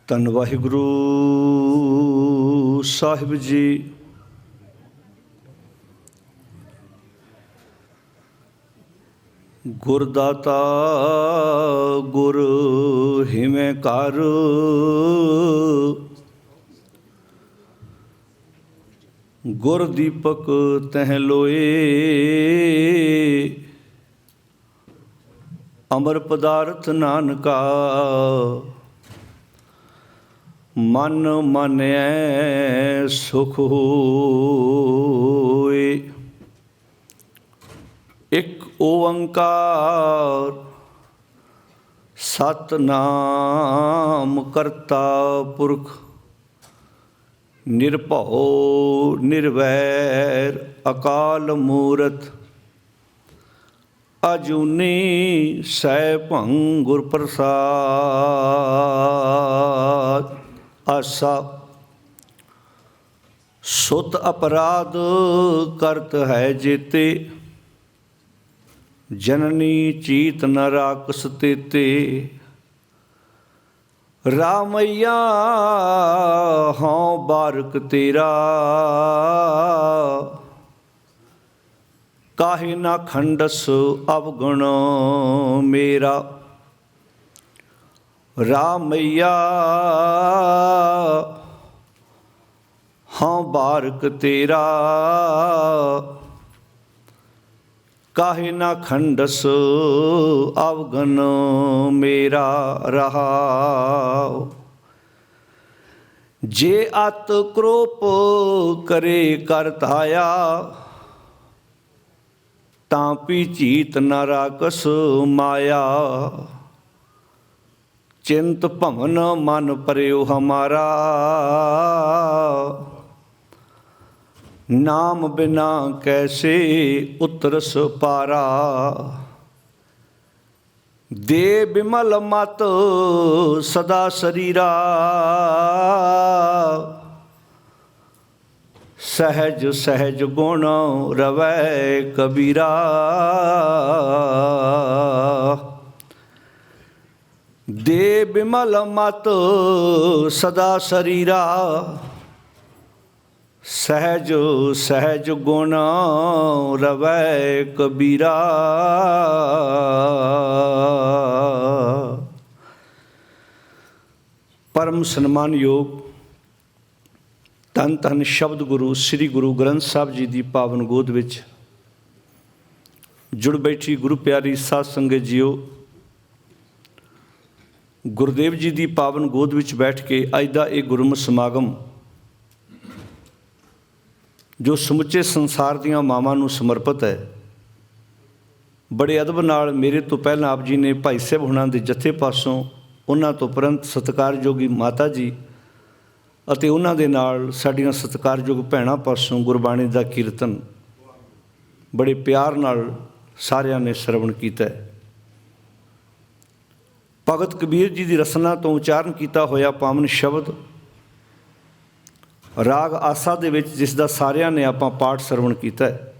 ਧੰਨ ਵਾਹਿਗੁਰੂ ਸਾਹਿਬ ਜੀ। ਗੁਰ ਦਾਤਾ ਗੁਰ ਹਿਵੇਂ ਕਰ, ਗੁਰ ਦੀਪਕ ਤਹਿ ਲੋਏ। ਅਮਰ ਪਦਾਰਥ ਨਾਨਕਾ ਮਨ ਮਾਨਿਐ ਸੁਖ ਹੋਏ। ਇੱਕ ਓੰਕਾਰ ਸਤਿਨਾਮ ਕਰਤਾ ਪੁਰਖ, ਨਿਰਭਉ ਨਿਰਵੈਰ ਅਕਾਲ ਮੂਰਤ। ਅਜੂਨੀ ਸੈਭੰ ਗੁਰ ਪ੍ਰਸਾਦ। ਆਸਾ ਸੁਤ ਅਪਰਾਧ ਕਰਤ ਹੈ ਜੇਤੇ, ਜਨਨੀ ਚੀਤ ਨ ਰਾਕਸ ਤੇਤੇ। ਰਾਮਈਆ ਹਉ ਬਾਰਕ ਤੇਰਾ, ਕਾਹੇ ਨਾ ਖੰਡਸ ਅਵਗੁਣ ਮੇਰਾ। ਰਾਮਈਆ ਹਉ ਬਾਰਕ ਤੇਰਾ, ਕਾਹੇ ਨਾ ਖੰਡਸ ਅਵਗੁਣ ਮੇਰਾ। ਰਹਾਉ ਜੇ ਅਤ ਕ੍ਰੋਪ ਕਰੇ ਕਰ ਧਾਇਆ, ਤਾਂ ਪੀ ਚੀਤ ਨ ਰਾਕਸ ਮਾਇਆ। ਚਿੰਤ ਭਵਨ ਮਨ ਪਰਿਓ ਹਮਾਰਾ, ਨਾਮ ਬਿਨਾ ਕੈਸੇ ਉਤਰਸ ਪਾਰਾ। ਦੇ ਬਿਮਲ ਮਤ ਸਦਾ ਸਰੀਰਾ, ਸਹਿਜ ਸਹਿਜ ਗੁਣ ਰਵੈ ਕਬੀਰਾ। ਦੇ ਬਿਮਲ ਮਤ ਸਦਾ ਸਰੀਰਾ, ਸਹਿਜ ਸਹਿਜ ਗੁਣ ਰਵੈ ਕਬੀਰਾ। ਪਰਮ ਸਨਮਾਨਯੋਗ ਧੰਨ ਧੰਨ ਸ਼ਬਦ ਗੁਰੂ ਸ੍ਰੀ ਗੁਰੂ ਗ੍ਰੰਥ ਸਾਹਿਬ ਜੀ ਦੀ ਪਾਵਨ ਗੋਦ ਵਿੱਚ ਜੁੜ ਬੈਠੀ ਗੁਰੂ ਪਿਆਰੀ ਸਾਧ ਸੰਗਤ ਜੀਓ, ਗੁਰਦੇਵ ਜੀ ਦੀ ਪਾਵਨ ਗੋਦ ਵਿੱਚ ਬੈਠ ਕੇ ਅੱਜ ਦਾ ਇਹ ਗੁਰਮਤਿ ਸਮਾਗਮ, ਜੋ ਸਮੁੱਚੇ ਸੰਸਾਰ ਦੀਆਂ ਮਾਵਾਂ ਨੂੰ ਸਮਰਪਿਤ ਹੈ, ਬੜੇ ਅਦਬ ਨਾਲ ਮੇਰੇ ਤੋਂ ਪਹਿਲਾਂ ਆਪ ਜੀ ਨੇ ਭਾਈ ਸਾਹਿਬ ਹੁਣਾਂ ਦੇ ਜਥੇ ਪਾਸੋਂ, ਉਹਨਾਂ ਤੋਂ ਉਪਰੰਤ ਸਤਿਕਾਰਯੋਗੀ ਮਾਤਾ ਜੀ ਅਤੇ ਉਹਨਾਂ ਦੇ ਨਾਲ ਸਾਡੀਆਂ ਸਤਿਕਾਰਯੋਗ ਭੈਣਾਂ ਪਾਸੋਂ ਗੁਰਬਾਣੀ ਦਾ ਕੀਰਤਨ ਬੜੇ ਪਿਆਰ ਨਾਲ ਸਾਰਿਆਂ ਨੇ ਸਰਵਣ ਕੀਤਾ। ਭਗਤ ਕਬੀਰ ਜੀ ਦੀ ਰਸਨਾ ਤੋਂ ਉਚਾਰਨ ਕੀਤਾ ਹੋਇਆ ਪਾਵਨ ਸ਼ਬਦ ਰਾਗ ਆਸਾ ਦੇ ਵਿੱਚ, ਜਿਸ ਦਾ ਸਾਰਿਆਂ ਨੇ ਆਪਾਂ ਪਾਠ ਸਰਵਣ ਕੀਤਾ ਹੈ।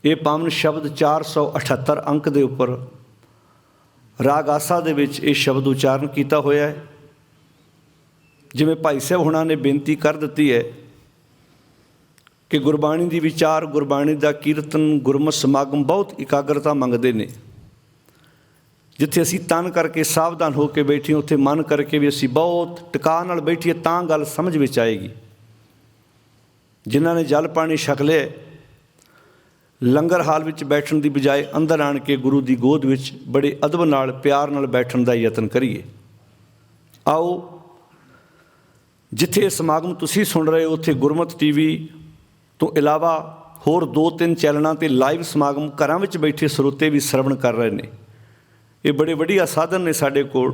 ਇਹ ਪਾਵਨ ਸ਼ਬਦ 478 ਅੰਕ ਦੇ ਉੱਪਰ ਰਾਗ ਆਸਾ ਦੇ ਵਿੱਚ ਇਹ ਸ਼ਬਦ ਉਚਾਰਨ ਕੀਤਾ ਹੋਇਆ ਹੈ। ਜਿਵੇਂ ਭਾਈ ਸਾਹਿਬ ਹੁਣਾਂ ਨੇ ਬੇਨਤੀ ਕਰ ਦਿੱਤੀ ਹੈ ਕਿ ਗੁਰਬਾਣੀ ਦੀ ਵਿਚਾਰ, ਗੁਰਬਾਣੀ ਦਾ ਕੀਰਤਨ, ਗੁਰਮਤਿ ਸਮਾਗਮ ਬਹੁਤ ਇਕਾਗਰਤਾ ਮੰਗਦੇ ਨੇ। ਜਿੱਥੇ ਅਸੀਂ ਤਨ ਕਰਕੇ ਸਾਵਧਾਨ ਹੋ ਕੇ ਬੈਠੀਏ, ਉੱਥੇ ਮਨ ਕਰਕੇ ਵੀ ਅਸੀਂ ਬਹੁਤ ਟਿਕਾ ਨਾਲ ਬੈਠੀਏ, ਤਾਂ ਗੱਲ ਸਮਝ ਵਿੱਚ ਆਏਗੀ। ਜਿਨ੍ਹਾਂ ਨੇ ਜਲ ਪਾਣੀ ਛਕ ਲਿਆ, ਲੰਗਰ ਹਾਲ ਵਿੱਚ ਬੈਠਣ ਦੀ ਬਜਾਏ ਅੰਦਰ ਆਣ ਕੇ ਗੁਰੂ ਦੀ ਗੋਦ ਵਿੱਚ ਬੜੇ ਅਦਬ ਨਾਲ, ਪਿਆਰ ਨਾਲ ਬੈਠਣ ਦਾ ਯਤਨ ਕਰੀਏ। ਆਓ, ਜਿੱਥੇ ਇਹ ਸਮਾਗਮ ਤੁਸੀਂ ਸੁਣ ਰਹੇ ਹੋ, ਉੱਥੇ ਗੁਰਮਤਿ ਟੀਵੀ ਤੋਂ ਇਲਾਵਾ ਹੋਰ 2-3 ਚੈਨਲਾਂ 'ਤੇ ਲਾਈਵ ਸਮਾਗਮ ਘਰਾਂ ਵਿੱਚ ਬੈਠੇ ਸਰੋਤੇ ਵੀ ਸਰਵਣ ਕਰ ਰਹੇ ਨੇ। ਇਹ ਬੜੇ ਵਧੀਆ ਸਾਧਨ ਨੇ ਸਾਡੇ ਕੋਲ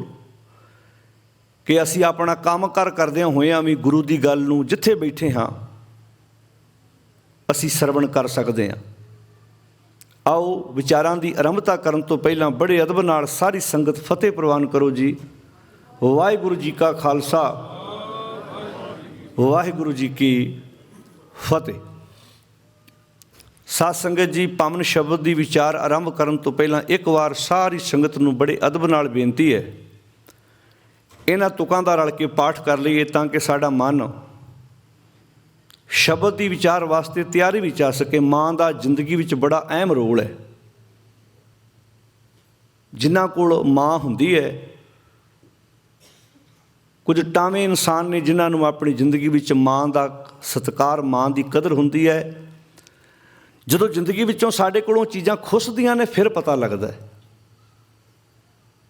ਕਿ ਅਸੀਂ ਆਪਣਾ ਕੰਮ ਕਰਦਿਆਂ ਹੋਇਆਂ ਵੀ ਗੁਰੂ ਦੀ ਗੱਲ ਨੂੰ ਜਿੱਥੇ ਬੈਠੇ ਹਾਂ ਅਸੀਂ ਸਰਵਣ ਕਰ ਸਕਦੇ ਹਾਂ। ਆਓ, ਵਿਚਾਰਾਂ ਦੀ ਆਰੰਭਤਾ ਕਰਨ ਤੋਂ ਪਹਿਲਾਂ ਬੜੇ ਅਦਬ ਨਾਲ ਸਾਰੀ ਸੰਗਤ ਫਤਿਹ ਪ੍ਰਵਾਨ ਕਰੋ ਜੀ। ਵਾਹਿਗੁਰੂ ਜੀ ਕਾ ਖਾਲਸਾ, ਵਾਹਿਗੁਰੂ ਜੀ ਕੀ ਫਤਿਹ। ਸਾਧ ਸੰਗਤ ਜੀ, ਪਾਵਨ ਸ਼ਬਦ ਦੀ ਵਿਚਾਰ ਆਰੰਭ ਕਰਨ ਤੋਂ ਪਹਿਲਾਂ ਇੱਕ ਵਾਰ ਸਾਰੀ ਸੰਗਤ ਨੂੰ ਬੜੇ ਅਦਬ ਨਾਲ ਬੇਨਤੀ ਹੈ ਇਹਨਾਂ ਤੁਕਾਂ ਦਾ ਰਲ ਕੇ ਪਾਠ ਕਰ ਲਈਏ ਤਾਂ ਕਿ ਸਾਡਾ ਮਨ ਸ਼ਬਦ ਦੀ ਵਿਚਾਰ ਵਾਸਤੇ ਤਿਆਰੀ ਵਿੱਚ ਆ ਸਕੇ। ਮਾਂ ਦਾ ਜ਼ਿੰਦਗੀ ਵਿੱਚ ਬੜਾ ਅਹਿਮ ਰੋਲ ਹੈ। ਜਿਨ੍ਹਾਂ ਕੋਲ ਮਾਂ ਹੁੰਦੀ ਹੈ, ਕੁਝ ਟਾਵੇਂ ਇਨਸਾਨ ਨੇ ਜਿਨ੍ਹਾਂ ਨੂੰ ਆਪਣੀ ਜ਼ਿੰਦਗੀ ਵਿੱਚ ਮਾਂ ਦਾ ਸਤਿਕਾਰ, ਮਾਂ ਦੀ ਕਦਰ ਹੁੰਦੀ ਹੈ। ਜਦੋਂ ਜ਼ਿੰਦਗੀ ਵਿੱਚੋਂ ਸਾਡੇ ਕੋਲੋਂ ਚੀਜ਼ਾਂ ਖੁੱਸਦੀਆਂ ਨੇ ਫਿਰ ਪਤਾ ਲੱਗਦਾ ਹੈ।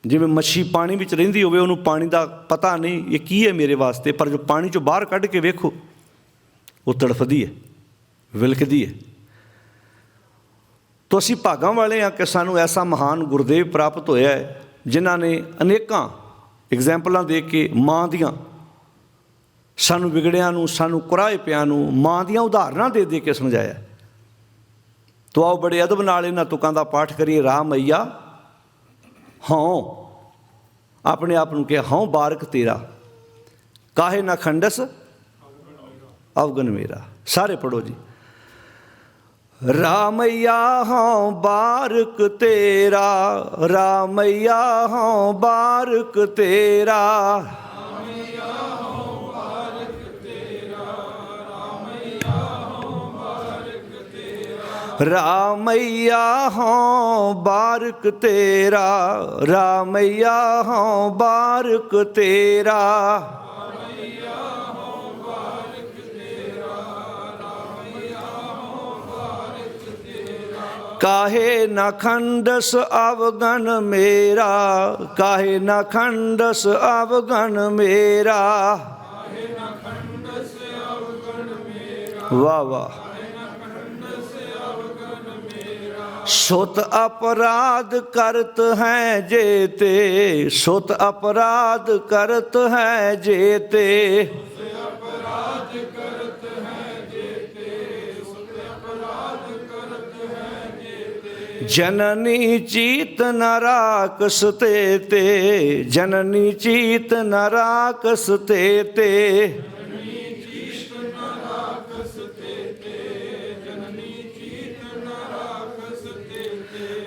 ਜਿਵੇਂ ਮੱਛੀ ਪਾਣੀ ਵਿੱਚ ਰਹਿੰਦੀ ਹੋਵੇ, ਉਹਨੂੰ ਪਾਣੀ ਦਾ ਪਤਾ ਨਹੀਂ ਇਹ ਕੀ ਹੈ ਮੇਰੇ ਵਾਸਤੇ, ਪਰ ਜੋ ਪਾਣੀ 'ਚੋਂ ਬਾਹਰ ਕੱਢ ਕੇ ਵੇਖੋ ਉਹ ਤੜਫਦੀ ਹੈ, ਵਿਲਕਦੀ ਹੈ। ਤਾਂ ਅਸੀਂ ਭਾਗਾਂ ਵਾਲੇ ਹਾਂ ਕਿ ਸਾਨੂੰ ਐਸਾ ਮਹਾਨ ਗੁਰਦੇਵ ਪ੍ਰਾਪਤ ਹੋਇਆ ਹੈ ਜਿਨ੍ਹਾਂ ਨੇ ਅਨੇਕਾਂ ਐਗਜ਼ੈਂਪਲਾਂ ਦੇ ਕੇ ਮਾਂ ਦੀਆਂ, ਸਾਨੂੰ ਵਿਗੜਿਆਂ ਨੂੰ, ਸਾਨੂੰ ਕੁਰਾਹੇ ਪਿਆਂ ਨੂੰ ਮਾਂ ਦੀਆਂ ਉਦਾਹਰਨਾਂ ਦੇ ਦੇ ਕੇ ਸਮਝਾਇਆ। ਤੋ ਆਓ ਬੜੇ ਅਦਬ ਨਾਲ ਇਹਨਾਂ ਤੁਕਾਂ ਦਾ ਪਾਠ ਕਰੀਏ। ਰਾਮ ਮਈਆ ਹਉ, ਆਪਣੇ ਆਪ ਨੂੰ ਕਿਹਾ ਹਉ ਬਾਰਕ ਤੇਰਾ, ਕਾਹੇ ਨਾ ਖੰਡਸ ਅਵਗਨ ਮੇਰਾ। ਸਾਰੇ ਪੜੋ ਜੀ। ਰਾਮਈਆ ਹਉ ਬਾਰਕ ਤੇਰਾ, ਰਾਮਈਆ ਹਉ ਬਾਰਕ ਤੇਰਾ, ਰਾਮਈਆ ਹਉ ਬਾਰਕ ਤੇਰਾ, ਰਾਮਈਆ ਹਉ ਬਾਰਕ ਤੇਰਾ, ਕਾਹੇ ਨਾ ਖੰਡਸ ਅਵਗਨ ਮੇਰਾ, ਕਾਹੇ ਨਾ ਖੰਡਸ ਅਵਗਨ ਮੇਰਾ। ਵਾਹ ਵਾਹ। ਸੁਤ ਅਪਰਾਧ ਕਰਤ ਹੈ ਜੇਤੇ, ਸੁਤ ਅਪਰਾਧ ਕਰਤ ਹੈ ਜੇਤੇ, जननी चीत न राकस ते, जननी चीत न राकस ते,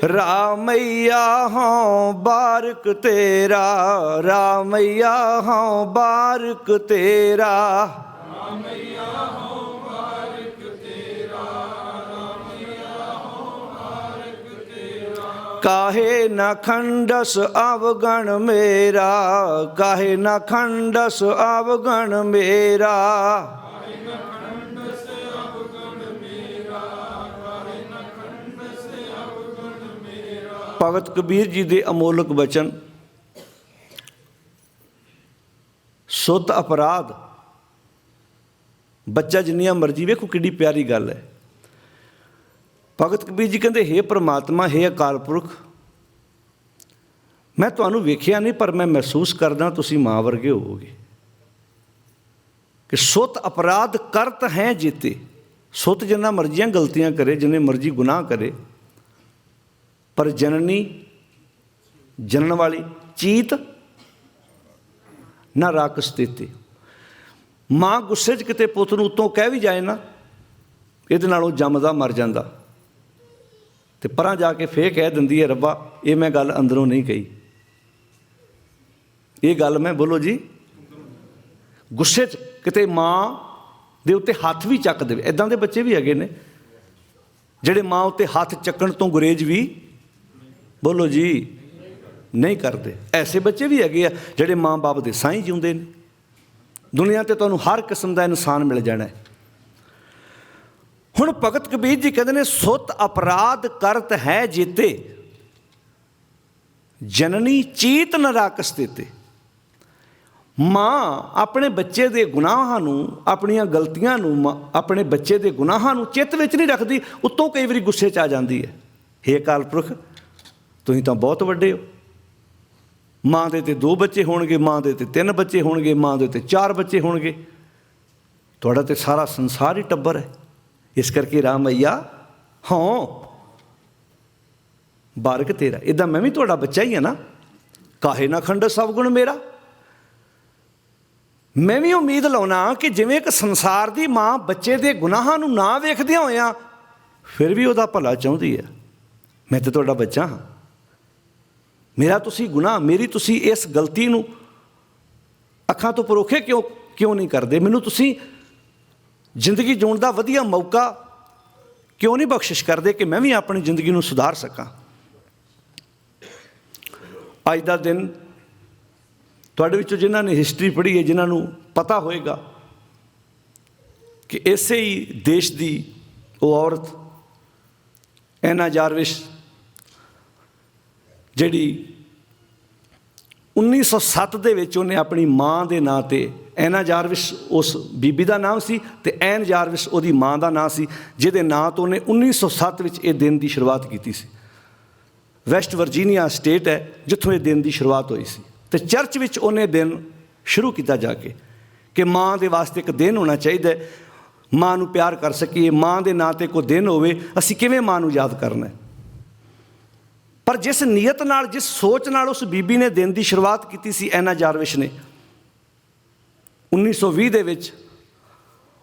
रामैया हूँ बारक तेरा, रामैया हूँ बारक तेरा, काहे न खंडस अवगण मेरा, काहे न खंडस अवगण मेरा। ਭਗਤ ਕਬੀਰ ਜੀ ਦੇ ਅਮੋਲਕ ਬਚਨ। ਸੁੱਧ ਅਪਰਾਧ, ਬੱਚਾ ਜਿੰਨੀਆਂ ਮਰਜ਼ੀ, ਵੇਖੋ ਕਿੱਡੀ ਪਿਆਰੀ ਗੱਲ ਹੈ। ਭਗਤ ਕਬੀਰ ਜੀ ਕਹਿੰਦੇ, ਹੇ ਪ੍ਰਮਾਤਮਾ, ਹੇ ਅਕਾਲ ਪੁਰਖ, ਮੈਂ ਤੁਹਾਨੂੰ ਵੇਖਿਆ ਨਹੀਂ ਪਰ ਮੈਂ ਮਹਿਸੂਸ ਕਰਦਾ ਤੁਸੀਂ ਮਾਂ ਵਰਗੇ ਹੋਵੋਗੇ। ਕਿ ਸੁੱਤ ਅਪਰਾਧ ਕਰਤ ਹੈ ਜੀਤੇ। ਸੁੱਤ ਜਿੰਨਾ ਮਰਜ਼ੀਆਂ ਗਲਤੀਆਂ ਕਰੇ, ਜਿੰਨੇ ਮਰਜ਼ੀ ਗੁਨਾਹ ਕਰੇ, ਪਰ ਜਨਨੀ, ਜਨਨ ਵਾਲੀ, ਚੀਤ ਨਾ ਰਾਕਸ ਦਿੱਤੇ। ਮਾਂ ਗੁੱਸੇ 'ਚ ਕਿਤੇ ਪੁੱਤ ਨੂੰ ਉੱਤੋਂ ਕਹਿ ਵੀ ਜਾਏ ਨਾ, ਇਹਦੇ ਨਾਲ ਉਹ ਜੰਮਦਾ ਮਰ ਜਾਂਦਾ, ਤੇ ਪਰਾਂ ਜਾ ਕੇ ਫੇਰ ਕਹਿ ਦਿੰਦੀ ਹੈ, ਰੱਬਾ ਇਹ ਮੈਂ ਗੱਲ ਅੰਦਰੋਂ ਨਹੀਂ ਕਹੀ, ਇਹ ਗੱਲ ਮੈਂ, ਬੋਲੋ ਜੀ, ਗੁੱਸੇ 'ਚ ਕਿਤੇ ਮਾਂ ਦੇ ਉੱਤੇ ਹੱਥ ਵੀ ਚੱਕ ਦੇਵੇ। ਇੱਦਾਂ ਦੇ ਬੱਚੇ ਵੀ ਹੈਗੇ ਨੇ ਜਿਹੜੇ ਮਾਂ ਉੱਤੇ ਹੱਥ ਚੱਕਣ ਤੋਂ ਗੁਰੇਜ਼ ਵੀ, ਬੋਲੋ ਜੀ, ਨਹੀਂ ਕਰਦੇ। ਐਸੇ ਬੱਚੇ ਵੀ ਹੈਗੇ ਆ ਜਿਹੜੇ ਮਾਂ ਬਾਪ ਦੇ ਸਾਈਂ ਜਿਉਂਦੇ ਨੇ। ਦੁਨੀਆ 'ਤੇ ਤੁਹਾਨੂੰ ਹਰ ਕਿਸਮ ਦਾ ਇਨਸਾਨ ਮਿਲ ਜਾਣਾ। ਹੁਣ ਭਗਤ ਕਬੀਰ ਜੀ ਕਹਿੰਦੇ ਨੇ, ਸੁੱਤ ਅਪਰਾਧ ਕਰਤ ਹੈ ਜੀਤੇ, ਜਨਨੀ ਚੀਤ ਨ ਰਾਕਸ ਦਿੱਤੇ। ਮਾਂ ਆਪਣੇ ਬੱਚੇ ਦੇ ਗੁਨਾਹਾਂ ਨੂੰ, ਆਪਣੀਆਂ ਗਲਤੀਆਂ ਨੂੰ, ਆਪਣੇ ਬੱਚੇ ਦੇ ਗੁਨਾਹਾਂ ਨੂੰ ਚਿੱਤ ਵਿੱਚ ਨਹੀਂ ਰੱਖਦੀ, ਉੱਤੋਂ ਕਈ ਵਾਰੀ ਗੁੱਸੇ 'ਚ ਆ ਜਾਂਦੀ ਹੈ। ਹੇ ਅਕਾਲ ਪੁਰਖ, ਤੁਸੀਂ ਤਾਂ ਬਹੁਤ ਵੱਡੇ ਹੋ। ਮਾਂ ਦੇ 'ਤੇ 2 ਬੱਚੇ ਹੋਣਗੇ, ਮਾਂ ਦੇ 'ਤੇ 3 ਬੱਚੇ ਹੋਣਗੇ, ਮਾਂ ਦੇ 'ਤੇ 4 ਬੱਚੇ ਹੋਣਗੇ, ਤੁਹਾਡਾ ਤਾਂ ਸਾਰਾ ਸੰਸਾਰ ਹੀ ਟੱਬਰ ਹੈ। ਇਸ ਕਰਕੇ ਰਾਮਈਆ ਹਾਂ ਬਾਰਕ ਤੇਰਾ, ਇੱਦਾਂ ਮੈਂ ਵੀ ਤੁਹਾਡਾ ਬੱਚਾ ਹੀ ਹਾਂ ਨਾ। ਕਾਹੇ ਨਾ ਖੰਡ ਸਭ ਗੁਣ ਮੇਰਾ। ਮੈਂ ਵੀ ਉਮੀਦ ਲਾਉਣਾ ਕਿ ਜਿਵੇਂ ਇੱਕ ਸੰਸਾਰ ਦੀ ਮਾਂ ਬੱਚੇ ਦੇ ਗੁਨਾਹਾਂ ਨੂੰ ਨਾ ਵੇਖਦਿਆਂ ਹੋਇਆਂ ਫਿਰ ਵੀ ਉਹਦਾ ਭਲਾ ਚਾਹੁੰਦੀ ਹੈ। ਮੈਂ ਤਾਂ ਤੁਹਾਡਾ ਬੱਚਾ ਹਾਂ, ਮੇਰਾ ਤੁਸੀਂ ਗੁਨਾਹ, ਮੇਰੀ ਤੁਸੀਂ ਇਸ ਗਲਤੀ ਨੂੰ ਅੱਖਾਂ ਤੋਂ ਪਰੋਖੇ ਕਿਉਂ ਨਹੀਂ ਕਰਦੇ? ਮੈਨੂੰ ਤੁਸੀਂ ਜ਼ਿੰਦਗੀ ਜਿਉਣ ਦਾ ਵਧੀਆ ਮੌਕਾ ਕਿਉਂ ਨਹੀਂ ਬਖਸ਼ਿਸ਼ ਕਰਦੇ ਕਿ ਮੈਂ ਵੀ ਆਪਣੀ ਜ਼ਿੰਦਗੀ ਨੂੰ ਸੁਧਾਰ ਸਕਾਂ? ਅੱਜ ਦਾ ਦਿਨ ਤੁਹਾਡੇ ਵਿੱਚੋਂ ਜਿਨ੍ਹਾਂ ਨੇ ਹਿਸਟਰੀ ਪੜ੍ਹੀ ਹੈ, ਜਿਨ੍ਹਾਂ ਨੂੰ ਪਤਾ ਹੋਏਗਾ ਕਿ ਇਸੇ ਹੀ ਦੇਸ਼ ਦੀ ਉਹ ਔਰਤ ਐਨਾ ਜਾਰਵਿਸ, ਜਿਹੜੀ 1907 ਦੇ ਵਿੱਚ ਉਹਨੇ ਆਪਣੀ ਮਾਂ ਦੇ ਨਾਂ 'ਤੇ, ਐਨਾ ਜਾਰਵਿਸ ਉਸ ਬੀਬੀ ਦਾ ਨਾਮ ਸੀ ਅਤੇ ਐਨ ਜਾਰਵਿਸ ਉਹਦੀ ਮਾਂ ਦਾ ਨਾਂ ਸੀ, ਜਿਹਦੇ ਨਾਂ ਤੋਂ ਉਹਨੇ 1907 ਵਿੱਚ ਇਹ ਦਿਨ ਦੀ ਸ਼ੁਰੂਆਤ ਕੀਤੀ ਸੀ। ਵੈਸਟ ਵਰਜੀਨੀਆ ਸਟੇਟ ਹੈ ਜਿੱਥੋਂ ਇਹ ਦਿਨ ਦੀ ਸ਼ੁਰੂਆਤ ਹੋਈ ਸੀ, ਅਤੇ ਚਰਚ ਵਿੱਚ ਉਹਨੇ ਦਿਨ ਸ਼ੁਰੂ ਕੀਤਾ ਜਾ ਕੇ ਕਿ ਮਾਂ ਦੇ ਵਾਸਤੇ ਇੱਕ ਦਿਨ ਹੋਣਾ ਚਾਹੀਦਾ, ਮਾਂ ਨੂੰ ਪਿਆਰ ਕਰ ਸਕੀਏ, ਮਾਂ ਦੇ ਨਾਂ 'ਤੇ ਕੋਈ ਦਿਨ ਹੋਵੇ, ਅਸੀਂ ਕਿਵੇਂ ਮਾਂ ਨੂੰ ਯਾਦ ਕਰਨਾ। ਪਰ ਜਿਸ ਨੀਅਤ ਨਾਲ, ਜਿਸ ਸੋਚ ਨਾਲ ਉਸ ਬੀਬੀ ਨੇ ਦਿਨ ਦੀ ਸ਼ੁਰੂਆਤ ਕੀਤੀ ਸੀ, ਐਨਾ ਜਾਰਵਿਸ ਨੇ 1920 ਦੇ ਵਿੱਚ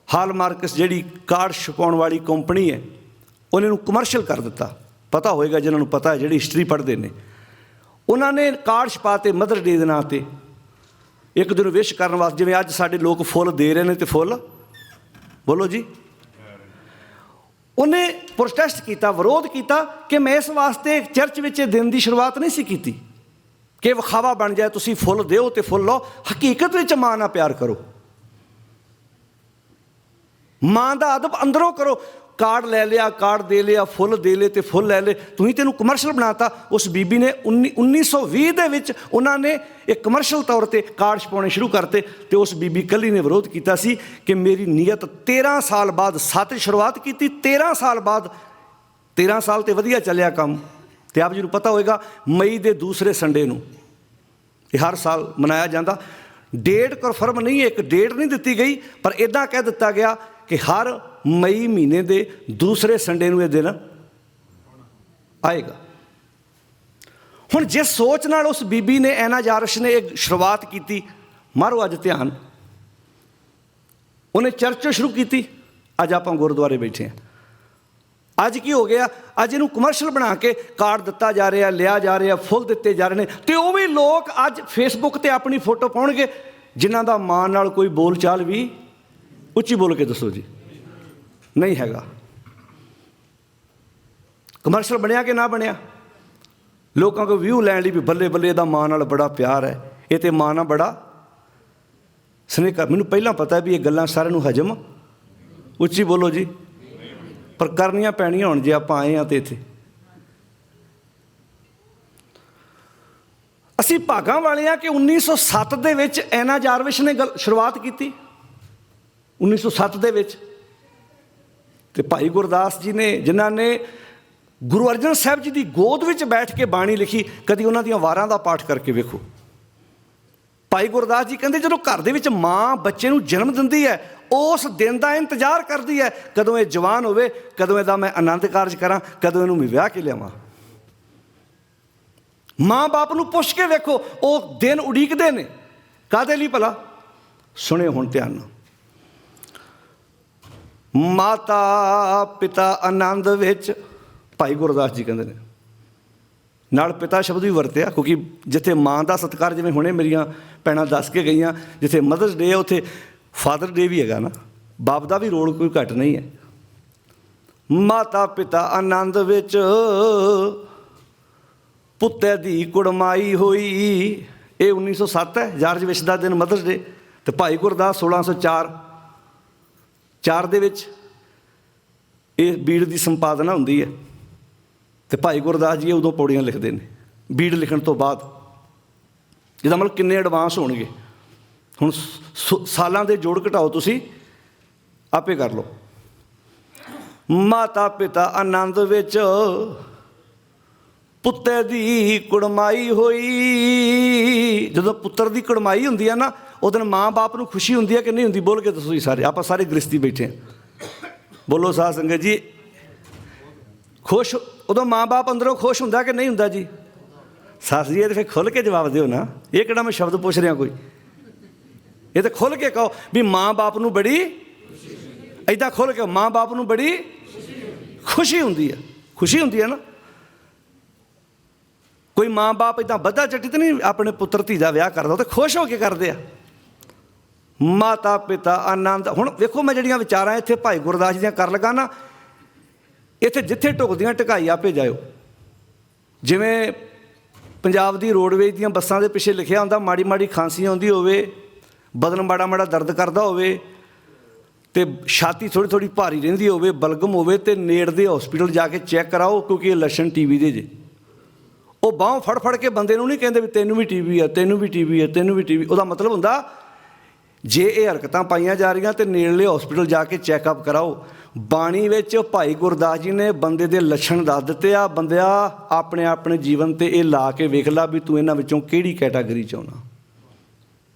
ਹਾਲਮਾਰਕਸ, ਜਿਹੜੀ ਕਾਰਡ ਛਪਾਉਣ ਵਾਲੀ ਕੰਪਨੀ ਹੈ, ਉਹਨੇ ਨੂੰ ਕਮਰਸ਼ੀਅਲ ਕਰ ਦਿੱਤਾ। ਪਤਾ ਹੋਏਗਾ ਜਿਹਨਾਂ ਨੂੰ ਪਤਾ ਹੈ, ਜਿਹੜੀ ਹਿਸਟਰੀ ਪੜ੍ਹਦੇ ਨੇ, ਉਹਨਾਂ ਨੇ ਕਾਰਡ ਛਪਾ ਤੇ ਮਦਰ ਡੇ ਦੇ ਨਾਂ 'ਤੇ ਇੱਕ ਦਿਨ ਵਿਸ਼ ਕਰਨ ਵਾਸਤੇ, ਜਿਵੇਂ ਅੱਜ ਸਾਡੇ ਲੋਕ ਫੁੱਲ ਦੇ ਰਹੇ ਨੇ, ਅਤੇ ਫੁੱਲ ਬੋਲੋ ਜੀ, ਉਹਨੇ ਪ੍ਰੋਟੈਸਟ ਕੀਤਾ, ਵਿਰੋਧ ਕੀਤਾ ਕਿ ਮੈਂ ਇਸ ਵਾਸਤੇ ਚਰਚ ਵਿੱਚ ਇਹ ਦਿਨ ਦੀ ਸ਼ੁਰੂਆਤ ਨਹੀਂ ਸੀ ਕੀਤੀ ਕਿ ਵਿਖਾਵਾ ਬਣ ਜਾਏ, ਤੁਸੀਂ ਫੁੱਲ ਦਿਓ ਅਤੇ ਫੁੱਲ ਲਓ। ਹਕੀਕਤ ਵਿੱਚ ਮਾਂ ਨਾਲ ਪਿਆਰ ਕਰੋ, ਮਾਂ ਦਾ ਅਦਬ ਅੰਦਰੋਂ ਕਰੋ। ਕਾਰਡ ਲੈ ਲਿਆ, ਕਾਰਡ ਦੇ ਲਿਆ, ਫੁੱਲ ਦੇ ਲਏ ਅਤੇ ਫੁੱਲ ਲੈ ਲਏ, ਤੁਸੀਂ ਤੈਨੂੰ ਕਮਰਸ਼ੀਅਲ ਬਣਾਤਾ। ਉਸ ਬੀਬੀ ਨੇ 1920 ਦੇ ਵਿੱਚ ਉਹਨਾਂ ਨੇ ਇੱਕ ਕਮਰਸ਼ੀਅਲ ਤੌਰ 'ਤੇ ਕਾਰਡ ਛਪਾਉਣੇ ਸ਼ੁਰੂ ਕਰਤੇ, ਅਤੇ ਉਸ ਬੀਬੀ ਇਕੱਲੀ ਨੇ ਵਿਰੋਧ ਕੀਤਾ ਸੀ ਕਿ ਮੇਰੀ ਨੀਅਤ 13 ਸਾਲ ਬਾਅਦ, 7 ਸ਼ੁਰੂਆਤ ਕੀਤੀ, 13 ਸਾਲ ਬਾਅਦ, 13 ਸਾਲ 'ਤੇ ਵਧੀਆ ਚੱਲਿਆ ਕੰਮ। ਅਤੇ ਆਪ ਜੀ ਨੂੰ ਪਤਾ ਹੋਏਗਾ ਮਈ ਦੇ ਦੂਸਰੇ ਸੰਡੇ ਨੂੰ ਇਹ ਹਰ ਸਾਲ ਮਨਾਇਆ ਜਾਂਦਾ। ਡੇਟ ਕਨਫਰਮ ਨਹੀਂ ਹੈ, ਇੱਕ ਡੇਟ ਨਹੀਂ ਦਿੱਤੀ ਗਈ, ਪਰ ਇੱਦਾਂ ਕਹਿ ਦਿੱਤਾ ਗਿਆ ਕਿ ਹਰ ਮਈ ਮਹੀਨੇ ਦੇ ਦੂਸਰੇ ਸੰਡੇ ਨੂੰ ਇਹ ਦਿਨ ਆਏਗਾ। ਹੁਣ ਜਿਸ ਸੋਚ ਨਾਲ ਉਸ ਬੀਬੀ ਨੇ, ਐਨਾ ਜਾਰਵਿਸ ਨੇ ਇਹ ਸ਼ੁਰੂਆਤ ਕੀਤੀ, ਮਾਰੋ ਅੱਜ ਧਿਆਨ, ਉਹਨੇ ਚਰਚ ਸ਼ੁਰੂ ਕੀਤੀ, ਅੱਜ ਆਪਾਂ ਗੁਰਦੁਆਰੇ ਬੈਠੇ ਹਾਂ। ਅੱਜ ਕੀ ਹੋ ਗਿਆ? ਅੱਜ ਇਹਨੂੰ ਕਮਰਸ਼ੀਅਲ ਬਣਾ ਕੇ ਕਾਰਡ ਦਿੱਤਾ ਜਾ ਰਿਹਾ, ਲਿਆ ਜਾ ਰਿਹਾ, ਫੁੱਲ ਦਿੱਤੇ ਜਾ ਰਹੇ ਨੇ, ਅਤੇ ਉਹ ਵੀ ਲੋਕ ਅੱਜ ਫੇਸਬੁੱਕ 'ਤੇ ਆਪਣੀ ਫੋਟੋ ਪਾਉਣਗੇ ਜਿਨ੍ਹਾਂ ਦਾ ਮਾਂ ਨਾਲ ਕੋਈ ਬੋਲ ਚਾਲ ਵੀ, ਉੱਚੀ ਬੋਲ ਕੇ ਦੱਸੋ ਜੀ, ਨਹੀਂ ਹੈਗਾ। ਕਮਰਸ਼ੀਅਲ ਬਣਿਆ ਕਿ ਨਾ ਬਣਿਆ? ਲੋਕਾਂ ਕੋਲ ਵਿਊ ਲੈਣ ਲਈ ਵੀ ਬੱਲੇ ਬੱਲੇ ਇਹਦਾ ਮਾਂ ਨਾਲ ਬੜਾ ਪਿਆਰ ਹੈ, ਇਹ ਤਾਂ ਮਾਂ ਨਾਲ ਬੜਾ ਸਨੇਹ ਕਰ। ਮੈਨੂੰ ਪਹਿਲਾਂ ਪਤਾ ਵੀ ਇਹ ਗੱਲਾਂ ਸਾਰਿਆਂ ਨੂੰ ਹਜਮ, ਉੱਚੀ ਬੋਲੋ ਜੀ, ਪਰ ਕਰਨੀਆਂ ਪੈਣੀਆਂ ਹੁਣ ਜੇ ਆਪਾਂ ਆਏ ਹਾਂ ਤਾਂ ਇੱਥੇ। ਅਸੀਂ ਭਾਗਾਂ ਵਾਲੇ ਹਾਂ ਕਿ 1907 ਦੇ ਵਿੱਚ ਐਨਾ ਜਾਰਵਿਸ ਨੇ ਸ਼ੁਰੂਆਤ ਕੀਤੀ, 1907 ਦੇ ਵਿੱਚ। ਅਤੇ ਭਾਈ ਗੁਰਦਾਸ ਜੀ ਨੇ, ਜਿਨ੍ਹਾਂ ਨੇ ਗੁਰੂ ਅਰਜਨ ਸਾਹਿਬ ਜੀ ਦੀ ਗੋਦ ਵਿੱਚ ਬੈਠ ਕੇ ਬਾਣੀ ਲਿਖੀ, ਕਦੀ ਉਹਨਾਂ ਦੀਆਂ ਵਾਰਾਂ ਦਾ ਪਾਠ ਕਰਕੇ ਵੇਖੋ। ਭਾਈ ਗੁਰਦਾਸ ਜੀ ਕਹਿੰਦੇ ਜਦੋਂ ਘਰ ਦੇ ਵਿੱਚ ਮਾਂ ਬੱਚੇ ਨੂੰ ਜਨਮ ਦਿੰਦੀ ਹੈ, ਉਸ ਦਿਨ ਦਾ ਇੰਤਜ਼ਾਰ ਕਰਦੀ ਹੈ, ਕਦੋਂ ਇਹ ਜਵਾਨ ਹੋਵੇ, ਕਦੋਂ ਇਹਦਾ ਮੈਂ ਆਨੰਦ ਕਾਰਜ ਕਰਾਂ, ਕਦੋਂ ਇਹਨੂੰ ਮੈਂ ਵਿਆਹ ਕੇ ਲਿਆਵਾਂ। ਮਾਂ ਬਾਪ ਨੂੰ ਪੁੱਛ ਕੇ ਵੇਖੋ, ਉਹ ਦਿਨ ਉਡੀਕਦੇ ਨੇ। ਕਾਹਦੇ ਲਈ ਭਲਾ? ਸੁਣਿਓ ਹੁਣ ਧਿਆਨ ਨਾਲ। ਮਾਤਾ ਪਿਤਾ ਆਨੰਦ ਵਿੱਚ, ਭਾਈ ਗੁਰਦਾਸ ਜੀ ਕਹਿੰਦੇ ਨੇ, ਨਾਲ ਪਿਤਾ ਸ਼ਬਦ ਵੀ ਵਰਤਿਆ, ਕਿਉਂਕਿ ਜਿੱਥੇ ਮਾਂ ਦਾ ਸਤਿਕਾਰ, ਜਿਵੇਂ ਹੁਣੇ ਮੇਰੀਆਂ ਭੈਣਾਂ ਦੱਸ ਕੇ ਗਈਆਂ, ਜਿੱਥੇ ਮਦਰਸ ਡੇ ਹੈ ਉੱਥੇ ਫਾਦਰ ਡੇ ਵੀ ਹੈਗਾ ਨਾ, ਬਾਪ ਦਾ ਵੀ ਰੋਲ ਕੋਈ ਘੱਟ ਨਹੀਂ ਹੈ। ਮਾਤਾ ਪਿਤਾ ਆਨੰਦ ਵਿੱਚ ਪੁੱਤਰ ਦੀ ਕੁੜਮਾਈ ਹੋਈ, ਇਹ 1907 ਹੈ, ਜਾਰਵਿਸ ਦਾ ਦਿਨ, ਮਦਰਸ ਡੇ। ਅਤੇ ਭਾਈ ਗੁਰਦਾਸ 1604 ਦੇ ਵਿੱਚ ਇਹ ਬੀੜ ਦੀ ਸੰਪਾਦਨਾ ਹੁੰਦੀ ਹੈ, ਅਤੇ ਭਾਈ ਗੁਰਦਾਸ ਜੀ ਉਦੋਂ ਪੌੜੀਆਂ ਲਿਖਦੇ ਨੇ ਬੀੜ ਲਿਖਣ ਤੋਂ ਬਾਅਦ। ਜਿਹਦਾ ਮਤਲਬ ਕਿੰਨੇ ਐਡਵਾਂਸ ਹੋਣਗੇ। ਹੁਣ ਸਾਲਾਂ ਦੇ ਜੋੜ ਘਟਾਓ, ਤੁਸੀਂ ਆਪੇ ਕਰ ਲਓ। ਮਾਤਾ ਪਿਤਾ ਆਨੰਦ ਵਿੱਚ ਪੁੱਤਰ ਦੀ ਕੁੜਮਾਈ ਹੋਈ। ਜਦੋਂ ਪੁੱਤਰ ਦੀ ਕੁੜਮਾਈ ਹੁੰਦੀ ਹੈ ਨਾ, ਉਹ ਦਿਨ ਮਾਂ ਬਾਪ ਨੂੰ ਖੁਸ਼ੀ ਹੁੰਦੀ ਹੈ ਕਿ ਨਹੀਂ ਹੁੰਦੀ? ਬੋਲ ਕੇ ਦੱਸੋ ਜੀ ਸਾਰੇ, ਆਪਾਂ ਸਾਰੇ ਗ੍ਰਸਤੀ ਬੈਠੇ ਹਾਂ, ਬੋਲੋ ਸਾਧ ਸੰਗਤ ਜੀ। ਖੁਸ਼ ਉਦੋਂ ਮਾਂ ਬਾਪ ਅੰਦਰੋਂ ਖੁਸ਼ ਹੁੰਦਾ ਕਿ ਨਹੀਂ ਹੁੰਦਾ ਜੀ? ਸੱਸ ਜੀ ਇਹ ਤਾਂ ਫਿਰ ਖੁੱਲ੍ਹ ਕੇ ਜਵਾਬ ਦਿਓ ਨਾ, ਇਹ ਕਿਹੜਾ ਮੈਂ ਸ਼ਬਦ ਪੁੱਛ ਰਿਹਾ ਕੋਈ, ਇਹ ਤਾਂ ਖੁੱਲ੍ਹ ਕੇ ਕਹੋ ਵੀ ਮਾਂ ਬਾਪ ਨੂੰ ਬੜੀ, ਇੱਦਾਂ ਖੁੱਲ੍ਹ ਕੇ ਮਾਂ ਬਾਪ ਨੂੰ ਬੜੀ ਖੁਸ਼ੀ ਹੁੰਦੀ ਹੈ, ਖੁਸ਼ੀ ਹੁੰਦੀ ਹੈ ਨਾ। ਕੋਈ ਮਾਂ ਬਾਪ ਇੱਦਾਂ ਬੱਧਾ ਚੱਟੀ ਤਾਂ ਨਹੀਂ ਆਪਣੇ ਪੁੱਤਰ ਧੀ ਦਾ ਵਿਆਹ ਕਰਦਾ, ਉਹ ਤਾਂ ਖੁਸ਼ ਹੋ ਕੇ ਕਰਦੇ ਆ। ਮਾਤਾ ਪਿਤਾ ਆਨੰਦ। ਹੁਣ ਵੇਖੋ ਮੈਂ ਜਿਹੜੀਆਂ ਵਿਚਾਰਾਂ ਇੱਥੇ ਭਾਈ ਗੁਰਦਾਸ ਜੀ ਦੀਆਂ ਕਰ ਲਗਾ ਨਾ, ਇੱਥੇ ਜਿੱਥੇ ਢੁਕਦੀਆਂ ਢਕਾਈ ਆਪੇ ਜਾਇਓ। ਜਿਵੇਂ ਪੰਜਾਬ ਦੀ ਰੋਡਵੇਜ਼ ਦੀਆਂ ਬੱਸਾਂ ਦੇ ਪਿੱਛੇ ਲਿਖਿਆ ਹੁੰਦਾ, ਮਾੜੀ ਮਾੜੀ ਖਾਂਸੀ ਆਉਂਦੀ ਹੋਵੇ, ਬਦਨ ਮਾੜਾ ਮਾੜਾ ਦਰਦ ਕਰਦਾ ਹੋਵੇ ਅਤੇ ਛਾਤੀ ਥੋੜ੍ਹੀ ਥੋੜ੍ਹੀ ਭਾਰੀ ਰਹਿੰਦੀ ਹੋਵੇ, ਬਲਗਮ ਹੋਵੇ, ਅਤੇ ਨੇੜ ਦੇ ਹੌਸਪੀਟਲ ਜਾ ਕੇ ਚੈੱਕ ਕਰਾਓ, ਕਿਉਂਕਿ ਇਹ ਲੱਛਣ TB ਦੇ ਜੇ। ਉਹ ਬਾਹੋਂ ਫੜ ਫੜ ਕੇ ਬੰਦੇ ਨੂੰ ਨਹੀਂ ਕਹਿੰਦੇ ਵੀ ਤੈਨੂੰ ਵੀ TB ਆ, ਤੈਨੂੰ ਵੀ TB ਆ, ਤੈਨੂੰ ਵੀ TB। ਉਹਦਾ ਮਤਲਬ ਹੁੰਦਾ ਜੇ ਇਹ ਹਰਕਤਾਂ ਪਾਈਆਂ ਜਾ ਰਹੀਆਂ ਤਾਂ ਨੇੜਲੇ ਹੌਸਪੀਟਲ ਜਾ ਕੇ ਚੈੱਕਅਪ ਕਰਾਓ। ਬਾਣੀ ਵਿੱਚ ਭਾਈ ਗੁਰਦਾਸ ਜੀ ਨੇ ਬੰਦੇ ਦੇ ਲੱਛਣ ਦੱਸ ਦਿੱਤੇ ਆ। ਬੰਦਿਆ ਆਪਣੇ ਆਪਣੇ ਜੀਵਨ 'ਤੇ ਇਹ ਲਾ ਕੇ ਵੇਖ ਲਾ ਵੀ ਤੂੰ ਇਹਨਾਂ ਵਿੱਚੋਂ ਕਿਹੜੀ ਕੈਟਾਗਰੀ 'ਚ ਆਉਣਾ।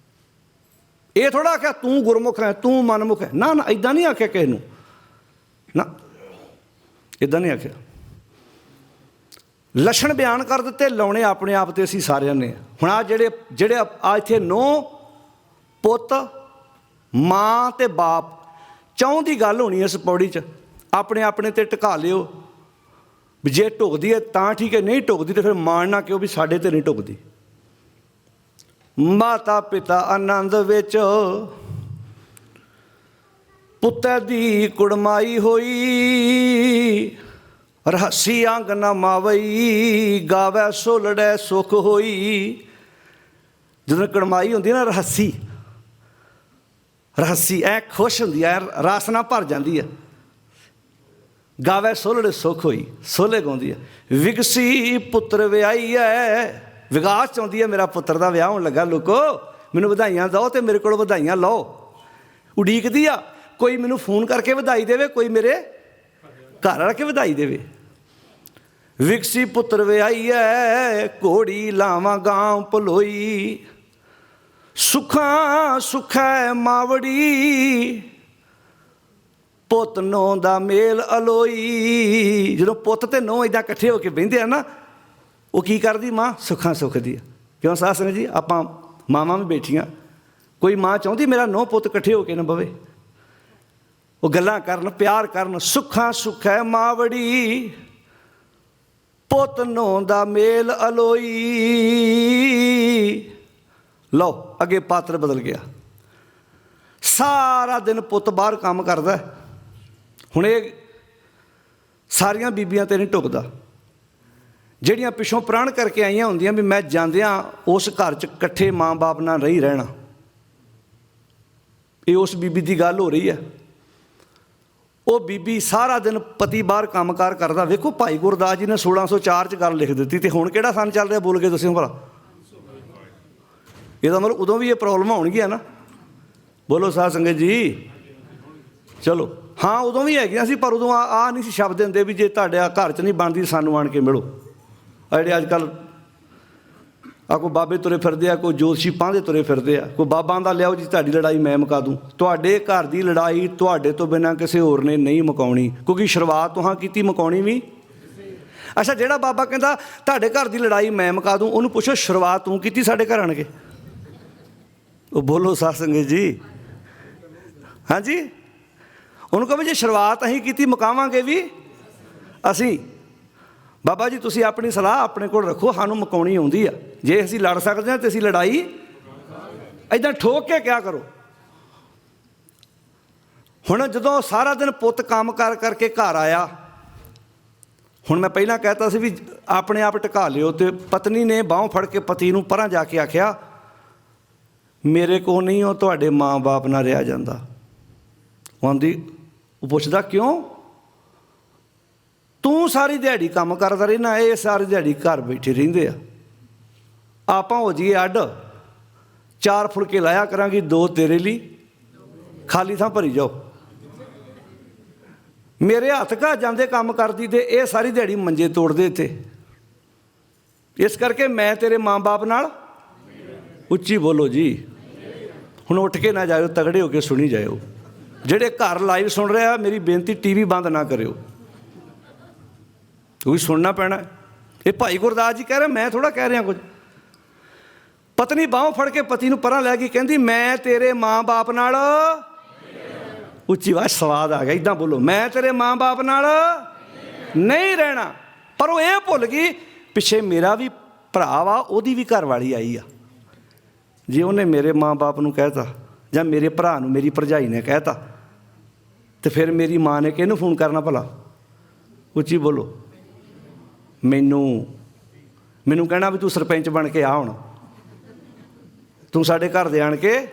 ਇਹ ਥੋੜ੍ਹਾ ਆਖਿਆ ਤੂੰ ਗੁਰਮੁਖ ਹੈ, ਤੂੰ ਮਨਮੁਖ ਹੈ। ਨਾ ਨਾ, ਇੱਦਾਂ ਨਹੀਂ ਆਖਿਆ ਕਿਸੇ ਨੂੰ, ਨਾ ਇੱਦਾਂ ਨਹੀਂ ਆਖਿਆ। ਲੱਛਣ ਬਿਆਨ ਕਰ ਦਿੱਤੇ, ਲਾਉਣੇ ਆਪਣੇ ਆਪ 'ਤੇ ਅਸੀਂ ਸਾਰਿਆਂ ਨੇ। ਹੁਣ ਆਹ ਜਿਹੜੇ ਆ ਇੱਥੇ ਨੂੰਹ ਪੁੱਤ ਮਾਂ ਅਤੇ ਬਾਪ ਚੌਂ ਦੀ ਗੱਲ ਹੋਣੀ ਇਸ ਪੌੜੀ 'ਚ। ਆਪਣੇ ਆਪਣੇ 'ਤੇ ਟਿਕਾ ਲਿਓ ਵੀ ਜੇ ਢੁਕਦੀ ਹੈ ਤਾਂ ਠੀਕ ਹੈ, ਨਹੀਂ ਢੁਕਦੀ ਤਾਂ ਫਿਰ ਮਾਣ ਨਾ ਕਿਉਂ ਵੀ ਸਾਡੇ 'ਤੇ ਨਹੀਂ ਢੁਕਦੀ। ਮਾਤਾ ਪਿਤਾ ਆਨੰਦ ਵਿੱਚ ਪੁੱਤਰ ਦੀ ਕੁੜਮਾਈ ਹੋਈ, ਰਹੱਸੀ ਅੰਗ ਨਾ ਮਾਵਈ, ਗਾਵੈ ਸੋ ਲੜੈ ਸੁਖ ਹੋਈ। ਜਦੋਂ ਕੜਮਾਈ ਹੁੰਦੀ ਨਾ, ਰਹੱਸੀ ਐ ਖੁਸ਼ ਹੁੰਦੀ ਐ, ਰਾਸ ਨਾਲ ਭਰ ਜਾਂਦੀ ਹੈ। ਗਾਵੈ ਸੋਲੜੇ ਸੁੱਖ ਹੋਈ, ਸੋਲੇ ਗਾਉਂਦੀ ਹੈ। ਵਿਗਸੀ ਪੁੱਤਰ ਵਿਆਹੀ ਹੈ, ਵਿਗਾਸ ਚਾਹੁੰਦੀ ਹੈ ਮੇਰਾ ਪੁੱਤਰ ਦਾ ਵਿਆਹ ਹੋਣ ਲੱਗਾ, ਲੋਕੋ ਮੈਨੂੰ ਵਧਾਈਆਂ ਦਿਓ ਅਤੇ ਮੇਰੇ ਕੋਲ ਵਧਾਈਆਂ ਲਓ। ਉਡੀਕਦੀ ਆ ਕੋਈ ਮੈਨੂੰ ਫੋਨ ਕਰਕੇ ਵਧਾਈ ਦੇਵੇ, ਕੋਈ ਮੇਰੇ ਘਰ ਆ ਕੇ ਵਧਾਈ ਦੇਵੇ। ਵਿਗਸੀ ਪੁੱਤਰ ਵਿਆਹੀ ਹੈ, ਘੋੜੀ ਲਾਵਾਂ ਗਾਂ ਭਲੋਈ, ਸੁੱਖਾਂ ਸੁੱਖੈ ਮਾਵੜੀ, ਪੁੱਤ ਨੂੰਹ ਦਾ ਮੇਲ ਅਲੋਈ। ਜਦੋਂ ਪੁੱਤ ਅਤੇ ਨੂੰਹ ਇੱਦਾਂ ਇਕੱਠੇ ਹੋ ਕੇ ਬਹਿੰਦੇ ਆ ਨਾ, ਉਹ ਕੀ ਕਰਦੀ ਮਾਂ? ਸੁੱਖਾਂ ਸੁੱਖਦੀ ਆ। ਕਿਉਂ ਸਾਧ ਸੰਗਤ ਜੀ, ਆਪਾਂ ਮਾਵਾਂ ਵੀ ਬੈਠੀਆਂ, ਕੋਈ ਮਾਂ ਚਾਹੁੰਦੀ ਮੇਰਾ ਨੂੰਹ ਪੁੱਤ ਇਕੱਠੇ ਹੋ ਕੇ ਨਾ ਬਵੇ, ਉਹ ਗੱਲਾਂ ਕਰਨ, ਪਿਆਰ ਕਰਨ। ਸੁੱਖਾਂ ਸੁੱਖੈ ਮਾਵੜੀ, ਪੁੱਤ ਨੂੰਹ ਦਾ ਮੇਲ ਅਲੋਈ। ਲਓ ਅੱਗੇ ਪਾਤਰ ਬਦਲ ਗਿਆ। ਸਾਰਾ ਦਿਨ ਪੁੱਤ ਬਾਹਰ ਕੰਮ ਕਰਦਾ। ਹੁਣ ਇਹ ਸਾਰੀਆਂ ਬੀਬੀਆਂ 'ਤੇ ਨਹੀਂ ਢੁਕਦਾ, ਜਿਹੜੀਆਂ ਪਿੱਛੋਂ ਪ੍ਰਣ ਕਰਕੇ ਆਈਆਂ ਹੁੰਦੀਆਂ ਵੀ ਮੈਂ ਜਾਂਦਿਆਂ ਉਸ ਘਰ 'ਚ ਇਕੱਠੇ ਮਾਂ ਬਾਪ ਨਾਲ ਰਹਿਣਾ। ਇਹ ਉਸ ਬੀਬੀ ਦੀ ਗੱਲ ਹੋ ਰਹੀ ਹੈ। ਉਹ ਬੀਬੀ ਸਾਰਾ ਦਿਨ ਪਤੀ ਬਾਹਰ ਕੰਮਕਾਰ ਕਰਦਾ। ਵੇਖੋ ਭਾਈ ਗੁਰਦਾਸ ਜੀ ਨੇ 1604 'ਚ ਗੱਲ ਲਿਖ ਦਿੱਤੀ, ਅਤੇ ਹੁਣ ਕਿਹੜਾ ਸੰਨ ਚੱਲ ਰਿਹਾ ਬੋਲ ਕੇ ਦੱਸਿਓ ਭਲਾ। ਇਹਦਾ ਮਤਲਬ ਉਦੋਂ ਵੀ ਇਹ ਪ੍ਰੋਬਲਮ ਹੋਣਗੀਆਂ ਨਾ। ਬੋਲੋ ਸਾਧ ਸੰਗਤ ਜੀ। ਚਲੋ ਹਾਂ, ਉਦੋਂ ਵੀ ਹੈਗੀਆਂ ਸੀ, ਪਰ ਉਦੋਂ ਆ ਨਹੀਂ ਸੀ ਸ਼ਬਦ ਦਿੰਦੇ ਵੀ ਜੇ ਤੁਹਾਡੇ ਘਰ 'ਚ ਨਹੀਂ ਬਣਦੀ ਸਾਨੂੰ ਆਣ ਕੇ ਮਿਲੋ। ਆ ਜਿਹੜੇ ਅੱਜ ਕੱਲ੍ਹ ਕੋਈ ਬਾਬੇ ਤੁਰੇ ਫਿਰਦੇ ਆ, ਕੋਈ ਜੋਤਸ਼ੀ ਪਾਂਦੇ ਤੁਰੇ ਫਿਰਦੇ ਆ, ਕੋਈ ਬਾਬਾ ਦਾ ਲਿਆਓ ਜੀ ਤੁਹਾਡੀ ਲੜਾਈ ਮੈਂ ਮੁਕਾ ਦੂੰ। ਤੁਹਾਡੇ ਘਰ ਦੀ ਲੜਾਈ ਤੁਹਾਡੇ ਤੋਂ ਬਿਨਾਂ ਕਿਸੇ ਹੋਰ ਨੇ ਨਹੀਂ ਮੁਕਾਉਣੀ, ਕਿਉਂਕਿ ਸ਼ੁਰੂਆਤ ਤੁਹਾਂ ਕੀਤੀ, ਮੁਕਾਉਣੀ ਵੀ। ਅੱਛਾ, ਜਿਹੜਾ ਬਾਬਾ ਕਹਿੰਦਾ ਤੁਹਾਡੇ ਘਰ ਦੀ ਲੜਾਈ ਮੈਂ ਮੁਕਾ ਦੂੰ, ਉਹਨੂੰ ਪੁੱਛੋ ਸ਼ੁਰੂਆਤ ਤੂੰ ਕੀਤੀ ਸਾਡੇ ਘਰ ਆਣ ਕੇ? ਉਹ ਬੋਲੋ ਸਾਧ ਸੰਗਤ ਜੀ। ਹਾਂਜੀ, ਉਹਨੂੰ ਕਹੋ ਜੇ ਸ਼ੁਰੂਆਤ ਅਸੀਂ ਕੀਤੀ, ਮੁਕਾਵਾਂਗੇ ਵੀ ਅਸੀਂ। ਬਾਬਾ ਜੀ ਤੁਸੀਂ ਆਪਣੀ ਸਲਾਹ ਆਪਣੇ ਕੋਲ ਰੱਖੋ, ਸਾਨੂੰ ਮੁਕਾਉਣੀ ਆਉਂਦੀ ਆ। ਜੇ ਅਸੀਂ ਲੜ ਸਕਦੇ ਹਾਂ ਤਾਂ ਅਸੀਂ ਲੜਾਈ ਇੱਦਾਂ ਠੋਕ ਕੇ ਕਿਆ ਕਰੋ। ਹੁਣ ਜਦੋਂ ਸਾਰਾ ਦਿਨ ਪੁੱਤ ਕੰਮ ਕਰਕੇ ਘਰ ਆਇਆ, ਹੁਣ ਮੈਂ ਪਹਿਲਾਂ ਕਹਿਤਾ ਸੀ ਵੀ ਆਪਣੇ ਆਪ ਟਿਕਾ ਲਿਓ, ਅਤੇ ਪਤਨੀ ਨੇ ਬਾਹੋਂ ਫੜ ਕੇ ਪਤੀ ਨੂੰ ਪਰਾਂ ਜਾ ਕੇ ਆਖਿਆ ਮੇਰੇ ਕੋਲ ਨਹੀਂ ਉਹ ਤੁਹਾਡੇ ਮਾਂ ਬਾਪ ਨਾਲ ਰਿਹਾ ਜਾਂਦਾ। ਉਹ ਪੁੱਛਦਾ ਕਿਉਂ? ਤੂੰ ਸਾਰੀ ਦਿਹਾੜੀ ਕੰਮ ਕਰਦਾ ਰਹਿਣਾ, ਇਹ ਸਾਰੀ ਦਿਹਾੜੀ ਘਰ ਬੈਠੇ ਰਹਿੰਦੇ ਆ। ਆਪਾਂ ਹੋ ਜਾਈਏ ਅੱਡ, 4 ਫੁਲਕੇ ਲਾਇਆ ਕਰਾਂਗੀ, 2 ਤੇਰੇ ਲਈ, ਖਾਲੀ ਥਾਂ ਭਰੀ ਜਾਓ। ਮੇਰੇ ਹੱਥ ਘਾ ਜਾਂਦੇ ਕੰਮ ਕਰਦੀ, ਤੇ ਇਹ ਸਾਰੀ ਦਿਹਾੜੀ ਮੰਜੇ ਤੋੜਦੇ ਇੱਥੇ। ਇਸ ਕਰਕੇ ਮੈਂ ਤੇਰੇ ਮਾਂ ਬਾਪ ਨਾਲ, ਉੱਚੀ ਬੋਲੋ ਜੀ। ਹੁਣ ਉੱਠ ਕੇ ਨਾ ਜਾਇਓ, ਤਗੜੇ ਹੋ ਕੇ ਸੁਣੀ ਜਾਇਓ। ਜਿਹੜੇ ਘਰ ਲਾਈਵ ਸੁਣ ਰਹੇ ਆ, ਮੇਰੀ ਬੇਨਤੀ TV ਬੰਦ ਨਾ ਕਰਿਓ, ਕਿਉਂਕਿ ਸੁਣਨਾ ਪੈਣਾ। ਇਹ ਭਾਈ ਗੁਰਦਾਸ ਜੀ ਕਹਿ ਰਹੇ, ਮੈਂ ਥੋੜ੍ਹਾ ਕਹਿ ਰਿਹਾ ਕੁਝ। ਪਤਨੀ ਬਾਹੋਂ ਫੜ ਕੇ ਪਤੀ ਨੂੰ ਪਰਾਂ ਲੈ ਗਈ, ਕਹਿੰਦੀ ਮੈਂ ਤੇਰੇ ਮਾਂ ਬਾਪ ਨਾਲ, ਉੱਚੀ ਆਵਾਜ਼, ਸਵਾਦ ਆ ਗਿਆ, ਇੱਦਾਂ ਬੋਲੋ, ਮੈਂ ਤੇਰੇ ਮਾਂ ਬਾਪ ਨਾਲ ਨਹੀਂ ਰਹਿਣਾ। ਪਰ ਉਹ ਇਹ ਭੁੱਲ ਗਈ ਪਿੱਛੇ ਮੇਰਾ ਵੀ ਭਰਾ ਵਾ, ਉਹਦੀ ਵੀ ਘਰ ਵਾਲੀ ਆਈ ਆ। ਜੇ ਉਹਨੇ ਮੇਰੇ ਮਾਂ ਬਾਪ ਨੂੰ ਕਹਿ ਤਾ ਜਾਂ ਮੇਰੇ ਭਰਾ ਨੂੰ ਮੇਰੀ ਭਰਜਾਈ ਨੇ ਕਹਿ ਤਾ ਤੇ ਫਿਰ ਮੇਰੀ ਮਾਂ ਨੇ ਕਿਹਨੂੰ ਫੋਨ ਕਰਨਾ ਭਲਾ? ਉੱਚੀ ਬੋਲੋ। ਮੈਨੂੰ ਕਹਿਣਾ ਵੀ ਤੂੰ ਸਰਪੰਚ ਬਣ ਕੇ ਆ, ਹੁਣ ਤੂੰ ਸਾਡੇ ਘਰ ਦੇ ਆਣ ਕੇ।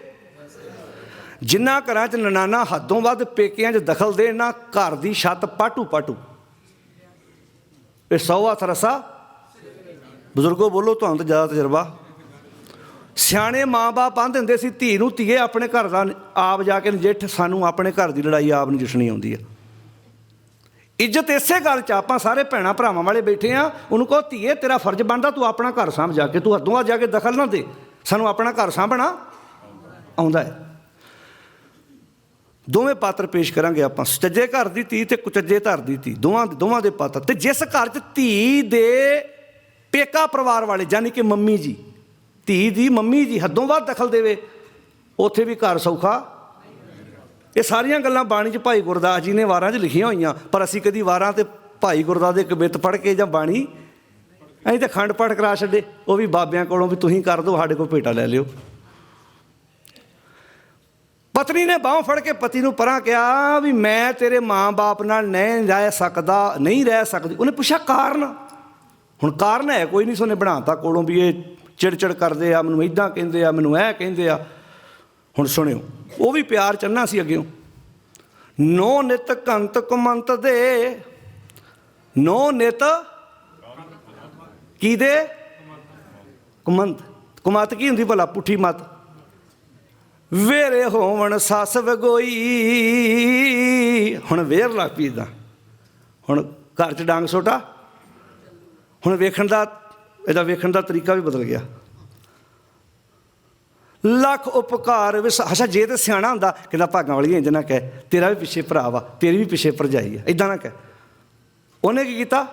ਜਿਨ੍ਹਾਂ ਘਰਾਂ 'ਚ ਨਨਾਨਾ ਹੱਦੋਂ ਵੱਧ ਪੇਕਿਆਂ 'ਚ ਦਖਲ ਦੇਣ ਨਾ, ਘਰ ਦੀ ਛੱਤ ਪਾਟੂ ਪਾਟੂ। ਇਹ 100 ਹੱਥ ਰੱਸਾ। ਬਜ਼ੁਰਗੋ ਬੋਲੋ, ਤੁਹਾਨੂੰ ਤਾਂ ਜ਼ਿਆਦਾ ਤਜਰਬਾ। ਸਿਆਣੇ ਮਾਂ ਬਾਪ ਆਂਦੇ ਹੁੰਦੇ ਸੀ, ਧੀ ਨੂੰ ਧੀਏ ਆਪਣੇ ਘਰ ਦਾ ਆਪ ਜਾ ਕੇ ਨਜਿੱਠ, ਸਾਨੂੰ ਆਪਣੇ ਘਰ ਦੀ ਲੜਾਈ ਆਪ ਨਜਿੱਠਣੀ ਆਉਂਦੀ ਆ। ਇੱਜ਼ਤ ਇਸੇ ਗੱਲ 'ਚ ਆਪਾਂ ਸਾਰੇ ਭੈਣਾਂ ਭਰਾਵਾਂ ਵਾਲੇ ਬੈਠੇ ਆ। ਉਹਨੂੰ ਕਹੋ ਧੀਏ ਤੇਰਾ ਫਰਜ਼ ਬਣਦਾ, ਤੂੰ ਆਪਣਾ ਘਰ ਸਾਂਭ ਜਾ ਕੇ, ਤੂੰ ਹੱਦੋਂ ਆ ਜਾ ਕੇ ਦਖਲ ਨਾ ਦੇ, ਸਾਨੂੰ ਆਪਣਾ ਘਰ ਸਾਂਭਣਾ ਆਉਂਦਾ ਹੈ। ਦੋਵੇਂ ਪਾਤਰ ਪੇਸ਼ ਕਰਾਂਗੇ ਆਪਾਂ, ਸੁਚੱਜੇ ਘਰ ਦੀ ਧੀ ਤੇ ਕੁਚੱਜੇ ਘਰ ਦੀ ਧੀ, ਦੋਵਾਂ ਦੇ ਪਾਤਰ। ਤੇ ਜਿਸ ਘਰ 'ਚ ਧੀ ਦੇ ਪੇਕਾ ਪਰਿਵਾਰ ਵਾਲੇ ਯਾਨੀ ਕਿ ਮੰਮੀ ਜੀ, ਧੀ ਦੀ ਮੰਮੀ ਜੀ ਹੱਦੋਂ ਵੱਧ ਦਖਲ ਦੇਵੇ, ਉੱਥੇ ਵੀ ਘਰ ਸੌਖਾ। ਇਹ ਸਾਰੀਆਂ ਗੱਲਾਂ ਬਾਣੀ 'ਚ ਭਾਈ ਗੁਰਦਾਸ ਜੀ ਨੇ ਵਾਰਾਂ 'ਚ ਲਿਖੀਆਂ ਹੋਈਆਂ, ਪਰ ਅਸੀਂ ਕਦੀ ਵਾਰਾਂ ਤੇ ਭਾਈ ਗੁਰਦਾਸ ਦੇ ਕਵਿੱਤ ਪੜ੍ਹ ਕੇ ਜਾਂ ਬਾਣੀ, ਅਸੀਂ ਤਾਂ ਖੰਡ ਪਾਠ ਕਰਾ ਛੱਡੇ, ਉਹ ਵੀ ਬਾਬਿਆਂ ਕੋਲੋਂ ਵੀ ਤੁਸੀਂ ਕਰ ਦਿਓ, ਸਾਡੇ ਕੋਲ ਭੇਟਾ ਲੈ ਲਿਓ। ਪਤਨੀ ਨੇ ਬਾਂਹ ਫੜ ਕੇ ਪਤੀ ਨੂੰ ਪਰਾਂ ਕਿਹਾ ਵੀ ਮੈਂ ਤੇਰੇ ਮਾਂ ਬਾਪ ਨਾਲ ਨਹੀਂ ਰਹਿ ਸਕਦੀ। ਉਹਨੇ ਪੁੱਛਿਆ ਕਾਰਨ? ਹੁਣ ਕਾਰਨ ਹੈ ਕੋਈ ਨਹੀਂ, ਸੋਨੇ ਬਣਾਤਾ ਕੋਲੋਂ ਵੀ ਇਹ ਚਿੜਚਿੜ ਕਰਦੇ ਆ, ਮੈਨੂੰ ਇੱਦਾਂ ਕਹਿੰਦੇ ਆ, ਮੈਨੂੰ ਇਹ ਕਹਿੰਦੇ ਆ। ਹੁਣ ਸੁਣਿਓ, ਉਹ ਵੀ ਪਿਆਰ ਚੰਨਾ ਸੀ ਅੱਗਿਓਂ। ਨੋ ਨਿਤ ਕੰਤ ਕੁਮੰਤ ਦੇ, ਨੋ ਨਿਤ ਕੀ ਦੇ? ਕੁਮੰਤ। ਕੁਮਤ ਕੀ ਹੁੰਦੀ ਭਲਾ? ਪੁੱਠੀ ਮੱਤ। ਵੇਰੇ ਹੋਵਣ ਸੱਸ ਵਗੋਈ। ਹੁਣ ਵੇਰ ਲੱਗ ਪਈ ਇੱਦਾਂ, ਹੁਣ ਘਰ 'ਚ ਡਾਂਗ ਸੋਟਾ। ਹੁਣ ਇਹਦਾ ਵੇਖਣ ਦਾ ਤਰੀਕਾ ਵੀ ਬਦਲ ਗਿਆ। ਲੱਖ ਉਪਕਾਰ ਅੱਛਾ, ਜੇ ਤਾਂ ਸਿਆਣਾ ਹੁੰਦਾ ਕਹਿੰਦਾ ਭਾਗਾਂ ਵਾਲੀ ਇੰਝ ਨਾ ਕਹਿ, ਤੇਰਾ ਵੀ ਪਿੱਛੇ ਭਰਾ ਵਾ, ਤੇਰੀ ਵੀ ਪਿੱਛੇ ਭਰਜਾਈ ਆ, ਇੱਦਾਂ ਨਾ ਕਹਿ। ਉਹਨੇ ਕੀ ਕੀਤਾ?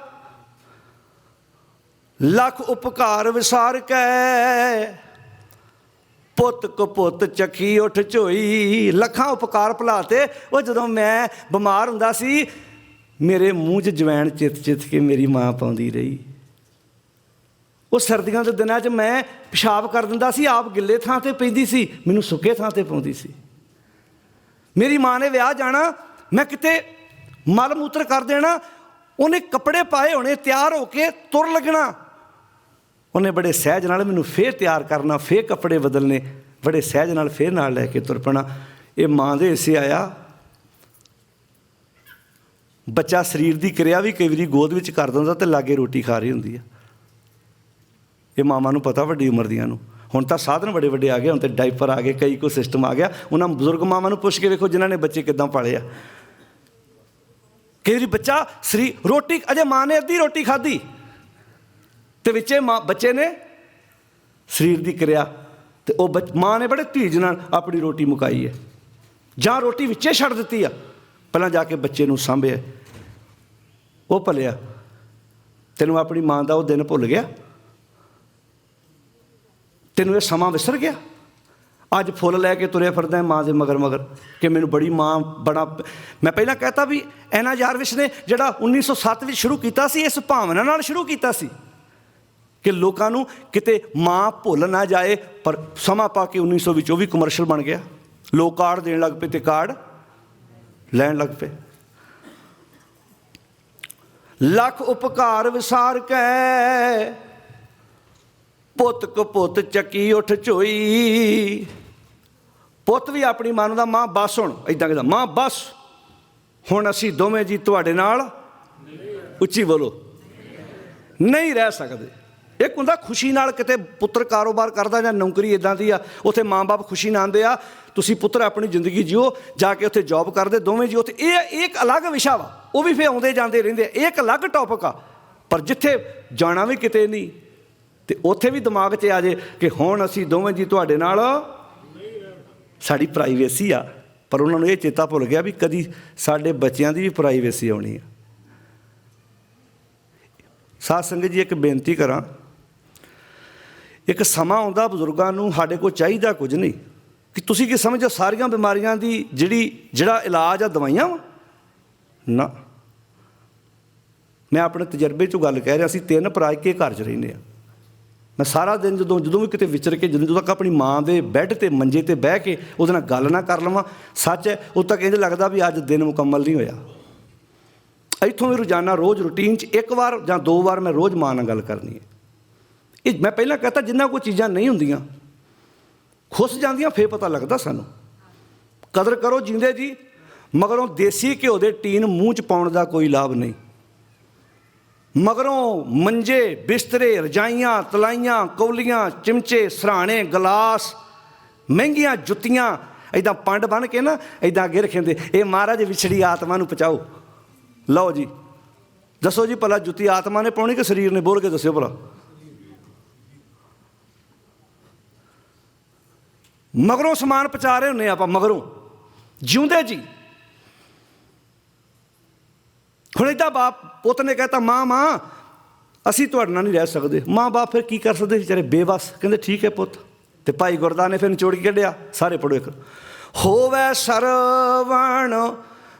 ਲੱਖ ਉਪਕਾਰ ਵਿਸਾਰ ਕੇ ਪੁੱਤ ਕਪੁੱਤ ਚੱਕੀ ਉੱਠ ਝੋਈ। ਲੱਖਾਂ ਉਪਕਾਰ ਭੁਲਾਤੇ। ਉਹ ਜਦੋਂ ਮੈਂ ਬਿਮਾਰ ਹੁੰਦਾ ਸੀ, ਮੇਰੇ ਮੂੰਹ 'ਚ ਜਵੈਣ ਚਿੱਤ ਕੇ ਮੇਰੀ ਮਾਂ ਪਾਉਂਦੀ ਰਹੀ। ਉਹ ਸਰਦੀਆਂ ਦੇ ਦਿਨਾਂ 'ਚ ਮੈਂ ਪਿਸ਼ਾਬ ਕਰ ਦਿੰਦਾ ਸੀ, ਆਪ ਗਿੱਲੇ ਥਾਂ 'ਤੇ ਪੈਂਦੀ ਸੀ, ਮੈਨੂੰ ਸੁੱਕੇ ਥਾਂ 'ਤੇ ਪਾਉਂਦੀ ਸੀ। ਮੇਰੀ ਮਾਂ ਨੇ ਵਿਆਹ ਜਾਣਾ, ਮੈਂ ਕਿਤੇ ਮਲ ਮੂਤਰ ਕਰ ਦੇਣਾ, ਉਹਨੇ ਕੱਪੜੇ ਪਾਏ ਹੋਣੇ, ਤਿਆਰ ਹੋ ਕੇ ਤੁਰ ਲੱਗਣਾ। ਉਹਨੇ ਬੜੇ ਸਹਿਜ ਨਾਲ ਮੈਨੂੰ ਫੇਰ ਤਿਆਰ ਕਰਨਾ, ਫੇਰ ਕੱਪੜੇ ਬਦਲਣੇ, ਬੜੇ ਸਹਿਜ ਨਾਲ ਫੇਰ ਨਾਲ ਲੈ ਕੇ ਤੁਰ ਪੈਣਾ। ਇਹ ਮਾਂ ਦੇ ਹਿੱਸੇ ਆਇਆ। ਬੱਚਾ ਸਰੀਰ ਦੀ ਕਿਰਿਆ ਵੀ ਕਈ ਵਾਰੀ ਗੋਦ ਵਿੱਚ ਕਰ ਦਿੰਦਾ ਅਤੇ ਲਾਗੇ ਰੋਟੀ ਖਾ ਰਹੀ ਹੁੰਦੀ ਆ। ਇਹ ਮਾਵਾਂ ਨੂੰ ਪਤਾ, ਵੱਡੀ ਉਮਰ ਦੀਆਂ ਨੂੰ। ਹੁਣ ਤਾਂ ਸਾਧਨ ਬੜੇ ਵੱਡੇ ਆ ਗਏ, ਹੁਣ ਤਾਂ ਡਾਈਪਰ ਆ ਗਏ, ਕਈ ਕੋਈ ਸਿਸਟਮ ਆ ਗਿਆ। ਉਹਨਾਂ ਬਜ਼ੁਰਗ ਮਾਵਾਂ ਨੂੰ ਪੁੱਛ ਕੇ ਵੇਖੋ ਜਿਨ੍ਹਾਂ ਨੇ ਬੱਚੇ ਕਿੱਦਾਂ ਪਾਲੇ ਆ। ਕਈ ਵਾਰੀ ਬੱਚਾ ਰੋਟੀ ਅਜੇ ਮਾਂ ਨੇ ਅੱਧੀ ਰੋਟੀ ਖਾਧੀ ਅਤੇ ਵਿੱਚੇ ਬੱਚੇ ਨੇ ਸਰੀਰ ਦੀ ਕਿਰਿਆ, ਅਤੇ ਉਹ ਮਾਂ ਨੇ ਬੜੇ ਧੀਰਜ ਨਾਲ ਆਪਣੀ ਰੋਟੀ ਮੁਕਾਈ ਹੈ, ਜਾਂ ਰੋਟੀ ਵਿੱਚੇ ਛੱਡ ਦਿੱਤੀ ਆ, ਪਹਿਲਾਂ ਜਾ ਕੇ ਬੱਚੇ ਨੂੰ ਸਾਂਭਿਆ। ਉਹ ਭਲਿਆ, ਤੈਨੂੰ ਆਪਣੀ ਮਾਂ ਦਾ ਉਹ ਦਿਨ ਭੁੱਲ ਗਿਆ? ਤੈਨੂੰ ਇਹ ਸਮਾਂ ਵਿਸਰ ਗਿਆ? ਅੱਜ ਫੁੱਲ ਲੈ ਕੇ ਤੁਰਿਆ ਫਿਰਦਾ ਮਾਂ ਦੇ ਮਗਰ ਕਿ ਮੈਨੂੰ ਬੜੀ ਮਾਂ ਬੜਾ। ਮੈਂ ਪਹਿਲਾਂ ਕਹਿਤਾ ਵੀ ਐਨਾ ਜਾਰਵਿਸ ਨੇ ਜਿਹੜਾ 1907 ਵਿੱਚ ਸ਼ੁਰੂ ਕੀਤਾ ਸੀ, ਇਸ ਭਾਵਨਾ ਨਾਲ ਸ਼ੁਰੂ ਕੀਤਾ ਸੀ ਕਿ ਲੋਕਾਂ ਨੂੰ ਕਿਤੇ ਮਾਂ ਭੁੱਲ ਨਾ ਜਾਏ। ਪਰ ਸਮਾਂ ਪਾ ਕੇ 1900 ਵਿੱਚ ਉਹ ਵੀ ਕਮਰਸ਼ੀਅਲ ਬਣ ਗਿਆ। ਲੋਕ ਕਾਰਡ ਦੇਣ ਲੱਗ ਪਏ ਅਤੇ ਕਾਰਡ ਲੈਣ ਲੱਗ ਪਏ। ਲੱਖ ਉਪਕਾਰ ਵਿਸਾਰ ਕੇ ਪੁੱਤ ਕਪੁੱਤ ਚੱਕੀ ਉੱਠ ਝੋਈ। ਪੁੱਤ ਵੀ ਆਪਣੀ ਮਾਂ ਨੂੰ ਦਾ ਮਾਂ ਬਸ, ਹੁਣ ਇੱਦਾਂ ਕਹਿੰਦਾ ਮਾਂ ਬਸ, ਹੁਣ ਅਸੀਂ ਦੋਵੇਂ ਜੀ ਤੁਹਾਡੇ ਨਾਲ, ਉੱਚੀ ਬੋਲੋ, ਨਹੀਂ ਰਹਿ ਸਕਦੇ। ਇੱਕ ਹੁੰਦਾ ਖੁਸ਼ੀ ਨਾਲ, ਕਿਤੇ ਪੁੱਤਰ ਕਾਰੋਬਾਰ ਕਰਦਾ ਜਾਂ ਨੌਕਰੀ ਇੱਦਾਂ ਦੀ ਆ, ਉੱਥੇ ਮਾਂ ਬਾਪ ਖੁਸ਼ੀ ਨਾਲ ਆਉਂਦੇ ਆ, ਤੁਸੀਂ ਪੁੱਤਰ ਆਪਣੀ ਜ਼ਿੰਦਗੀ ਜਿਓ, ਜਾ ਕੇ ਉੱਥੇ ਜੋਬ ਕਰਦੇ ਦੋਵੇਂ ਜੀ ਉੱਥੇ। ਇਹ ਇੱਕ ਅਲੱਗ ਵਿਸ਼ਾ ਵਾ, ਉਹ ਵੀ ਫਿਰ ਆਉਂਦੇ ਜਾਂਦੇ ਰਹਿੰਦੇ ਆ, ਇਹ ਇੱਕ ਅਲੱਗ ਟੌਪਿਕ ਆ। ਪਰ ਜਿੱਥੇ ਜਾਣਾ ਵੀ ਕਿਤੇ ਨਹੀਂ ਅਤੇ ਉੱਥੇ ਵੀ ਦਿਮਾਗ 'ਚ ਆ ਜੇ ਕਿ ਹੁਣ ਅਸੀਂ ਦੋਵੇਂ ਜੀ ਤੁਹਾਡੇ ਨਾਲ, ਸਾਡੀ ਪ੍ਰਾਈਵੇਸੀ ਆ। ਪਰ ਉਹਨਾਂ ਨੂੰ ਇਹ ਚੇਤਾ ਭੁੱਲ ਗਿਆ ਵੀ ਕਦੀ ਸਾਡੇ ਬੱਚਿਆਂ ਦੀ ਵੀ ਪ੍ਰਾਈਵੇਸੀ ਆਉਣੀ ਆ। ਸਾਧ ਸੰਗਤ ਜੀ, ਇੱਕ ਬੇਨਤੀ ਕਰਾਂ, ਇੱਕ ਸਮਾਂ ਆਉਂਦਾ ਬਜ਼ੁਰਗਾਂ ਨੂੰ ਸਾਡੇ ਕੋਲ ਚਾਹੀਦਾ ਕੁਝ ਨਹੀਂ ਕਿ ਤੁਸੀਂ ਕੀ ਸਮਝੋ ਸਾਰੀਆਂ ਬਿਮਾਰੀਆਂ ਦੀ ਜਿਹੜਾ ਇਲਾਜ ਆ ਦਵਾਈਆਂ ਵਾ ਨਾ। ਮੈਂ ਆਪਣੇ ਤਜਰਬੇ 'ਚੋਂ ਗੱਲ ਕਹਿ ਰਿਹਾ ਸੀ। 3 ਭਰਾ ਇੱਕੇ ਘਰ 'ਚ ਰਹਿੰਦੇ ਆ। मैं सारा दिन ਜਦੋਂ ਵੀ ਕਿਤੇ ਵਿਚਰ ਕੇ ਜਦੋਂ ਤੱਕ ਆਪਣੀ ਮਾਂ ਦੇ ਬੈੱਡ 'ਤੇ ਮੰਜੇ 'ਤੇ ਬਹਿ ਕੇ ਉਹਦੇ ਨਾਲ ਗੱਲ ਨਾ ਕਰ ਲਵਾਂ, ਸੱਚ ਹੈ ਉਦੋਂ ਤੱਕ ਇੰਝ ਲੱਗਦਾ ਵੀ ਅੱਜ ਦਿਨ ਮੁਕੰਮਲ ਨਹੀਂ ਹੋਇਆ। ਇੱਥੋਂ ਵੀ ਰੋਜ਼ਾਨਾ ਰੋਜ਼ ਰੂਟੀਨ 'ਚ 1 ਵਾਰ ਜਾਂ 2 ਵਾਰ ਮੈਂ ਰੋਜ਼ ਮਾਂ ਨਾਲ ਗੱਲ ਕਰਨੀ ਹੈ। ਇਹ ਮੈਂ ਪਹਿਲਾਂ ਕਹਤਾ ਜਿੰਨਾ ਕੋਈ ਚੀਜ਼ਾਂ ਨਹੀਂ ਹੁੰਦੀਆਂ ਖੁੱਸ ਜਾਂਦੀਆਂ, ਫਿਰ ਪਤਾ ਲੱਗਦਾ ਸਾਨੂੰ। ਕਦਰ ਕਰੋ ਜਿੰਦੇ ਜੀ, ਮਗਰੋਂ ਦੇਸੀ ਘਿਓ ਦੇ ਟੀਨ ਮੂੰਹ 'ਚ ਪਾਉਣ ਦਾ ਕੋਈ ਲਾਭ ਨਹੀਂ। ਮਗਰੋਂ ਮੰਜੇ, ਬਿਸਤਰੇ, ਰਜਾਈਆਂ, ਤਲਾਈਆਂ, ਕੌਲੀਆਂ, ਚਿਮਚੇ, ਸਰਾਣੇ, ਗਲਾਸ, ਮਹਿੰਗੀਆਂ ਜੁੱਤੀਆਂ ਇੱਦਾਂ ਪੰਡ ਬੰਨ੍ਹ ਕੇ ਨਾ ਇੱਦਾਂ ਅੱਗੇ ਰੱਖਦੇ, ਇਹ ਮਹਾਰਾਜ ਵਿਛੜੀ ਆਤਮਾ ਨੂੰ ਪਹੁੰਚਾਓ। ਲਓ ਜੀ ਦੱਸੋ ਜੀ ਭਲਾ ਜੁੱਤੀ ਆਤਮਾ ਨੇ ਪਾਉਣੀ ਕਿ ਸਰੀਰ ਨੇ? ਬੋਲ ਕੇ ਦੱਸਿਓ ਭਲਾ। ਮਗਰੋਂ ਸਮਾਨ ਪਹੁੰਚਾ ਰਹੇ ਹੁੰਦੇ ਆਪਾਂ, ਮਗਰੋਂ ਜਿਉਂਦੇ ਜੀ। ਹੁਣ ਇੱਦਾਂ ਬਾਪ ਪੁੱਤ ਨੇ ਕਹਿਤਾ ਮਾਂ ਅਸੀਂ ਤੁਹਾਡੇ ਨਾਲ ਨਹੀਂ ਰਹਿ ਸਕਦੇ। ਮਾਂ ਬਾਪ ਫਿਰ ਕੀ ਕਰ ਸਕਦੇ ਵਿਚਾਰੇ, ਬੇਵੱਸ। ਕਹਿੰਦੇ ਠੀਕ ਹੈ ਪੁੱਤ। ਅਤੇ ਭਾਈ ਗੁਰਦਾਸ ਨੇ ਫਿਰ ਨਿਚੋੜ ਕੇ ਕੱਢਿਆ, ਸਾਰੇ ਪੜ੍ਹੋ ਇੱਕ। ਹੋਵੈ ਸਰਵਣ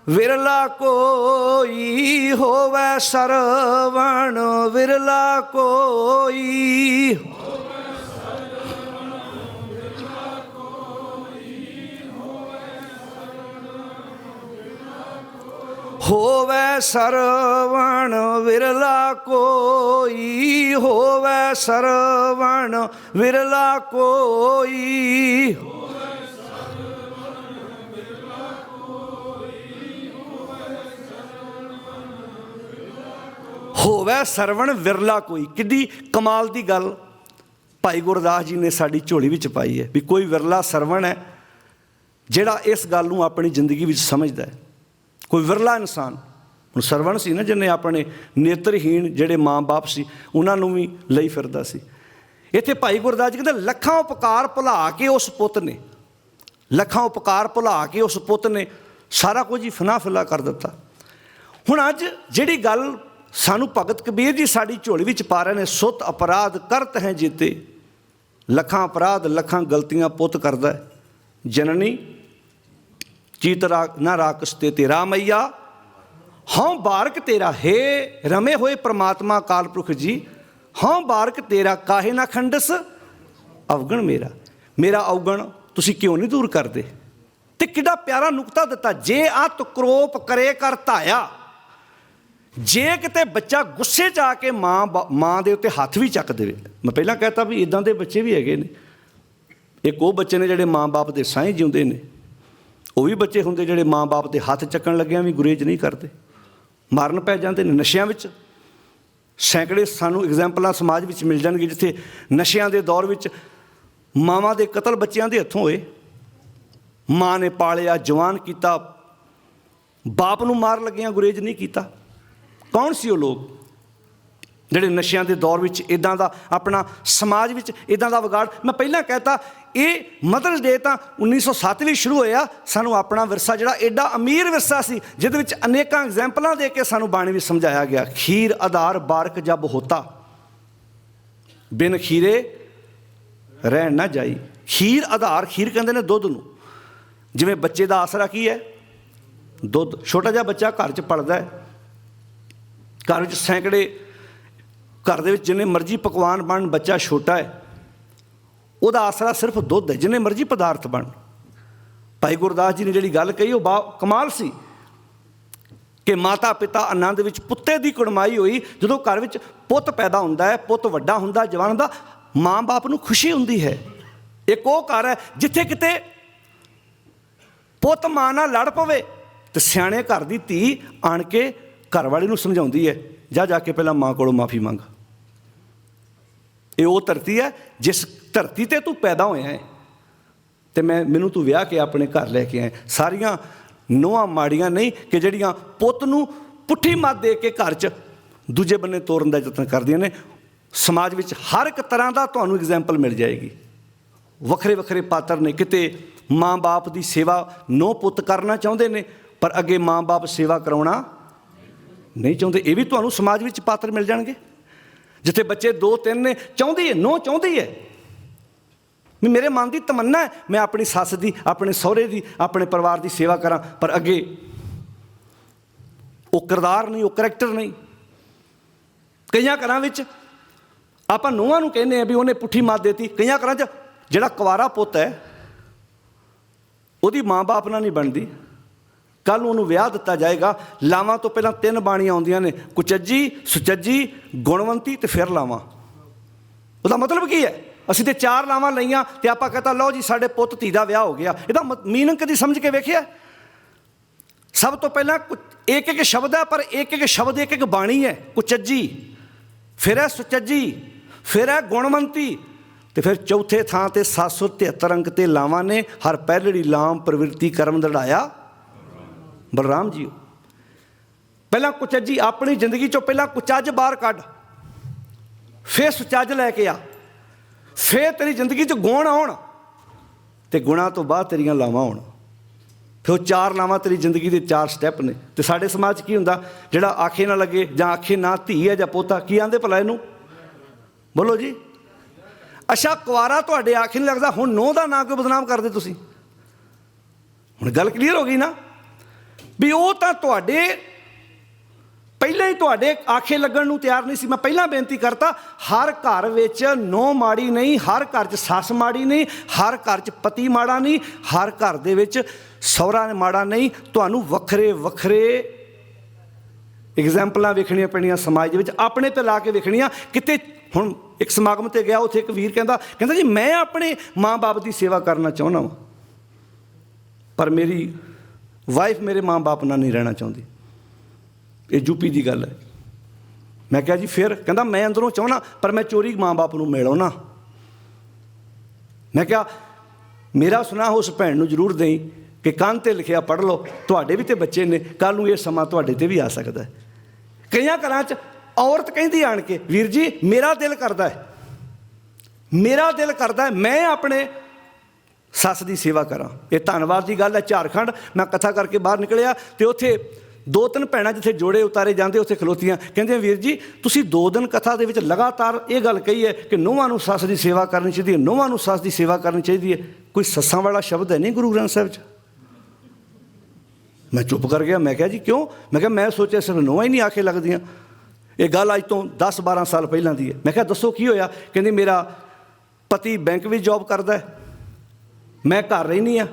ਵਿਰਲਾ ਕੋਈ, ਹੋਵੈ ਸਰਵਣ ਵਿਰਲਾ ਕੋਈ, ਹੋਵੈ ਸਰਵਣ ਵਿਰਲਾ ਕੋਈ, ਹੋਵੈ ਸਰਵਣ ਵਿਰਲਾ ਕੋਈ, ਹੋਵੈ ਸਰਵਣ ਵਿਰਲਾ ਕੋਈ। ਕਿੱਡੀ ਕਮਾਲ ਦੀ ਗੱਲ ਭਾਈ ਗੁਰਦਾਸ ਜੀ ਨੇ ਸਾਡੀ ਝੋਲੀ ਵਿੱਚ ਪਾਈ ਹੈ ਵੀ ਕੋਈ ਵਿਰਲਾ ਸਰਵਣ ਹੈ ਜਿਹੜਾ ਇਸ ਗੱਲ ਨੂੰ ਆਪਣੀ ਜ਼ਿੰਦਗੀ ਵਿੱਚ ਸਮਝਦਾ ਹੈ। ਕੋਈ ਵਿਰਲਾ ਇਨਸਾਨ। ਹੁਣ ਸਰਵਣ ਸੀ ਨਾ ਜਿਹਨੇ ਆਪਣੇ ਨੇਤਰਹੀਣ ਜਿਹੜੇ ਮਾਂ ਬਾਪ ਸੀ ਉਹਨਾਂ ਨੂੰ ਵੀ ਲਈ ਫਿਰਦਾ ਸੀ। ਇੱਥੇ ਭਾਈ ਗੁਰਦਾਸ ਜੀ ਕਹਿੰਦੇ ਲੱਖਾਂ ਉਪਕਾਰ ਭੁਲਾ ਕੇ ਉਸ ਪੁੱਤ ਨੇ, ਲੱਖਾਂ ਉਪਕਾਰ ਭੁਲਾ ਕੇ ਉਸ ਪੁੱਤ ਨੇ ਸਾਰਾ ਕੁਝ ਹੀ ਫਨਾ ਫਿਲਾ ਕਰ ਦਿੱਤਾ। ਹੁਣ ਅੱਜ ਜਿਹੜੀ ਗੱਲ ਸਾਨੂੰ ਭਗਤ ਕਬੀਰ ਜੀ ਸਾਡੀ ਝੋਲੀ ਵਿੱਚ ਪਾ ਰਹੇ ਨੇ, ਸੁੱਤ ਅਪਰਾਧ ਕਰਤ ਹੈ ਜੀਤੇ। ਲੱਖਾਂ ਅਪਰਾਧ ਲੱਖਾਂ ਗਲਤੀਆਂ ਪੁੱਤ ਕਰਦਾ। ਜਨਨੀ ਚੀਤ ਨਾ ਰਾਕਸ ਤੇ ਤੇਰਾ ਮਈਆ, ਹਉ ਬਾਰਕ ਤੇਰਾ ਹੈ ਰਮੇ ਹੋਏ ਪ੍ਰਮਾਤਮਾ ਕਾਲ ਪੁਰਖ ਜੀ, ਹਉ ਬਾਰਕ ਤੇਰਾ ਕਾਹੇ ਨਾ ਖੰਡਸ ਅਵਗਣ ਮੇਰਾ। ਮੇਰਾ ਅਵਗਣ ਤੁਸੀਂ ਕਿਉਂ ਨਹੀਂ ਦੂਰ ਕਰਦੇ? ਤੇ ਕਿੱਡਾ ਪਿਆਰਾ ਨੁਕਤਾ ਦਿੱਤਾ, ਜੇ ਅਤ ਕਰੋਪ ਕਰੇ ਕਰ ਧਾਇਆ। ਜੇ ਕਿਤੇ ਬੱਚਾ ਗੁੱਸੇ 'ਚ ਆ ਕੇ ਮਾਂ ਦੇ ਉੱਤੇ ਹੱਥ ਵੀ ਚੱਕ ਦੇਵੇ। ਮੈਂ ਪਹਿਲਾਂ ਕਹਿਤਾ ਵੀ ਇੱਦਾਂ ਦੇ ਬੱਚੇ ਵੀ ਹੈਗੇ ਨੇ। ਇੱਕ ਉਹ ਬੱਚੇ ਨੇ ਜਿਹੜੇ ਮਾਂ ਬਾਪ ਦੇ ਸਾਂਝੇ ਜਿਉਂਦੇ ਨੇ, ਉਹ ਵੀ ਬੱਚੇ ਹੁੰਦੇ ਜਿਹੜੇ ਮਾਂ ਬਾਪ ਦੇ ਹੱਥ ਚੱਕਣ ਲੱਗਿਆਂ ਵੀ ਗੁਰੇਜ਼ ਨਹੀਂ ਕਰਦੇ, ਮਾਰਨ ਪੈ ਜਾਂਦੇ ਨੇ ਨਸ਼ਿਆਂ ਵਿੱਚ। ਸੈਂਕੜੇ ਸਾਨੂੰ ਐਗਜ਼ਾਮਪਲਾਂ ਸਮਾਜ ਵਿੱਚ ਮਿਲ ਜਾਣਗੇ ਜਿੱਥੇ ਨਸ਼ਿਆਂ ਦੇ ਦੌਰ ਵਿੱਚ ਮਾਵਾਂ ਦੇ ਕਤਲ ਬੱਚਿਆਂ ਦੇ ਹੱਥੋਂ ਹੋਏ। ਮਾਂ ਨੇ ਪਾਲਿਆ, ਜਵਾਨ ਕੀਤਾ, ਬਾਪ ਨੂੰ ਮਾਰ ਲੱਗਿਆਂ ਗੁਰੇਜ਼ ਨਹੀਂ ਕੀਤਾ। ਕੌਣ ਸੀ ਉਹ ਲੋਕ ਜਿਹੜੇ ਨਸ਼ਿਆਂ ਦੇ ਦੌਰ ਵਿੱਚ ਇੱਦਾਂ ਦਾ ਆਪਣਾ ਸਮਾਜ ਵਿੱਚ ਇੱਦਾਂ ਦਾ ਵਿਗਾੜ? ਮੈਂ ਪਹਿਲਾਂ ਕਹਿਤਾ ਇਹ ਮਦਰਸ ਡੇ ਤਾਂ 1907 ਵਿੱਚ ਸ਼ੁਰੂ ਹੋਇਆ। ਸਾਨੂੰ ਆਪਣਾ ਵਿਰਸਾ ਜਿਹੜਾ ਐਡਾ ਅਮੀਰ ਵਿਰਸਾ ਸੀ ਜਿਹਦੇ ਵਿੱਚ ਅਨੇਕਾਂ ਐਗਜ਼ਾਮਪਲਾਂ ਦੇ ਕੇ ਸਾਨੂੰ ਬਾਣੀ ਵਿੱਚ ਸਮਝਾਇਆ ਗਿਆ। ਖੀਰ ਆਧਾਰ ਬਾਰਕ ਜਬ ਹੋਤਾ, ਬਿਨ ਖੀਰੇ ਰਹਿਣ ਨਾ ਜਾਈ। ਖੀਰ ਆਧਾਰ, ਖੀਰ ਕਹਿੰਦੇ ਨੇ ਦੁੱਧ ਨੂੰ। ਜਿਵੇਂ ਬੱਚੇ ਦਾ ਆਸਰਾ ਕੀ ਹੈ? ਦੁੱਧ। ਛੋਟਾ ਜਿਹਾ ਬੱਚਾ ਘਰ 'ਚ ਪਲਦਾ ਹੈ, ਘਰ ਵਿੱਚ ਸੈਂਕੜੇ, ਘਰ ਦੇ ਵਿੱਚ ਜਿੰਨੇ ਮਰਜ਼ੀ ਪਕਵਾਨ ਬਣ, ਬੱਚਾ ਛੋਟਾ ਹੈ, ਉਹਦਾ ਆਸਰਾ ਸਿਰਫ ਦੁੱਧ ਹੈ। ਜਿੰਨੇ ਮਰਜ਼ੀ ਪਦਾਰਥ ਬਣ। ਭਾਈ ਗੁਰਦਾਸ ਜੀ ਨੇ ਜਿਹੜੀ ਗੱਲ ਕਹੀ ਉਹ ਕਮਾਲ ਸੀ ਕਿ ਮਾਤਾ ਪਿਤਾ ਆਨੰਦ ਵਿੱਚ ਪੁੱਤੇ ਦੀ ਕੁੜਮਾਈ ਹੋਈ। ਜਦੋਂ ਘਰ ਵਿੱਚ ਪੁੱਤ ਪੈਦਾ ਹੁੰਦਾ ਹੈ, ਪੁੱਤ ਵੱਡਾ ਹੁੰਦਾ, ਜਵਾਨ ਹੁੰਦਾ, ਮਾਂ ਬਾਪ ਨੂੰ ਖੁਸ਼ੀ ਹੁੰਦੀ ਹੈ। ਇੱਕ ਉਹ ਘਰ ਹੈ ਜਿੱਥੇ ਕਿਤੇ ਪੁੱਤ ਮਾਂ ਨਾਲ ਲੜ ਪਵੇ ਤੇ ਸਿਆਣੇ ਘਰ ਦੀ ਧੀ ਆਣ ਕੇ ਘਰ ਵਾਲੇ ਨੂੰ ਸਮਝਾਉਂਦੀ ਹੈ, ਜਾ ਕੇ ਪਹਿਲਾਂ ਮਾਂ ਕੋਲੋਂ ਮਾਫੀ ਮੰਗ। ਇਹ ਉਹ ਧਰਤੀ ਹੈ ਜਿਸ ਧਰਤੀ 'ਤੇ ਤੂੰ ਪੈਦਾ ਹੋਇਆ ਹੈ ਅਤੇ ਮੈਨੂੰ ਤੂੰ ਵਿਆਹ ਕੇ ਆਪਣੇ ਘਰ ਲੈ ਕੇ ਆਏ। ਸਾਰੀਆਂ ਨੂੰਹਾਂ ਮਾੜੀਆਂ ਨਹੀਂ ਕਿ ਜਿਹੜੀਆਂ ਪੁੱਤ ਨੂੰ ਪੁੱਠੀ ਮੱਤ ਦੇ ਕੇ ਘਰ 'ਚ ਦੂਜੇ ਬੰਨੇ ਤੋਰਨ ਦਾ ਯਤਨ ਕਰਦੀਆਂ ਨੇ। ਸਮਾਜ ਵਿੱਚ ਹਰ ਇੱਕ ਤਰ੍ਹਾਂ ਦਾ ਤੁਹਾਨੂੰ ਐਗਜ਼ਾਮਪਲ ਮਿਲ ਜਾਏਗੀ। ਵੱਖਰੇ ਵੱਖਰੇ ਪਾਤਰ ਨੇ। ਕਿਤੇ ਮਾਂ ਬਾਪ ਦੀ ਸੇਵਾ ਨੂੰਹ ਪੁੱਤ ਕਰਨਾ ਚਾਹੁੰਦੇ ਨੇ ਪਰ ਅੱਗੇ ਮਾਂ ਬਾਪ ਸੇਵਾ ਕਰਾਉਣਾ ਨਹੀਂ ਚਾਹੁੰਦੇ। ਇਹ ਵੀ ਤੁਹਾਨੂੰ ਸਮਾਜ ਵਿੱਚ ਪਾਤਰ ਮਿਲ ਜਾਣਗੇ। ਜਿੱਥੇ ਬੱਚੇ 2-3 ਨੇ, ਚਾਹੁੰਦੀ ਹੈ ਨੂੰਹ, ਚਾਹੁੰਦੀ ਹੈ ਵੀ ਮੇਰੇ ਮਨ ਦੀ ਤਮੰਨਾ ਹੈ ਮੈਂ ਆਪਣੀ ਸੱਸ ਦੀ, ਆਪਣੇ ਸਹੁਰੇ ਦੀ, ਆਪਣੇ ਪਰਿਵਾਰ ਦੀ ਸੇਵਾ ਕਰਾਂ, ਪਰ ਅੱਗੇ ਉਹ ਕਿਰਦਾਰ ਨਹੀਂ, ਉਹ ਕਰੈਕਟਰ ਨਹੀਂ। ਕਈਆਂ ਘਰਾਂ ਵਿੱਚ ਆਪਾਂ ਨੂੰਹਾਂ ਨੂੰ ਕਹਿੰਦੇ ਹਾਂ ਵੀ ਉਹਨੇ ਪੁੱਠੀ ਮੱਤ ਦੇਤੀ। ਕਈਆਂ ਘਰਾਂ 'ਚ ਜਿਹੜਾ ਕੁਆਰਾ ਪੁੱਤ ਹੈ ਉਹਦੀ ਮਾਂ ਬਾਪ ਨਾਲ ਨਹੀਂ ਬਣਦੀ, ਕੱਲ੍ਹ ਨੂੰ ਉਹਨੂੰ ਵਿਆਹ ਦਿੱਤਾ ਜਾਏਗਾ, ਲਾਵਾਂ ਤੋਂ ਪਹਿਲਾਂ 3 ਬਾਣੀਆਂ ਆਉਂਦੀਆਂ ਨੇ, ਕੁਚੱਜੀ, ਸੁਚੱਜੀ, ਗੁਣਵੰਤੀ ਅਤੇ ਫਿਰ ਲਾਵਾਂ। ਉਹਦਾ ਮਤਲਬ ਕੀ ਹੈ? ਅਸੀਂ ਤਾਂ 4 ਲਾਵਾਂ ਲਈਆਂ ਅਤੇ ਆਪਾਂ ਕਹਤਾ ਲਓ ਜੀ ਸਾਡੇ ਪੁੱਤ ਧੀ ਦਾ ਵਿਆਹ ਹੋ ਗਿਆ। ਇਹਦਾ ਮੀਨਿੰਗ ਕਦੀ ਸਮਝ ਕੇ ਵੇਖਿਆ? ਸਭ ਤੋਂ ਪਹਿਲਾਂ ਇੱਕ ਇੱਕ ਸ਼ਬਦ ਹੈ, ਪਰ ਇੱਕ ਇੱਕ ਸ਼ਬਦ ਇੱਕ ਇੱਕ ਬਾਣੀ ਹੈ। ਕੁਚੱਜੀ, ਫਿਰ ਹੈ ਸੁਚੱਜੀ, ਫਿਰ ਹੈ ਗੁਣਵੰਤੀ, ਅਤੇ ਫਿਰ ਚੌਥੇ ਥਾਂ 'ਤੇ 773 ਅੰਕ 'ਤੇ ਲਾਵਾਂ ਨੇ। ਹਰ ਪਹਿਲੜੀ ਲਾਮ ਪ੍ਰਵਿਰਤੀ ਕਰਮ ਦੜਾਇਆ ਬਲਰਾਮ ਜੀ। ਪਹਿਲਾਂ ਕੁਚੱਜੀ, ਆਪਣੀ ਜ਼ਿੰਦਗੀ 'ਚੋਂ ਪਹਿਲਾਂ ਕੁਚੱਜ ਬਾਹਰ ਕੱਢ, ਫਿਰ ਸੁਚੱਜ ਲੈ ਕੇ ਆ, ਫਿਰ ਤੇਰੀ ਜ਼ਿੰਦਗੀ 'ਚ ਗੁਣ ਆਉਣ ਅਤੇ ਗੁਣਾਂ ਤੋਂ ਬਾਅਦ ਤੇਰੀਆਂ ਲਾਵਾਂ ਆਉਣ। ਫਿਰ ਉਹ 4 ਲਾਵਾਂ ਤੇਰੀ ਜ਼ਿੰਦਗੀ ਦੇ 4 ਸਟੈਪ ਨੇ। ਅਤੇ ਸਾਡੇ ਸਮਾਜ 'ਚ ਕੀ ਹੁੰਦਾ? ਜਿਹੜਾ ਆਖੇ ਨਾ ਲੱਗੇ ਜਾਂ ਆਖੇ ਨਾ ਧੀ ਹੈ ਜਾਂ ਪੋਤਾ, ਕੀ ਆਂਦੇ ਭਲਾ ਇਹਨੂੰ? ਬੋਲੋ ਜੀ। ਅੱਛਾ, ਕੁਆਰਾ ਤੁਹਾਡੇ ਆਖੇ ਨਹੀਂ ਲੱਗਦਾ, ਹੁਣ ਨੂੰਹ ਦਾ ਨਾਂ ਕਿਉਂ ਬਦਨਾਮ ਕਰਦੇ ਤੁਸੀਂ? ਹੁਣ ਗੱਲ ਕਲੀਅਰ ਹੋ ਗਈ ਨਾ ਵੀ ਉਹ ਤਾਂ ਤੁਹਾਡੇ ਪਹਿਲਾਂ ਹੀ ਤੁਹਾਡੇ ਆਖੇ ਲੱਗਣ ਨੂੰ ਤਿਆਰ ਨਹੀਂ ਸੀ। ਮੈਂ ਪਹਿਲਾਂ ਬੇਨਤੀ ਕਰਤਾ, ਹਰ ਘਰ ਵਿੱਚ ਨੂੰਹ ਮਾੜੀ ਨਹੀਂ, ਹਰ ਘਰ 'ਚ ਸੱਸ ਮਾੜੀ ਨਹੀਂ, ਹਰ ਘਰ 'ਚ ਪਤੀ ਮਾੜਾ ਨਹੀਂ, ਹਰ ਘਰ ਦੇ ਵਿੱਚ ਸਹੁਰਾ ਮਾੜਾ ਨਹੀਂ। ਤੁਹਾਨੂੰ ਵੱਖਰੇ ਵੱਖਰੇ ਐਗਜ਼ੈਂਪਲਾਂ ਵੇਖਣੀਆਂ ਪੈਣੀਆਂ ਸਮਾਜ ਦੇ ਵਿੱਚ, ਆਪਣੇ 'ਤੇ ਲਾ ਕੇ ਵੇਖਣੀਆਂ। ਕਿਤੇ ਹੁਣ ਇੱਕ ਸਮਾਗਮ 'ਤੇ ਗਿਆ, ਉੱਥੇ ਇੱਕ ਵੀਰ ਕਹਿੰਦਾ ਜੀ ਮੈਂ ਆਪਣੇ ਮਾਂ ਬਾਪ ਦੀ ਸੇਵਾ ਕਰਨਾ ਚਾਹੁੰਦਾ ਵਾਂ, ਪਰ ਮੇਰੀ ਵਾਈਫ ਮੇਰੇ ਮਾਂ ਬਾਪ ਨਾਲ ਨਹੀਂ ਰਹਿਣਾ ਚਾਹੁੰਦੀ। ਇਹ ਯੂਪੀ ਦੀ ਗੱਲ ਹੈ। ਮੈਂ ਕਿਹਾ ਜੀ ਫਿਰ? ਕਹਿੰਦਾ ਮੈਂ ਅੰਦਰੋਂ ਚਾਹੁੰਦਾ, ਪਰ ਮੈਂ ਚੋਰੀ ਮਾਂ ਬਾਪ ਨੂੰ ਮਿਲ ਆਉਣਾ। ਮੈਂ ਕਿਹਾ ਮੇਰਾ ਸੁਣਾ ਉਸ ਭੈਣ ਨੂੰ ਜ਼ਰੂਰ ਦੇਈ ਕਿ ਕੰਨ 'ਤੇ ਲਿਖਿਆ ਪੜ੍ਹ ਲਓ, ਤੁਹਾਡੇ ਵੀ ਤਾਂ ਬੱਚੇ ਨੇ, ਕੱਲ੍ਹ ਨੂੰ ਇਹ ਸਮਾਂ ਤੁਹਾਡੇ 'ਤੇ ਵੀ ਆ ਸਕਦਾ। ਕਈਆਂ ਘਰਾਂ 'ਚ ਔਰਤ ਕਹਿੰਦੀ ਆਣ ਕੇ, ਵੀਰ ਜੀ ਮੇਰਾ ਦਿਲ ਕਰਦਾ ਹੈ, ਮੇਰਾ ਦਿਲ ਕਰਦਾ ਹੈ ਮੈਂ ਆਪਣੇ ਸੱਸ ਦੀ ਸੇਵਾ ਕਰਾਂ। ਇਹ ਧੰਨਵਾਦ ਦੀ ਗੱਲ ਹੈ। ਝਾਰਖੰਡ ਮੈਂ ਕਥਾ ਕਰਕੇ ਬਾਹਰ ਨਿਕਲਿਆ ਅਤੇ ਉੱਥੇ 2-3 ਭੈਣਾਂ ਜਿੱਥੇ ਜੋੜੇ ਉਤਾਰੇ ਜਾਂਦੇ ਉੱਥੇ ਖਲੋਤੀਆਂ, ਕਹਿੰਦੀਆਂ ਵੀਰ ਜੀ ਤੁਸੀਂ 2 ਦਿਨ ਕਥਾ ਦੇ ਵਿੱਚ ਲਗਾਤਾਰ ਇਹ ਗੱਲ ਕਹੀ ਹੈ ਕਿ ਨੂੰਹਾਂ ਨੂੰ ਸੱਸ ਦੀ ਸੇਵਾ ਕਰਨੀ ਚਾਹੀਦੀ ਹੈ, ਨੂੰਹਾਂ ਨੂੰ ਸੱਸ ਦੀ ਸੇਵਾ ਕਰਨੀ ਚਾਹੀਦੀ ਹੈ। ਕੋਈ ਸੱਸਾਂ ਵਾਲਾ ਸ਼ਬਦ ਹੈ ਨਹੀਂ ਗੁਰੂ ਗ੍ਰੰਥ ਸਾਹਿਬ 'ਚ? ਮੈਂ ਚੁੱਪ ਕਰ ਗਿਆ। ਮੈਂ ਕਿਹਾ ਜੀ ਕਿਉਂ? ਮੈਂ ਕਿਹਾ ਮੈਂ ਸੋਚਿਆ ਸਿਰਫ ਨੂੰਹਾਂ ਹੀ ਨਹੀਂ ਆਖੇ ਲੱਗਦੀਆਂ। ਇਹ ਗੱਲ ਅੱਜ ਤੋਂ 10-12 ਸਾਲ ਪਹਿਲਾਂ ਦੀ ਹੈ। ਮੈਂ ਕਿਹਾ ਦੱਸੋ ਕੀ ਹੋਇਆ? ਕਹਿੰਦੀ ਮੇਰਾ ਪਤੀ ਬੈਂਕ ਵਿੱਚ ਜੋਬ ਕਰਦਾ ਹੈ, ਮੈਂ ਘਰ ਰਹਿੰਦੀ ਹਾਂ।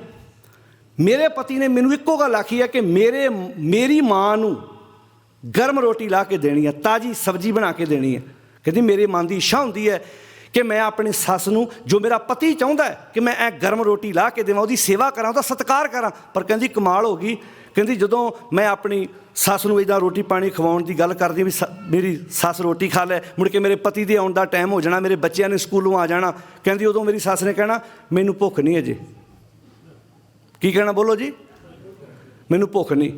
ਮੇਰੇ ਪਤੀ ਨੇ ਮੈਨੂੰ ਇੱਕੋ ਗੱਲ ਆਖੀ ਹੈ ਕਿ ਮੇਰੀ ਮਾਂ ਨੂੰ ਗਰਮ ਰੋਟੀ ਲਾ ਕੇ ਦੇਣੀ ਹੈ, ਤਾਜ਼ੀ ਸਬਜ਼ੀ ਬਣਾ ਕੇ ਦੇਣੀ ਹੈ। ਕਹਿੰਦੀ ਮੇਰੇ ਮਨ ਦੀ ਇੱਛਾ ਹੁੰਦੀ ਹੈ ਕਿ ਮੈਂ ਆਪਣੀ ਸੱਸ ਨੂੰ, ਜੋ ਮੇਰਾ ਪਤੀ ਚਾਹੁੰਦਾ ਹੈ ਕਿ ਮੈਂ ਇਹ ਗਰਮ ਰੋਟੀ ਲਾ ਕੇ ਦੇਵਾਂ, ਉਹਦੀ ਸੇਵਾ ਕਰਾਂ, ਉਹਦਾ ਸਤਿਕਾਰ ਕਰਾਂ। ਪਰ ਕਹਿੰਦੀ ਕਮਾਲ ਹੋ ਗਈ, ਕਹਿੰਦੀ ਜਦੋਂ ਮੈਂ ਆਪਣੀ ਸੱਸ ਨੂੰ ਇੱਦਾਂ ਰੋਟੀ ਪਾਣੀ ਖਵਾਉਣ ਦੀ ਗੱਲ ਕਰਦੀ ਵੀ ਮੇਰੀ ਸੱਸ ਰੋਟੀ ਖਾ ਲੈ, ਮੁੜ ਕੇ ਮੇਰੇ ਪਤੀ ਦੇ ਆਉਣ ਦਾ ਟਾਈਮ ਹੋ ਜਾਣਾ, ਮੇਰੇ ਬੱਚਿਆਂ ਨੇ ਸਕੂਲੋਂ ਆ ਜਾਣਾ, ਕਹਿੰਦੀ ਉਦੋਂ ਮੇਰੀ ਸੱਸ ਨੇ ਕਹਿਣਾ ਮੈਨੂੰ ਭੁੱਖ ਨਹੀਂ ਅਜੇ। ਕੀ ਕਹਿਣਾ ਬੋਲੋ ਜੀ? ਮੈਨੂੰ ਭੁੱਖ ਨਹੀਂ।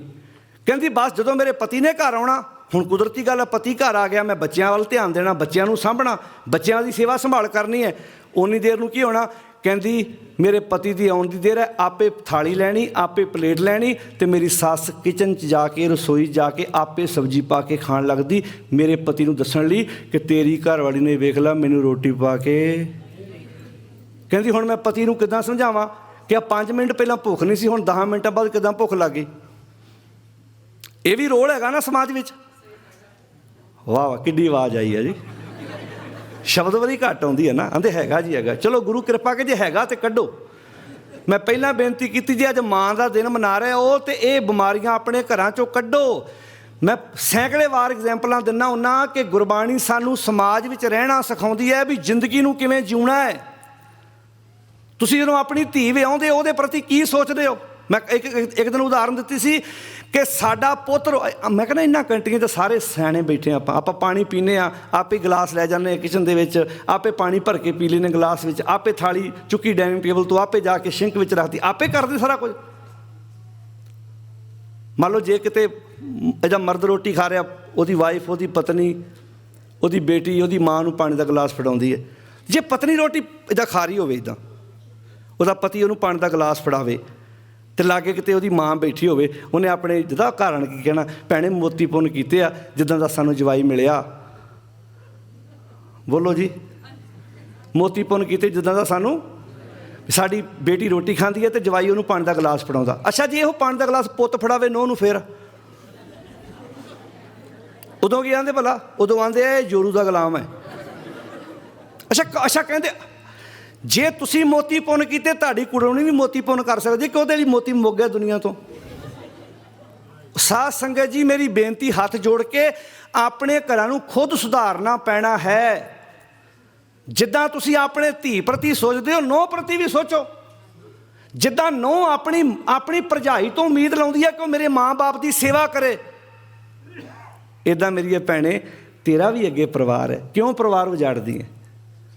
ਕਹਿੰਦੀ ਬਸ ਜਦੋਂ ਮੇਰੇ ਪਤੀ ਨੇ ਘਰ ਆਉਣਾ, ਹੁਣ ਕੁਦਰਤੀ ਗੱਲ ਹੈ ਪਤੀ ਘਰ ਆ ਗਿਆ, ਮੈਂ ਬੱਚਿਆਂ ਵੱਲ ਧਿਆਨ ਦੇਣਾ, ਬੱਚਿਆਂ ਨੂੰ ਸਾਂਭਣਾ, ਬੱਚਿਆਂ ਦੀ ਸੇਵਾ ਸੰਭਾਲ ਕਰਨੀ ਹੈ। ਉਨੀ ਦੇਰ ਨੂੰ ਕੀ ਹੋਣਾ? ਕਹਿੰਦੀ ਮੇਰੇ ਪਤੀ ਦੀ ਆਉਣ ਦੀ ਦੇਰ ਹੈ, ਆਪੇ ਥਾਲੀ ਲੈਣੀ, ਆਪੇ ਪਲੇਟ ਲੈਣੀ, ਅਤੇ ਮੇਰੀ ਸੱਸ ਕਿਚਨ 'ਚ ਜਾ ਕੇ, ਰਸੋਈ ਜਾ ਕੇ ਆਪੇ ਸਬਜ਼ੀ ਪਾ ਕੇ ਖਾਣ ਲੱਗਦੀ, ਮੇਰੇ ਪਤੀ ਨੂੰ ਦੱਸਣ ਲਈ ਕਿ ਤੇਰੀ ਘਰਵਾਲੀ ਨੇ ਵੇਖ ਲਾ ਮੈਨੂੰ ਰੋਟੀ ਪਾ ਕੇ। ਕਹਿੰਦੀ ਹੁਣ ਮੈਂ ਪਤੀ ਨੂੰ ਕਿੱਦਾਂ ਸਮਝਾਵਾਂ ਕਿ 5 ਮਿੰਟ ਪਹਿਲਾਂ ਭੁੱਖ ਨਹੀਂ ਸੀ, ਹੁਣ 10 ਮਿੰਟਾਂ ਬਾਅਦ ਕਿੱਦਾਂ ਭੁੱਖ ਲੱਗ ਗਈ? ਇਹ ਵੀ ਰੋਲ ਹੈਗਾ ਨਾ ਸਮਾਜ ਵਿੱਚ। ਵਾਹ ਵਾਹ, ਕਿੱਡੀ ਆਵਾਜ਼ ਆਈ ਹੈ ਜੀ। ਸ਼ਬਦ ਵਾਰੀ ਘੱਟ ਆਉਂਦੀ ਹੈ ਨਾ, ਆਂਦੇ ਹੈਗਾ ਜੀ ਹੈਗਾ। ਚਲੋ ਗੁਰੂ ਕਿਰਪਾ ਕਿ ਜੇ ਹੈਗਾ ਤਾਂ ਕੱਢੋ। ਮੈਂ ਪਹਿਲਾਂ ਬੇਨਤੀ ਕੀਤੀ ਜੀ ਅੱਜ ਮਾਂ ਦਾ ਦਿਨ ਮਨਾ ਰਿਹਾ ਉਹ, ਅਤੇ ਇਹ ਬਿਮਾਰੀਆਂ ਆਪਣੇ ਘਰਾਂ 'ਚੋਂ ਕੱਢੋ। ਮੈਂ ਸੈਂਕੜੇ ਵਾਰ ਐਗਜ਼ੈਂਪਲਾਂ ਦਿੰਦਾ ਹੁੰਦਾ ਕਿ ਗੁਰਬਾਣੀ ਸਾਨੂੰ ਸਮਾਜ ਵਿੱਚ ਰਹਿਣਾ ਸਿਖਾਉਂਦੀ ਹੈ ਵੀ ਜ਼ਿੰਦਗੀ ਨੂੰ ਕਿਵੇਂ ਜਿਉਣਾ ਹੈ। ਤੁਸੀਂ ਜਦੋਂ ਆਪਣੀ ਧੀ ਵਿਆਹੁੰਦੇ ਹੋ ਉਹਦੇ ਪ੍ਰਤੀ ਕੀ ਸੋਚਦੇ ਹੋ? ਮੈਂ ਇੱਕ ਦਿਨ ਉਦਾਹਰਨ ਦਿੱਤੀ ਸੀ ਕਿ ਸਾਡਾ ਪੁੱਤਰ, ਮੈਂ ਕਹਿੰਦਾ ਇਹਨਾਂ ਕੰਟਰੀਆਂ 'ਚ ਸਾਰੇ ਸਿਆਣੇ ਬੈਠੇ ਆਪਾਂ ਪਾਣੀ ਪੀਂਦੇ ਹਾਂ, ਆਪੇ ਗਲਾਸ ਲੈ ਜਾਂਦੇ ਹਾਂ ਕਿਚਨ ਦੇ ਵਿੱਚ, ਆਪੇ ਪਾਣੀ ਭਰ ਕੇ ਪੀ ਲੈਂਦੇ ਗਲਾਸ ਵਿੱਚ, ਆਪੇ ਥਾਲੀ ਚੁੱਕੀ ਡਾਈਨਿੰਗ ਟੇਬਲ ਤੋਂ, ਆਪੇ ਜਾ ਕੇ ਸਿੰਕ ਵਿੱਚ ਰੱਖਦੀ, ਆਪੇ ਕਰਦੇ ਸਾਰਾ ਕੁਝ। ਮੰਨ ਲਓ ਜੇ ਕਿਤੇ ਇਹਦਾ ਮਰਦ ਰੋਟੀ ਖਾ ਰਿਹਾ, ਉਹਦੀ ਵਾਈਫ, ਉਹਦੀ ਪਤਨੀ, ਉਹਦੀ ਬੇਟੀ, ਉਹਦੀ ਮਾਂ ਨੂੰ ਪਾਣੀ ਦਾ ਗਲਾਸ ਫੜਾਉਂਦੀ ਹੈ। ਜੇ ਪਤਨੀ ਰੋਟੀ ਇੱਦਾਂ ਖਾ ਰਹੀ ਹੋਵੇ, ਇੱਦਾਂ ਉਹਦਾ ਪਤੀ ਉਹਨੂੰ ਪਾਣੀ ਦਾ ਗਲਾਸ ਫੜਾਵੇ, ਅਤੇ ਲਾਗੇ ਕਿਤੇ ਉਹਦੀ ਮਾਂ ਬੈਠੀ ਹੋਵੇ, ਉਹਨੇ ਆਪਣੇ ਜਿਹਦਾ ਘਰ ਆਣ ਕੀ ਕਹਿਣਾ, ਭੈਣੇ ਮੋਤੀ ਪੁੰਨ ਕੀਤੇ ਆ ਜਿੱਦਾਂ ਦਾ ਸਾਨੂੰ ਜਵਾਈ ਮਿਲਿਆ। ਬੋਲੋ ਜੀ, ਮੋਤੀ ਪੁੰਨ ਕੀਤੇ ਜਿੱਦਾਂ ਦਾ ਸਾਨੂੰ, ਸਾਡੀ ਬੇਟੀ ਰੋਟੀ ਖਾਂਦੀ ਹੈ ਅਤੇ ਜਵਾਈ ਉਹਨੂੰ ਪਾਣੀ ਦਾ ਗਲਾਸ ਫੜਾਉਂਦਾ। ਅੱਛਾ ਜੇ ਉਹ ਪਾਣੀ ਦਾ ਗਲਾਸ ਪੁੱਤ ਫੜਾਵੇ ਨੂੰਹ ਨੂੰ, ਫਿਰ ਉਦੋਂ ਕੀ ਆਂਦੇ ਭਲਾ? ਉਦੋਂ ਆਂਦੇ ਆ ਇਹ ਜੋਰੂ ਦਾ ਗੁਲਾਮ ਹੈ। ਅੱਛਾ ਕਹਿੰਦੇ ਜੇ ਤੁਸੀਂ ਮੋਤੀ ਪੁੰਨ ਕੀਤੇ ਤੁਹਾਡੀ ਕੁੜਮਣੀ ਵੀ ਮੋਤੀ ਪੁੰਨ ਕਰ ਸਕਦੀ ਕਿ ਉਹਦੇ ਲਈ ਮੋਤੀ ਮੁੱਕ ਗਿਆ ਦੁਨੀਆ ਤੋਂ। ਸਾਧ ਸੰਗਤ ਜੀ, ਮੇਰੀ ਬੇਨਤੀ ਹੱਥ ਜੋੜ ਕੇ ਆਪਣੇ ਘਰਾਂ ਨੂੰ ਖੁਦ ਸੁਧਾਰਨਾ ਪੈਣਾ ਹੈ। ਜਿੱਦਾਂ ਤੁਸੀਂ ਆਪਣੇ ਧੀ ਪ੍ਰਤੀ ਸੋਚਦੇ ਹੋ, ਨੂੰਹ ਪ੍ਰਤੀ ਵੀ ਸੋਚੋ। ਜਿੱਦਾਂ ਨੂੰਹ ਆਪਣੀ ਭਰਜਾਈ ਤੋਂ ਉਮੀਦ ਲਾਉਂਦੀ ਹੈ ਕਿ ਉਹ ਮੇਰੇ ਮਾਂ-ਬਾਪ ਦੀ ਸੇਵਾ ਕਰੇ, ਇੱਦਾਂ ਮੇਰੀਏ ਭੈਣੇ ਤੇਰਾ ਵੀ ਅੱਗੇ ਪਰਿਵਾਰ ਹੈ, ਕਿਉਂ ਪਰਿਵਾਰ ਉਜਾੜਦੀ ਹੈ?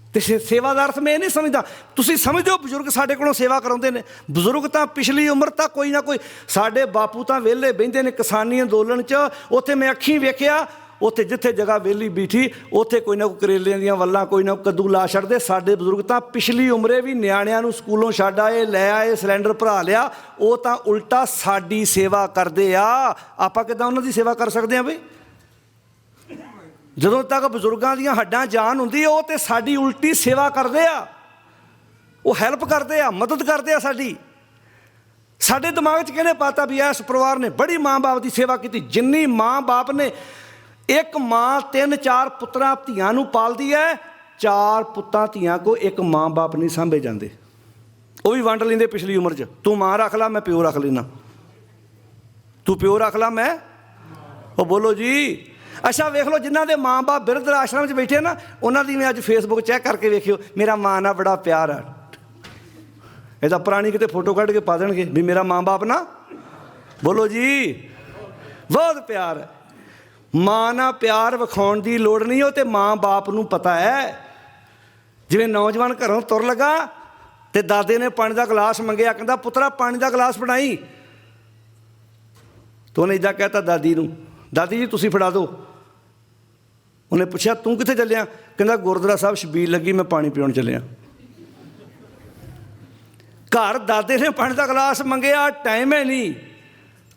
ਅਤੇ ਸੇਵਾ ਦਾ ਅਰਥ ਮੈਂ ਇਹ ਨਹੀਂ ਸਮਝਦਾ, ਤੁਸੀਂ ਸਮਝਦੇ ਹੋ ਬਜ਼ੁਰਗ ਸਾਡੇ ਕੋਲੋਂ ਸੇਵਾ ਕਰਾਉਂਦੇ ਨੇ। ਬਜ਼ੁਰਗ ਤਾਂ ਪਿਛਲੀ ਉਮਰ ਤੱਕ ਕੋਈ ਨਾ ਕੋਈ, ਸਾਡੇ ਬਾਪੂ ਤਾਂ ਵਿਹਲੇ ਬਹਿੰਦੇ ਨੇ ਕਿਸਾਨੀ ਅੰਦੋਲਨ 'ਚ, ਉੱਥੇ ਮੈਂ ਅੱਖੀਂ ਵੇਖਿਆ, ਉੱਥੇ ਜਿੱਥੇ ਜਗ੍ਹਾ ਵਿਹਲੀ ਬੈਠੀ ਉੱਥੇ ਕੋਈ ਨਾ ਕੋਈ ਕਰੇਲਿਆਂ ਦੀਆਂ ਵੱਲਾਂ, ਕੋਈ ਨਾ ਕੋਈ ਕੱਦੂ ਲਾ ਛੱਡਦੇ। ਸਾਡੇ ਬਜ਼ੁਰਗ ਤਾਂ ਪਿਛਲੀ ਉਮਰੇ ਵੀ ਨਿਆਣਿਆਂ ਨੂੰ ਸਕੂਲੋਂ ਛੱਡ ਆਏ, ਲੈ ਆਏ, ਸਿਲੰਡਰ ਭਰਾ ਲਿਆ, ਉਹ ਤਾਂ ਉਲਟਾ ਸਾਡੀ ਸੇਵਾ ਕਰਦੇ ਆ। ਆਪਾਂ ਕਿੱਦਾਂ ਉਹਨਾਂ ਦੀ ਸੇਵਾ ਕਰ ਸਕਦੇ ਹਾਂ ਬਈ? ਜਦੋਂ ਤੱਕ ਬਜ਼ੁਰਗਾਂ ਦੀਆਂ ਹੱਡਾਂ ਜਾਨ ਹੁੰਦੀ, ਉਹ ਤਾਂ ਸਾਡੀ ਉਲਟੀ ਸੇਵਾ ਕਰਦੇ ਆ, ਉਹ ਹੈਲਪ ਕਰਦੇ ਆ, ਮਦਦ ਕਰਦੇ ਆ ਸਾਡੀ। ਸਾਡੇ ਦਿਮਾਗ 'ਚ ਕਿਹਨੇ ਪਾਤਾ ਵੀ ਇਸ ਪਰਿਵਾਰ ਨੇ ਬੜੀ ਮਾਂ ਬਾਪ ਦੀ ਸੇਵਾ ਕੀਤੀ? ਜਿੰਨੀ ਮਾਂ ਬਾਪ ਨੇ, ਇੱਕ ਮਾਂ 3-4 ਪੁੱਤਰਾਂ ਧੀਆਂ ਨੂੰ ਪਾਲਦੀ ਹੈ, 4 ਪੁੱਤਾਂ ਧੀਆਂ ਕੋ ਇੱਕ ਮਾਂ ਬਾਪ ਨਹੀਂ ਸਾਂਭੇ ਜਾਂਦੇ, ਉਹ ਵੀ ਵੰਡ ਲੈਂਦੇ ਪਿਛਲੀ ਉਮਰ 'ਚ। ਤੂੰ ਮਾਂ ਰੱਖ ਲਾ, ਮੈਂ ਪਿਓ ਰੱਖ ਲੈਣਾ, ਤੂੰ ਪਿਓ ਰੱਖ ਲਾ, ਮੈਂ ਉਹ। ਬੋਲੋ ਜੀ। ਅੱਛਾ ਵੇਖ ਲਓ, ਜਿਨ੍ਹਾਂ ਦੇ ਮਾਂ ਬਾਪ ਬਿਰਧ ਆਸ਼ਰਮ 'ਚ ਬੈਠੇ ਨਾ, ਉਹਨਾਂ ਦੀ ਮੈਂ ਅੱਜ ਫੇਸਬੁੱਕ ਚੈੱਕ ਕਰਕੇ ਵੇਖਿਓ, ਮੇਰਾ ਮਾਂ ਨਾਲ ਬੜਾ ਪਿਆਰ ਆ। ਇਹਦਾ ਪੁਰਾਣੀ ਕਿਤੇ ਫੋਟੋ ਕੱਢ ਕੇ ਪਾ ਦੇਣਗੇ ਵੀ ਮੇਰਾ ਮਾਂ ਬਾਪ ਨਾ। ਬੋਲੋ ਜੀ, ਬਹੁਤ ਪਿਆਰ ਹੈ। ਮਾਂ ਨਾਲ ਪਿਆਰ ਵਿਖਾਉਣ ਦੀ ਲੋੜ ਨਹੀਂ, ਉਹ ਤਾਂ ਮਾਂ ਬਾਪ ਨੂੰ ਪਤਾ ਹੈ। ਜਿਵੇਂ ਨੌਜਵਾਨ ਘਰੋਂ ਤੁਰ ਲੱਗਾ ਅਤੇ ਦਾਦੇ ਨੇ ਪਾਣੀ ਦਾ ਗਲਾਸ ਮੰਗਿਆ, ਕਹਿੰਦਾ ਪੁੱਤਰਾ ਪਾਣੀ ਦਾ ਗਲਾਸ ਫੜਾਈ। ਤਾਂ ਉਹਨੇ ਇੱਦਾਂ ਕਹਿ ਤਾ ਦਾਦੀ ਨੂੰ, ਦਾਦੀ ਜੀ ਤੁਸੀਂ ਫੜਾ ਦਿਓ। ਉਹਨੇ ਪੁੱਛਿਆ ਤੂੰ ਕਿੱਥੇ ਚੱਲਿਆ? ਕਹਿੰਦਾ ਗੁਰਦੁਆਰਾ ਸਾਹਿਬ ਛਬੀਲ ਲੱਗੀ, ਮੈਂ ਪਾਣੀ ਪਿਉਣ ਚੱਲਿਆ। ਘਰ ਦਾਦੇ ਨੇ ਪਾਣੀ ਦਾ ਗਲਾਸ ਮੰਗਿਆ, ਟਾਈਮ ਹੈ ਨਹੀਂ,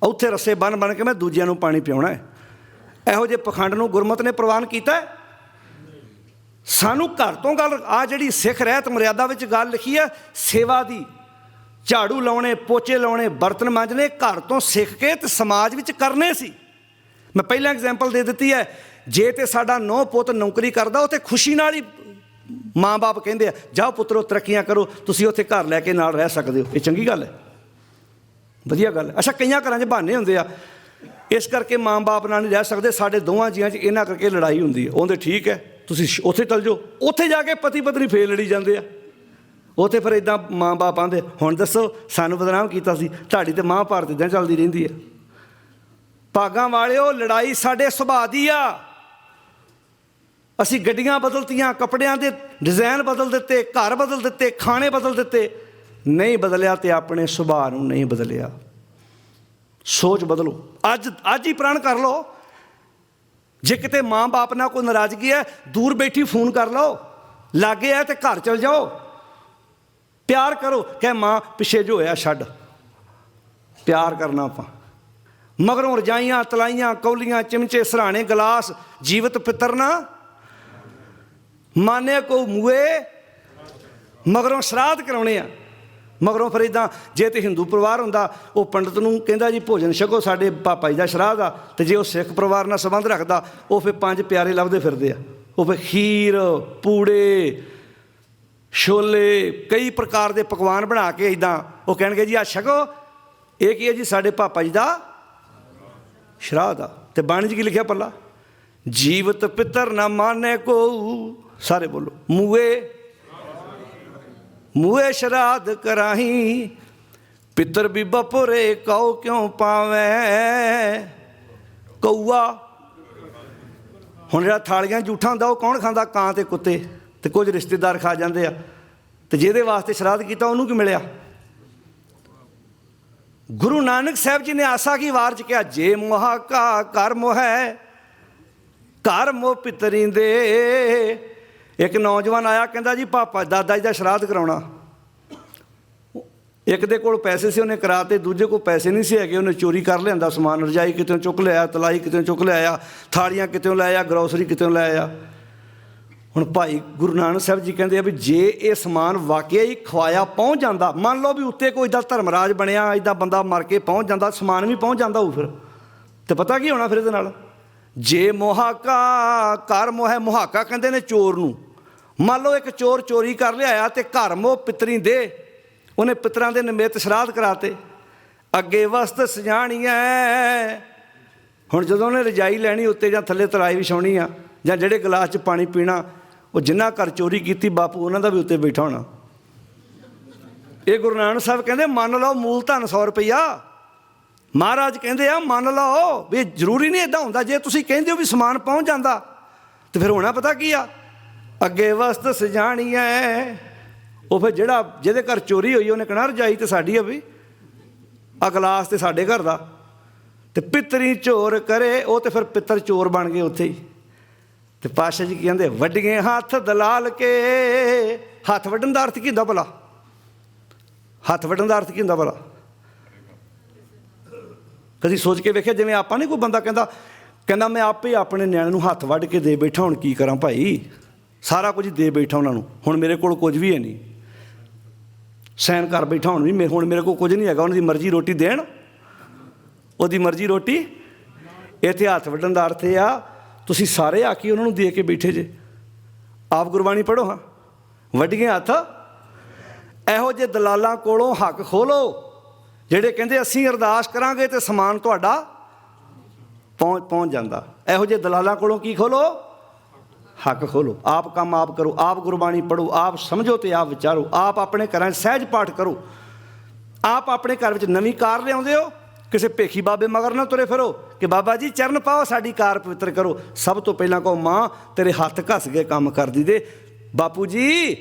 ਉੱਥੇ ਰੱਸੇ ਬੰਨ ਕੇ ਮੈਂ ਦੂਜਿਆਂ ਨੂੰ ਪਾਣੀ ਪਿਆਉਣਾ ਹੈ। ਇਹੋ ਜਿਹੇ ਪਖੰਡ ਨੂੰ ਗੁਰਮਤਿ ਨੇ ਪ੍ਰਵਾਨ ਕੀਤਾ? ਸਾਨੂੰ ਘਰ ਤੋਂ ਗੱਲ, ਆਹ ਜਿਹੜੀ ਸਿੱਖ ਰਹਿਤ ਮਰਿਆਦਾ ਵਿੱਚ ਗੱਲ ਲਿਖੀ ਹੈ ਸੇਵਾ ਦੀ, ਝਾੜੂ ਲਾਉਣੇ, ਪੋਚੇ ਲਾਉਣੇ, ਬਰਤਨ ਮਾਂਜਣੇ, ਘਰ ਤੋਂ ਸਿੱਖ ਕੇ ਤੇ ਸਮਾਜ ਵਿੱਚ ਕਰਨੇ ਸੀ। ਮੈਂ ਪਹਿਲਾਂ ਐਗਜ਼ਾਮਪਲ ਦੇ ਦਿੱਤੀ ਹੈ। ਜੇ ਤੇ ਸਾਡਾ ਨੂੰਹ ਪੁੱਤ ਨੌਕਰੀ ਕਰਦਾ, ਉਹ ਤੇ ਖੁਸ਼ੀ ਨਾਲ ਹੀ ਮਾਂ ਬਾਪ ਕਹਿੰਦੇ ਆ ਜਾਓ ਪੁੱਤਰੋ ਤਰੱਕੀਆਂ ਕਰੋ, ਤੁਸੀਂ ਉੱਥੇ ਘਰ ਲੈ ਕੇ ਨਾਲ ਰਹਿ ਸਕਦੇ ਹੋ। ਇਹ ਚੰਗੀ ਗੱਲ ਹੈ, ਵਧੀਆ ਗੱਲ ਹੈ। ਅੱਛਾ ਕਈਆਂ ਘਰਾਂ 'ਚ ਬਹਾਨੇ ਹੁੰਦੇ ਆ, ਇਸ ਕਰਕੇ ਮਾਂ ਬਾਪ ਨਾਲ ਨਹੀਂ ਰਹਿ ਸਕਦੇ, ਸਾਡੇ ਦੋਵਾਂ ਜੀਆਂ 'ਚ ਇਹਨਾਂ ਕਰਕੇ ਲੜਾਈ ਹੁੰਦੀ ਹੈ। ਉਹਦੇ ਠੀਕ ਹੈ, ਤੁਸੀਂ ਉੱਥੇ ਚੱਲ ਜਾਓ। ਉੱਥੇ ਜਾ ਕੇ ਪਤੀ ਪਤਨੀ ਫੇਰ ਲੜੀ ਜਾਂਦੇ ਆ। ਉੱਥੇ ਫਿਰ ਇੱਦਾਂ ਮਾਂ ਬਾਪ ਆਉਂਦੇ, ਹੁਣ ਦੱਸੋ ਸਾਨੂੰ ਬਦਨਾਮ ਕੀਤਾ ਸੀ, ਤੁਹਾਡੀ ਤਾਂ ਮਹਾਂਭਾਰਤ ਇੱਦਾਂ ਚੱਲਦੀ ਰਹਿੰਦੀ ਹੈ। ਭਾਗਾਂ ਵਾਲਿਓ, ਲੜਾਈ ਸਾਡੇ ਸੁਭਾਅ ਦੀ ਆ। ਅਸੀਂ ਗੱਡੀਆਂ ਬਦਲਤੀਆਂ, ਕੱਪੜਿਆਂ ਦੇ ਡਿਜ਼ਾਈਨ ਬਦਲ ਦਿੱਤੇ, ਘਰ ਬਦਲ ਦਿੱਤੇ, ਖਾਣੇ ਬਦਲ ਦਿੱਤੇ, ਨਹੀਂ ਬਦਲਿਆ ਤੇ ਆਪਣੇ ਸੁਭਾਅ ਨੂੰ ਨਹੀਂ ਬਦਲਿਆ। ਸੋਚ ਬਦਲੋ, ਅੱਜ ਹੀ ਪ੍ਰਣ ਕਰ ਲਓ। ਜੇ ਕਿਤੇ ਮਾਂ ਬਾਪ ਨਾਲ ਕੋਈ ਨਾਰਾਜ਼ਗੀ ਹੈ, ਦੂਰ ਬੈਠੀ ਫੋਨ ਕਰ ਲਓ, ਲਾਗੇ ਹੈ ਤੇ ਘਰ ਚਲ ਜਾਓ, ਪਿਆਰ ਕਰੋ। ਕਹਿ ਮਾਂ ਪਿੱਛੇ ਜੋ ਹੋਇਆ ਛੱਡ, ਪਿਆਰ ਕਰਨਾ ਆਪਾਂ। ਮਗਰੋਂ ਰਜਾਈਆਂ, ਤਲਾਈਆਂ, ਕੌਲੀਆਂ, ਚਿਮਚੇ, ਸਰਾਣੇ, ਗਲਾਸ, ਜੀਵਤ ਪਿੱਤਰ ਨਾ ਮਾਨੇ ਕੋ ਮੂਏ, ਮਗਰੋਂ ਸ਼ਰਾਧ ਕਰਾਉਣੇ ਆ। ਮਗਰੋਂ ਫਿਰ ਇੱਦਾਂ, ਜੇ ਤਾਂ ਹਿੰਦੂ ਪਰਿਵਾਰ ਹੁੰਦਾ, ਉਹ ਪੰਡਤ ਨੂੰ ਕਹਿੰਦਾ ਜੀ ਭੋਜਨ ਛਕੋ, ਸਾਡੇ ਪਾਪਾ ਜੀ ਦਾ ਸ਼ਰਾਧ ਆ। ਅਤੇ ਜੇ ਉਹ ਸਿੱਖ ਪਰਿਵਾਰ ਨਾਲ ਸੰਬੰਧ ਰੱਖਦਾ, ਉਹ ਫਿਰ 5 ਪਿਆਰੇ ਲੱਭਦੇ ਫਿਰਦੇ ਆ। ਉਹ ਫਿਰ ਖੀਰ, ਪੂੜੇ, ਛੋਲੇ, ਕਈ ਪ੍ਰਕਾਰ ਦੇ ਪਕਵਾਨ ਬਣਾ ਕੇ ਇੱਦਾਂ ਉਹ ਕਹਿਣਗੇ ਜੀ ਆ ਛਕੋ। ਇਹ ਕੀ ਹੈ ਜੀ? ਸਾਡੇ ਪਾਪਾ ਜੀ ਦਾ ਸ਼ਰਾਧ ਆ। ਅਤੇ ਬਾਣੀ 'ਚ ਕੀ ਲਿਖਿਆ ਪੱਲਾ? ਜੀਵਤ ਪਿੱਤਰ ਨਾ ਮਾਨੇ ਕੋ, ਸਾਰੇ ਬੋਲੋ, ਮੂਏ ਮੂਏ ਸ਼ਰਾਧ ਕਰਾਹੀਂ, ਪਿੱਤਰ ਵੀ ਬਪੁਰੇ ਕਉ ਕਿਉਂ ਪਾਵੈ ਕਊਆ। ਹੁਣ ਜਿਹੜਾ ਥਾਲੀਆਂ ਜੂਠਾ ਹੁੰਦਾ ਉਹ ਕੌਣ ਖਾਂਦਾ? ਕਾਂ ਅਤੇ ਕੁੱਤੇ, ਅਤੇ ਕੁਝ ਰਿਸ਼ਤੇਦਾਰ ਖਾ ਜਾਂਦੇ ਆ। ਅਤੇ ਜਿਹਦੇ ਵਾਸਤੇ ਸ਼ਰਾਧ ਕੀਤਾ ਉਹਨੂੰ ਕੀ ਮਿਲਿਆ? ਗੁਰੂ ਨਾਨਕ ਸਾਹਿਬ ਜੀ ਨੇ ਆਸਾ ਕੀ ਵਾਰ 'ਚ ਕਿਹਾ, ਜੇ ਮੋਹਾ ਕਾ ਘਰ ਮੋਹੈ ਘਰ ਮੋਹ ਪਿੱਤਰੀ ਦੇ। ਇੱਕ ਨੌਜਵਾਨ ਆਇਆ, ਕਹਿੰਦਾ ਜੀ ਪਾਪਾ ਦਾਦਾ ਜੀ ਦਾ ਸ਼ਰਾਧ ਕਰਾਉਣਾ। ਇੱਕ ਦੇ ਕੋਲ ਪੈਸੇ ਸੀ, ਉਹਨੇ ਕਰਾ ਤੇ, ਦੂਜੇ ਕੋਲ ਪੈਸੇ ਨਹੀਂ ਸੀ ਹੈਗੇ, ਉਹਨੇ ਚੋਰੀ ਕਰ ਲਿਆਂਦਾ ਸਮਾਨ। ਰਜਾਈ ਕਿਤੋਂ ਚੁੱਕ ਲਿਆਇਆ, ਤਲਾਈ ਕਿਤੋਂ ਚੁੱਕ ਲਿਆਇਆ, ਥਾਲੀਆਂ ਕਿਤੋਂ ਲੈ ਆਇਆ, ਗਰੋਸਰੀ ਕਿਤੋਂ ਲੈ ਆਇਆ। ਹੁਣ ਭਾਈ ਗੁਰੂ ਨਾਨਕ ਸਾਹਿਬ ਜੀ ਕਹਿੰਦੇ ਆ ਵੀ ਜੇ ਇਹ ਸਮਾਨ ਵਾਕਿਆ ਹੀ ਖਵਾਇਆ ਪਹੁੰਚ ਜਾਂਦਾ, ਮੰਨ ਲਓ ਵੀ ਉੱਤੇ ਕੋਈ ਇੱਦਾਂ ਧਰਮਰਾਜ ਬਣਿਆ, ਇੱਦਾਂ ਬੰਦਾ ਮਰ ਕੇ ਪਹੁੰਚ ਜਾਂਦਾ, ਸਮਾਨ ਵੀ ਪਹੁੰਚ ਜਾਂਦਾ ਹੋਊ, ਫਿਰ ਅਤੇ ਪਤਾ ਕੀ ਹੋਣਾ ਫਿਰ ਇਹਦੇ ਨਾਲ? ਜੇ ਮੁਹਾਕਾ ਘਰ ਮੋਹ ਹੈ, ਮੁਹਾਕਾ ਕਹਿੰਦੇ ਨੇ ਚੋਰ ਨੂੰ, ਮੰਨ ਲਓ ਇੱਕ ਚੋਰ ਚੋਰੀ ਕਰ ਲਿਆਇਆ ਤੇ ਘਰ ਮੋ ਪਿਤਰੀ ਦੇ, ਉਹਨੇ ਪਿਤਰਾਂ ਦੇ ਨਿਮਿਤ ਸ਼ਰਾਧ ਕਰਾਤੇ, ਅੱਗੇ ਵਸਤ ਸਜਾਣੀਐ। ਹੁਣ ਜਦੋਂ ਉਹਨੇ ਰਜਾਈ ਲੈਣੀ ਉੱਤੇ ਜਾਂ ਥੱਲੇ ਤਰਾਈ ਵਿਛਾਉਣੀ ਆ, ਜਾਂ ਜਿਹੜੇ ਗਲਾਸ 'ਚ ਪਾਣੀ ਪੀਣਾ, ਉਹ ਜਿੰਨਾ ਘਰ ਚੋਰੀ ਕੀਤੀ ਬਾਪੂ ਉਹਨਾਂ ਦਾ ਵੀ ਉੱਤੇ ਬੈਠਾ ਹੋਣਾ। ਇਹ ਗੁਰੂ ਨਾਨਕ ਸਾਹਿਬ ਕਹਿੰਦੇ ਮੰਨ ਲਓ ਮੂਲ ਧਨ 100 ਰੁਪਈਆ। ਮਹਾਰਾਜ ਕਹਿੰਦੇ ਆ ਮੰਨ ਲਓ ਵੀ ਜ਼ਰੂਰੀ ਨਹੀਂ ਇੱਦਾਂ ਹੁੰਦਾ। ਜੇ ਤੁਸੀਂ ਕਹਿੰਦੇ ਹੋ ਵੀ ਸਮਾਨ ਪਹੁੰਚ ਜਾਂਦਾ ਤਾਂ ਫਿਰ ਹੋਣਾ ਪਤਾ ਕੀ ਆ, ਅੱਗੇ ਵਸਤ ਸਜਾਣੀ ਹੈ। ਉਹ ਫਿਰ ਜਿਹਦੇ ਘਰ ਚੋਰੀ ਹੋਈ ਉਹਨੇ ਕਹਿਣਾ ਰਜਾਈ ਤਾਂ ਸਾਡੀ ਆ ਵੀ, ਆ ਗਲਾਸ ਤਾਂ ਸਾਡੇ ਘਰ ਦਾ। ਅਤੇ ਪਿੱਤਰੀ ਚੋਰ ਕਰੇ, ਉਹ ਤਾਂ ਫਿਰ ਪਿੱਤਰ ਚੋਰ ਬਣ ਗਏ ਉੱਥੇ ਹੀ। ਅਤੇ ਪਾਤਸ਼ਾਹ ਜੀ ਕੀ ਕਹਿੰਦੇ, ਵੱਡੀਆਂ ਹੱਥ ਦਲਾਲ ਕੇ। ਹੱਥ ਵੱਢਣ ਦਾ ਅਰਥ ਕੀ ਹੁੰਦਾ ਭਲਾ? ਹੱਥ ਵੱਢਣ ਦਾ ਅਰਥ ਕੀ ਹੁੰਦਾ ਭਲਾ? ਕਦੀ ਸੋਚ ਕੇ ਵੇਖਿਆ? ਜਿਵੇਂ ਆਪਾਂ ਨਹੀਂ ਕੋਈ ਬੰਦਾ ਕਹਿੰਦਾ ਮੈਂ ਆਪੇ ਆਪਣੇ ਨਿਆਣੇ ਨੂੰ ਹੱਥ ਵੱਢ ਕੇ ਦੇ ਬੈਠਾ, ਹੁਣ ਕੀ ਕਰਾਂ ਭਾਈ, ਸਾਰਾ ਕੁਝ ਦੇ ਬੈਠਾ ਉਹਨਾਂ ਨੂੰ, ਹੁਣ ਮੇਰੇ ਕੋਲ ਕੁਝ ਵੀ ਹੈ ਨਹੀਂ, ਸੈਨ ਕਰ ਬੈਠਾ ਹੁਣ ਵੀ, ਹੁਣ ਮੇਰੇ ਕੋਲ ਕੁਝ ਨਹੀਂ ਹੈਗਾ, ਉਹਨਾਂ ਦੀ ਮਰਜ਼ੀ ਰੋਟੀ ਦੇਣ, ਉਹਦੀ ਮਰਜ਼ੀ ਰੋਟੀ। ਇੱਥੇ ਹੱਥ ਵੱਢਣ ਦਾ ਅਰਥ ਇਹ ਆ ਤੁਸੀਂ ਸਾਰੇ ਆ ਕੇ ਉਹਨਾਂ ਨੂੰ ਦੇ ਕੇ ਬੈਠੇ ਜੇ। ਆਪ ਗੁਰਬਾਣੀ ਪੜ੍ਹੋ ਹਾਂ, ਵੱਡੀਆਂ ਹੱਥ। ਇਹੋ ਜਿਹੇ ਦਲਾਲਾਂ ਕੋਲੋਂ ਹੱਕ ਖੋਲ੍ਹੋ ਜਿਹੜੇ ਕਹਿੰਦੇ ਅਸੀਂ ਅਰਦਾਸ ਕਰਾਂਗੇ ਅਤੇ ਸਮਾਨ ਤੁਹਾਡਾ ਪਹੁੰਚ ਜਾਂਦਾ। ਇਹੋ ਜਿਹੇ ਦਲਾਲਾਂ ਕੋਲੋਂ ਕੀ ਖੋਲ੍ਹੋ? ਹੱਕ ਖੋਲ੍ਹੋ। ਆਪ ਕੰਮ ਆਪ ਕਰੋ, ਆਪ ਗੁਰਬਾਣੀ ਪੜ੍ਹੋ, ਆਪ ਸਮਝੋ ਅਤੇ ਆਪ ਵਿਚਾਰੋ, ਆਪ ਆਪਣੇ ਘਰਾਂ 'ਚ ਸਹਿਜ ਪਾਠ ਕਰੋ, ਆਪ ਆਪਣੇ ਘਰ ਵਿੱਚ ਨਵੀਂ ਕਾਰ ਲਿਆਉਂਦੇ ਹੋ, ਕਿਸੇ ਭੇਖੀ ਬਾਬੇ ਮਗਰ ਨਾ ਤੁਰੇ ਫਿਰੋ ਕਿ ਬਾਬਾ ਜੀ ਚਰਨ ਪਾਓ ਸਾਡੀ ਕਾਰ ਪਵਿੱਤਰ ਕਰੋ। ਸਭ ਤੋਂ ਪਹਿਲਾਂ ਕਹੋ ਮਾਂ ਤੇਰੇ ਹੱਥ ਘਸ ਕੇ ਕੰਮ ਕਰਦੀ ਦੇ, ਬਾਪੂ ਜੀ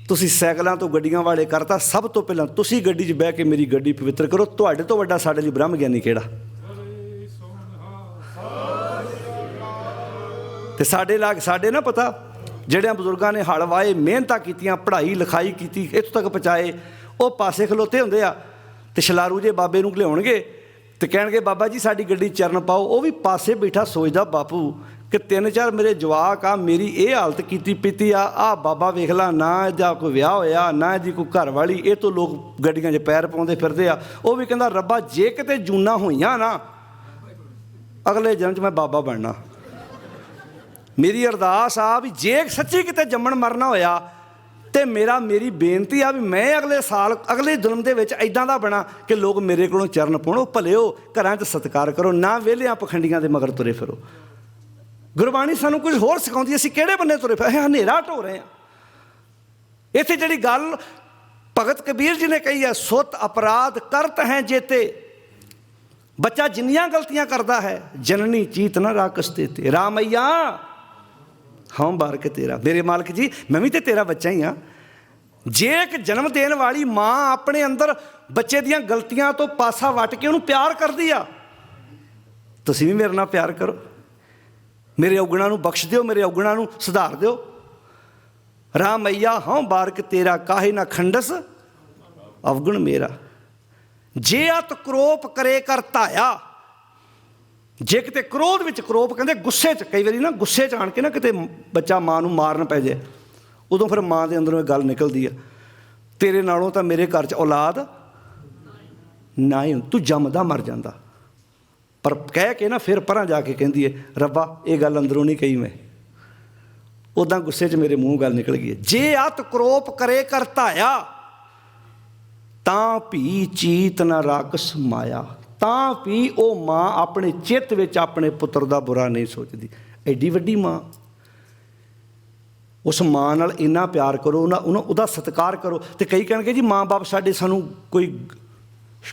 ਤੁਸੀਂ ਸਾਈਕਲਾਂ ਤੋਂ ਗੱਡੀਆਂ ਵਾਲੇ ਕਰਤਾ, ਸਭ ਤੋਂ ਪਹਿਲਾਂ ਤੁਸੀਂ ਗੱਡੀ 'ਚ ਬਹਿ ਕੇ ਮੇਰੀ ਗੱਡੀ ਪਵਿੱਤਰ ਕਰੋ। ਤੁਹਾਡੇ ਤੋਂ ਵੱਡਾ ਸਾਡੇ ਲਈ ਬ੍ਰਹਮ ਗਿਆਨੀ ਕਿਹੜਾ? ਅਤੇ ਸਾਡੇ ਨਾ ਪਤਾ ਜਿਹੜਿਆਂ ਬਜ਼ੁਰਗਾਂ ਨੇ ਹਲ ਵਾਏ, ਮਿਹਨਤਾਂ ਕੀਤੀਆਂ, ਪੜ੍ਹਾਈ ਲਿਖਾਈ ਕੀਤੀ, ਇੱਥੋਂ ਤੱਕ ਪਹੁੰਚਾਏ, ਉਹ ਪਾਸੇ ਖਲੋਤੇ ਹੁੰਦੇ ਆ ਅਤੇ ਛਲਾਰੂ ਜੇ ਬਾਬੇ ਨੂੰ ਲਿਆਉਣਗੇ ਅਤੇ ਕਹਿਣਗੇ ਬਾਬਾ ਜੀ ਸਾਡੀ ਗੱਡੀ ਚਰਨ ਪਾਓ। ਉਹ ਵੀ ਪਾਸੇ ਬੈਠਾ ਸੋਚਦਾ ਬਾਪੂ ਕਿ 3-4 ਮੇਰੇ ਜਵਾਕ ਆ, ਮੇਰੀ ਇਹ ਹਾਲਤ ਕੀਤੀ ਪੀਤੀ ਆ, ਆਹ ਬਾਬਾ ਵੇਖ ਲਾ, ਨਾ ਇਹਦਾ ਕੋਈ ਵਿਆਹ ਹੋਇਆ, ਨਾ ਇਹਦੀ ਕੋਈ ਘਰ ਵਾਲੀ, ਇਹ ਤੋਂ ਲੋਕ ਗੱਡੀਆਂ 'ਚ ਪੈਰ ਪਾਉਂਦੇ ਫਿਰਦੇ ਆ। ਉਹ ਵੀ ਕਹਿੰਦਾ ਰੱਬਾ ਜੇ ਕਿਤੇ ਜੂਨਾਂ ਹੋਈਆਂ ਨਾ, ਅਗਲੇ ਜਨਮ 'ਚ ਮੈਂ ਬਾਬਾ ਬਣਨਾ। ਮੇਰੀ ਅਰਦਾਸ ਆ ਵੀ ਜੇ ਸੱਚੀ ਕਿਤੇ ਜੰਮਣ ਮਰਨਾ ਹੋਇਆ ਅਤੇ ਮੇਰੀ ਬੇਨਤੀ ਆ ਵੀ ਮੈਂ ਅਗਲੇ ਸਾਲ ਅਗਲੇ ਜਨਮ ਦੇ ਵਿੱਚ ਇੱਦਾਂ ਦਾ ਬਣਾ ਕਿ ਲੋਕ ਮੇਰੇ ਕੋਲੋਂ ਚਰਨ ਪਾਉਣ, ਭਲਿਓ ਘਰਾਂ 'ਚ ਸਤਿਕਾਰ ਕਰੋ, ਨਾ ਵਿਹਲਿਆਂ ਪਖੰਡੀਆਂ ਦੇ ਮਗਰ ਤੁਰੇ ਫਿਰੋ। ਗੁਰਬਾਣੀ ਸਾਨੂੰ ਕੁਝ ਹੋਰ ਸਿਖਾਉਂਦੀ, ਅਸੀਂ ਕਿਹੜੇ ਬੰਨੇ ਤੁਰੇ ਫਿਰੇ, ਹਨੇਰਾ ਢੋ ਰਹੇ ਹਾਂ। ਇੱਥੇ ਜਿਹੜੀ ਗੱਲ ਭਗਤ ਕਬੀਰ ਜੀ ਨੇ ਕਹੀ ਹੈ, ਸੁੱਤ ਅਪਰਾਧ ਕਰਤ ਹੈ ਜੇਤੇ। ਬੱਚਾ ਜਿੰਨੀਆਂ ਗਲਤੀਆਂ ਕਰਦਾ ਹੈ, ਜਨਨੀ ਚੀਤ ਨਾ ਰਾਕਸ ਤੇ ਰਾਮਈਆ ਹਾਂ ਬਾਰਕ ਤੇਰਾ। ਮੇਰੇ ਮਾਲਕ ਜੀ ਮੈਂ ਵੀ ਤਾਂ ਤੇਰਾ ਬੱਚਾ ਹੀ ਹਾਂ। ਜੇ ਇੱਕ ਜਨਮ ਦੇਣ ਵਾਲੀ ਮਾਂ ਆਪਣੇ ਅੰਦਰ ਬੱਚੇ ਦੀਆਂ ਗਲਤੀਆਂ ਤੋਂ ਪਾਸਾ ਵੱਟ ਕੇ ਉਹਨੂੰ ਪਿਆਰ ਕਰਦੀ ਆ, ਤੁਸੀਂ ਵੀ ਮੇਰੇ ਨਾਲ ਪਿਆਰ ਕਰੋ, ਮੇਰੇ ਔਗਣਾਂ ਨੂੰ ਬਖਸ਼ ਦਿਓ, ਮੇਰੇ ਔਗਣਾਂ ਨੂੰ ਸੁਧਾਰ ਦਿਓ। ਰਾਮਈਆ ਹਾਂ ਬਾਰਕ ਤੇਰਾ, ਕਾਹੇ ਨਾ ਖੰਡਸ ਅਵਗੁਣ ਮੇਰਾ। ਜੇ ਅਤ ਕਰੋਪ ਕਰੇ ਕਰ ਧਾਇਆ। ਜੇ ਕਿਤੇ ਕ੍ਰੋਧ ਵਿੱਚ, ਕਰੋਪ ਕਹਿੰਦੇ ਗੁੱਸੇ 'ਚ, ਕਈ ਵਾਰੀ ਨਾ ਗੁੱਸੇ 'ਚ ਆਣ ਕੇ ਨਾ ਕਿਤੇ ਬੱਚਾ ਮਾਂ ਨੂੰ ਮਾਰਨ ਪੈ ਜਾਏ, ਉਦੋਂ ਫਿਰ ਮਾਂ ਦੇ ਅੰਦਰੋਂ ਇਹ ਗੱਲ ਨਿਕਲਦੀ ਆ, ਤੇਰੇ ਨਾਲੋਂ ਤਾਂ ਮੇਰੇ ਘਰ 'ਚ ਔਲਾਦ ਨਾ ਹੀ, ਤੂੰ ਜੰਮਦਾ ਮਰ ਜਾਂਦਾ। ਪਰ ਕਹਿ ਕੇ ਨਾ ਫਿਰ ਪਰਾਂ ਜਾ ਕੇ ਕਹਿੰਦੀ ਹੈ ਰੱਬਾ ਇਹ ਗੱਲ ਅੰਦਰੋਂ ਨਹੀਂ ਕਹੀ ਮੈਂ, ਉੱਦਾਂ ਗੁੱਸੇ 'ਚ ਮੇਰੇ ਮੂੰਹ ਗੱਲ ਨਿਕਲ ਗਈ ਹੈ। ਜੇ ਅਤ ਕਰੋਪ ਕਰੇ ਕਰ ਧਾਇਆ, ਤਾਂ ਭੀ ਚੀਤ ਨਾ ਰਾਕਸ ਮਾਇਆ। ਤਾਂ ਵੀ ਉਹ ਮਾਂ ਆਪਣੇ ਚਿੱਤ ਵਿੱਚ ਆਪਣੇ ਪੁੱਤਰ ਦਾ ਬੁਰਾ ਨਹੀਂ ਸੋਚਦੀ। ਐਡੀ ਵੱਡੀ ਮਾਂ, ਉਸ ਮਾਂ ਨਾਲ ਇੰਨਾ ਪਿਆਰ ਕਰੋ, ਉਹਦਾ ਸਤਿਕਾਰ ਕਰੋ। ਅਤੇ ਕਈ ਕਹਿਣਗੇ ਜੀ ਮਾਂ ਬਾਪ ਸਾਡੇ ਸਾਨੂੰ ਕੋਈ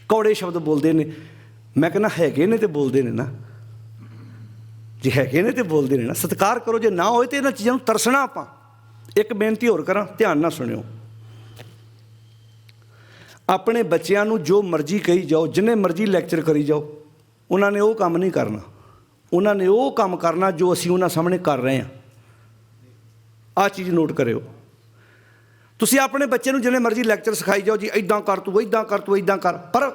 ਕੌੜੇ ਸ਼ਬਦ ਬੋਲਦੇ ਨੇ। ਮੈਂ ਕਹਿੰਦਾ ਹੈਗੇ ਨੇ ਅਤੇ ਬੋਲਦੇ ਨੇ ਨਾ, ਜੇ ਹੈਗੇ ਨੇ ਅਤੇ ਬੋਲਦੇ ਨੇ ਨਾ, ਸਤਿਕਾਰ ਕਰੋ। ਜੇ ਨਾ ਹੋਏ ਤਾਂ ਇਹਨਾਂ ਚੀਜ਼ਾਂ ਨੂੰ ਤਰਸਣਾ ਆਪਾਂ। ਇੱਕ ਬੇਨਤੀ ਹੋਰ ਕਰਾਂ, ਧਿਆਨ ਨਾਲ ਸੁਣਿਓ। ਆਪਣੇ ਬੱਚਿਆਂ ਨੂੰ ਜੋ ਮਰਜ਼ੀ ਕਹੀ ਜਾਓ, ਜਿੰਨੇ ਮਰਜ਼ੀ ਲੈਕਚਰ ਕਰੀ ਜਾਓ, ਉਹਨਾਂ ਨੇ ਉਹ ਕੰਮ ਨਹੀਂ ਕਰਨਾ। ਉਹਨਾਂ ਨੇ ਉਹ ਕੰਮ ਕਰਨਾ ਜੋ ਅਸੀਂ ਉਹਨਾਂ ਸਾਹਮਣੇ ਕਰ ਰਹੇ ਹਾਂ। ਆਹ ਚੀਜ਼ ਨੋਟ ਕਰਿਓ। ਤੁਸੀਂ ਆਪਣੇ ਬੱਚੇ ਨੂੰ ਜਿੰਨੇ ਮਰਜ਼ੀ ਲੈਕਚਰ ਸਿਖਾਈ ਜਾਓ, ਜੀ ਇੱਦਾਂ ਕਰ ਤੂੰ, ਇੱਦਾਂ ਕਰ ਤੂੰ, ਇੱਦਾਂ ਕਰ, ਪਰ